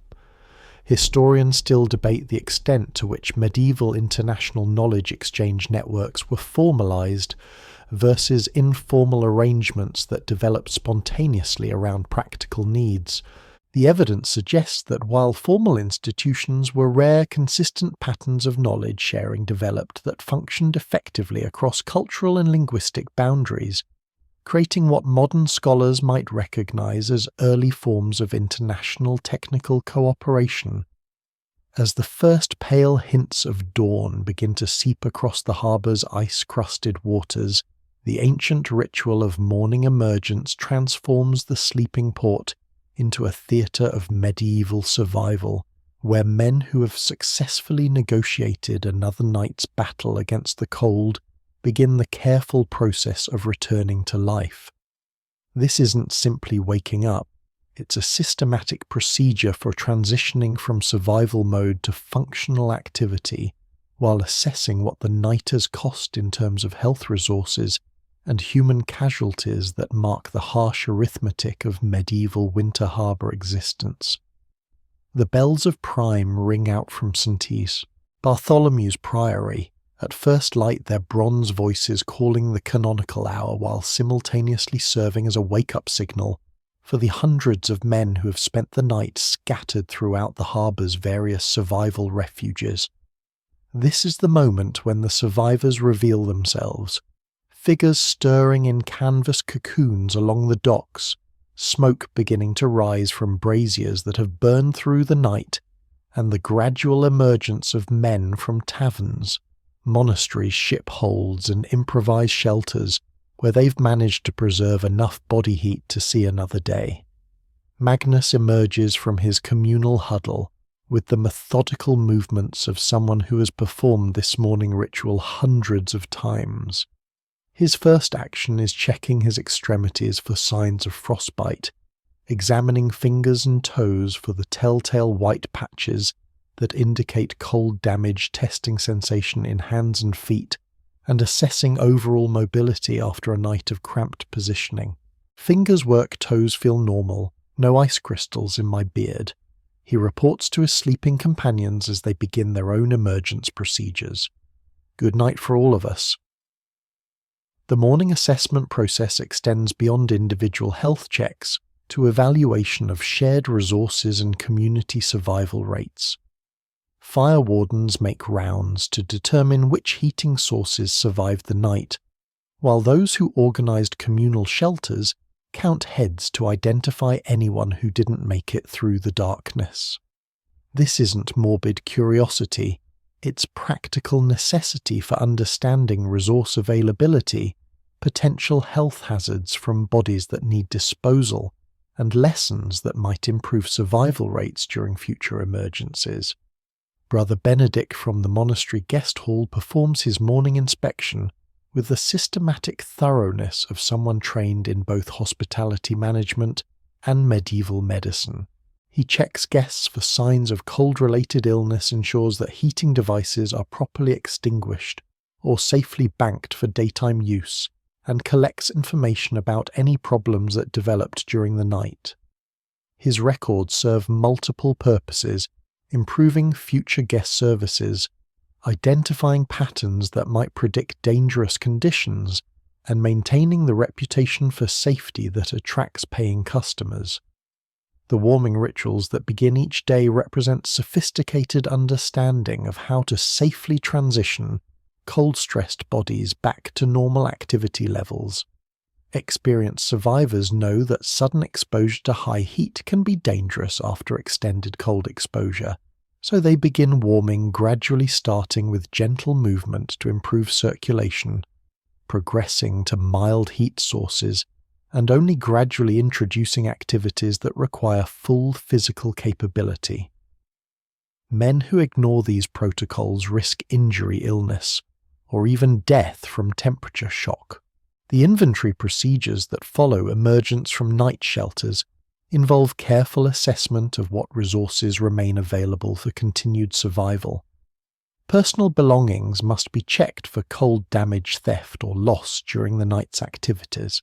Historians still debate the extent to which medieval international knowledge exchange networks were formalized versus informal arrangements that developed spontaneously around practical needs. The evidence suggests that while formal institutions were rare, consistent patterns of knowledge sharing developed that functioned effectively across cultural and linguistic boundaries, creating what modern scholars might recognize as early forms of international technical cooperation. As the first pale hints of dawn begin to seep across the harbor's ice-crusted waters, the ancient ritual of morning emergence transforms the sleeping port into a theatre of medieval survival, where men who have successfully negotiated another night's battle against the cold begin the careful process of returning to life. This isn't simply waking up, it's a systematic procedure for transitioning from survival mode to functional activity, while assessing what the night has cost in terms of health resources and human casualties that mark the harsh arithmetic of medieval winter harbour existence. The bells of Prime ring out from St. Is, Bartholomew's Priory, at first light their bronze voices calling the canonical hour while simultaneously serving as a wake-up signal for the hundreds of men who have spent the night scattered throughout the harbour's various survival refuges. This is the moment when the survivors reveal themselves, figures stirring in canvas cocoons along the docks, smoke beginning to rise from braziers that have burned through the night, and the gradual emergence of men from taverns, monasteries, ship holds, and improvised shelters where they've managed to preserve enough body heat to see another day. Magnus emerges from his communal huddle with the methodical movements of someone who has performed this morning ritual hundreds of times. His first action is checking his extremities for signs of frostbite, examining fingers and toes for the telltale white patches that indicate cold damage, testing sensation in hands and feet, and assessing overall mobility after a night of cramped positioning. Fingers work, toes feel normal, no ice crystals in my beard. He reports to his sleeping companions as they begin their own emergence procedures. Good night for all of us. The morning assessment process extends beyond individual health checks to evaluation of shared resources and community survival rates. Fire wardens make rounds to determine which heating sources survived the night, while those who organized communal shelters count heads to identify anyone who didn't make it through the darkness. This isn't morbid curiosity, its practical necessity for understanding resource availability, potential health hazards from bodies that need disposal, and lessons that might improve survival rates during future emergencies. Brother Benedict from the monastery guest hall performs his morning inspection with the systematic thoroughness of someone trained in both hospitality management and medieval medicine. He checks guests for signs of cold-related illness, ensures that heating devices are properly extinguished or safely banked for daytime use, and collects information about any problems that developed during the night. His records serve multiple purposes, improving future guest services, identifying patterns that might predict dangerous conditions, and maintaining the reputation for safety that attracts paying customers. The warming rituals that begin each day represent sophisticated understanding of how to safely transition cold-stressed bodies back to normal activity levels. Experienced survivors know that sudden exposure to high heat can be dangerous after extended cold exposure, so they begin warming, gradually starting with gentle movement to improve circulation, progressing to mild heat sources, and only gradually introducing activities that require full physical capability. Men who ignore these protocols risk injury, illness, or even death from temperature shock. The inventory procedures that follow emergence from night shelters involve careful assessment of what resources remain available for continued survival. Personal belongings must be checked for cold damage, theft, or loss during the night's activities.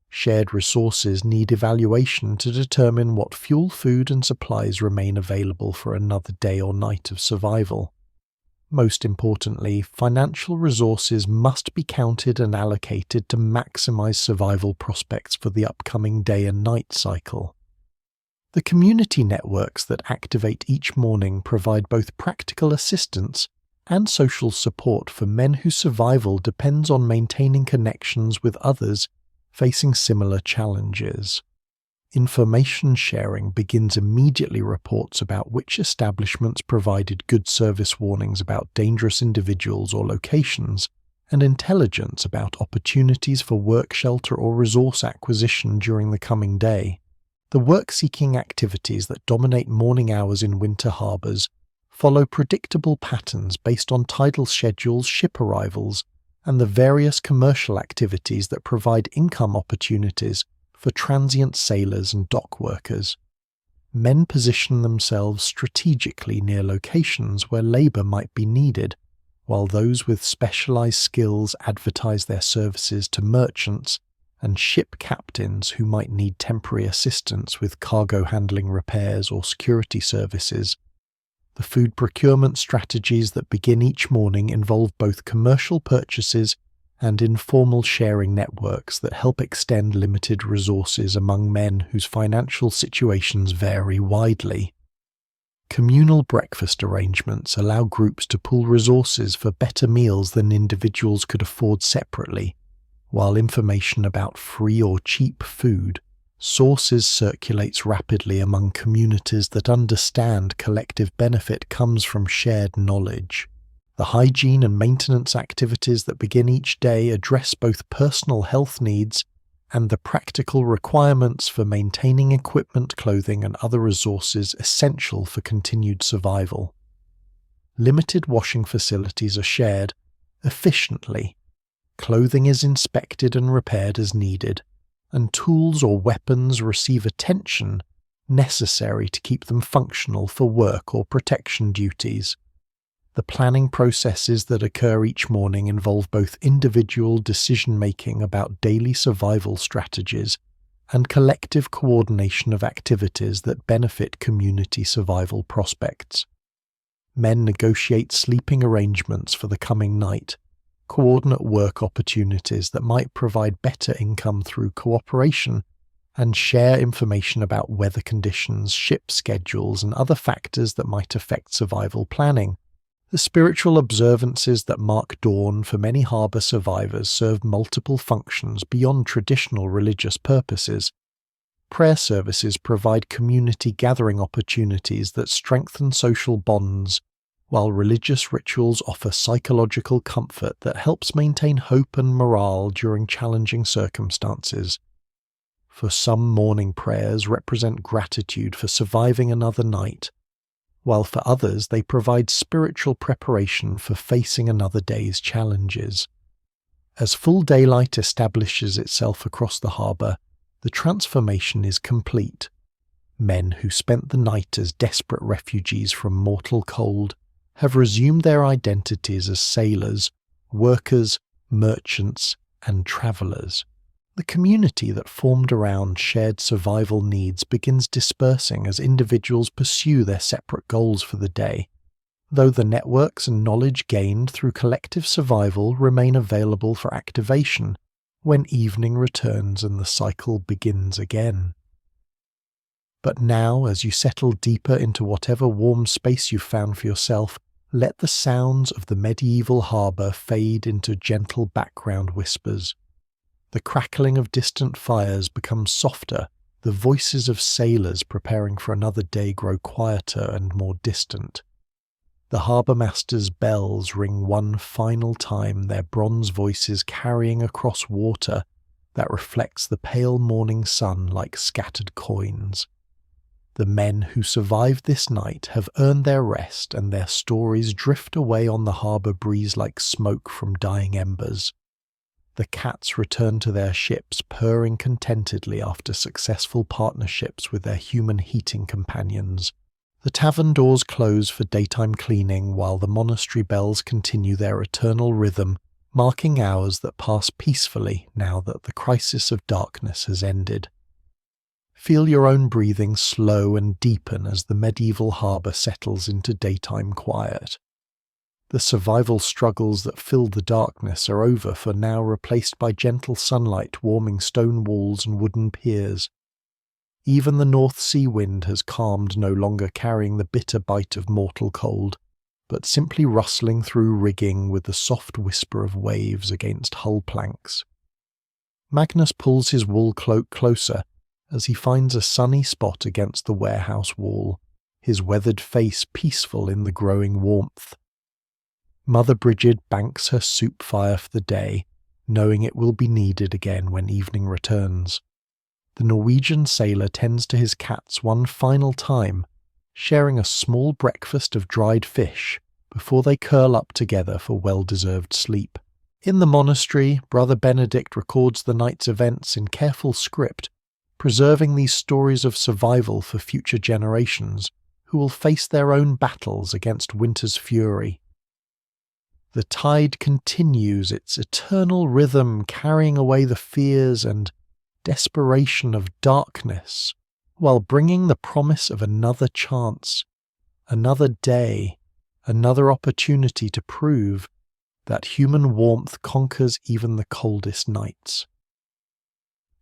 Shared resources need evaluation to determine what fuel, food, and supplies remain available for another day or night of survival. Most importantly, financial resources must be counted and allocated to maximize survival prospects for the upcoming day and night cycle. The community networks that activate each morning provide both practical assistance and social support for men whose survival depends on maintaining connections with others facing similar challenges. Information sharing begins immediately. Reports about which establishments provided good service, warnings about dangerous individuals or locations, and intelligence about opportunities for work, shelter, or resource acquisition during the coming day. The work-seeking activities that dominate morning hours in winter harbours follow predictable patterns based on tidal schedules, ship arrivals, and the various commercial activities that provide income opportunities for transient sailors and dock workers. Men position themselves strategically near locations where labour might be needed, while those with specialised skills advertise their services to merchants and ship captains who might need temporary assistance with cargo handling, repairs, or security services. The food procurement strategies that begin each morning involve both commercial purchases and informal sharing networks that help extend limited resources among men whose financial situations vary widely. Communal breakfast arrangements allow groups to pool resources for better meals than individuals could afford separately, while information about free or cheap food sources circulates rapidly among communities that understand collective benefit comes from shared knowledge. The hygiene and maintenance activities that begin each day address both personal health needs and the practical requirements for maintaining equipment, clothing, and other resources essential for continued survival. Limited washing facilities are shared efficiently. Clothing is inspected and repaired as needed, and tools or weapons receive attention necessary to keep them functional for work or protection duties. The planning processes that occur each morning involve both individual decision-making about daily survival strategies and collective coordination of activities that benefit community survival prospects. Men negotiate sleeping arrangements for the coming night, coordinate work opportunities that might provide better income through cooperation, and share information about weather conditions, ship schedules, and other factors that might affect survival planning. The spiritual observances that mark dawn for many harbour survivors serve multiple functions beyond traditional religious purposes. Prayer services provide community gathering opportunities that strengthen social bonds, while religious rituals offer psychological comfort that helps maintain hope and morale during challenging circumstances. For some, morning prayers represent gratitude for surviving another night, while for others they provide spiritual preparation for facing another day's challenges. As full daylight establishes itself across the harbour, the transformation is complete. Men who spent the night as desperate refugees from mortal cold have resumed their identities as sailors, workers, merchants, and travellers. The community that formed around shared survival needs begins dispersing as individuals pursue their separate goals for the day, though the networks and knowledge gained through collective survival remain available for activation when evening returns and the cycle begins again. But now, as you settle deeper into whatever warm space you've found for yourself, let the sounds of the medieval harbour fade into gentle background whispers. The crackling of distant fires becomes softer, the voices of sailors preparing for another day grow quieter and more distant. The harbour master's bells ring one final time, their bronze voices carrying across water that reflects the pale morning sun like scattered coins. The men who survived this night have earned their rest, and their stories drift away on the harbour breeze like smoke from dying embers. The cats return to their ships, purring contentedly after successful partnerships with their human heating companions. The tavern doors close for daytime cleaning, while the monastery bells continue their eternal rhythm, marking hours that pass peacefully now that the crisis of darkness has ended. Feel your own breathing slow and deepen as the medieval harbour settles into daytime quiet. The survival struggles that filled the darkness are over, for now replaced by gentle sunlight warming stone walls and wooden piers. Even the North Sea wind has calmed, no longer carrying the bitter bite of mortal cold, but simply rustling through rigging with the soft whisper of waves against hull planks. Magnus pulls his wool cloak closer as he finds a sunny spot against the warehouse wall, his weathered face peaceful in the growing warmth. Mother Brigid banks her soup fire for the day, knowing it will be needed again when evening returns. The Norwegian sailor tends to his cats one final time, sharing a small breakfast of dried fish before they curl up together for well-deserved sleep. In the monastery, Brother Benedict records the night's events in careful script, preserving these stories of survival for future generations who will face their own battles against winter's fury. The tide continues its eternal rhythm, carrying away the fears and desperation of darkness, while bringing the promise of another chance, another day, another opportunity to prove that human warmth conquers even the coldest nights.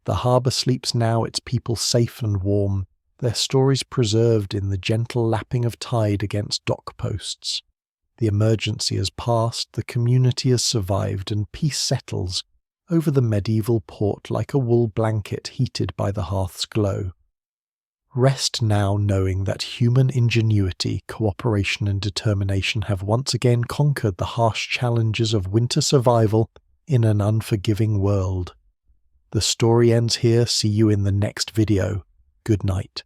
The harbour sleeps now, its people safe and warm, their stories preserved in the gentle lapping of tide against dock posts. The emergency has passed, the community has survived, and peace settles over the medieval port like a wool blanket heated by the hearth's glow. Rest now knowing that human ingenuity, cooperation and determination have once again conquered the harsh challenges of winter survival in an unforgiving world. The story ends here. See you in the next video. Good night.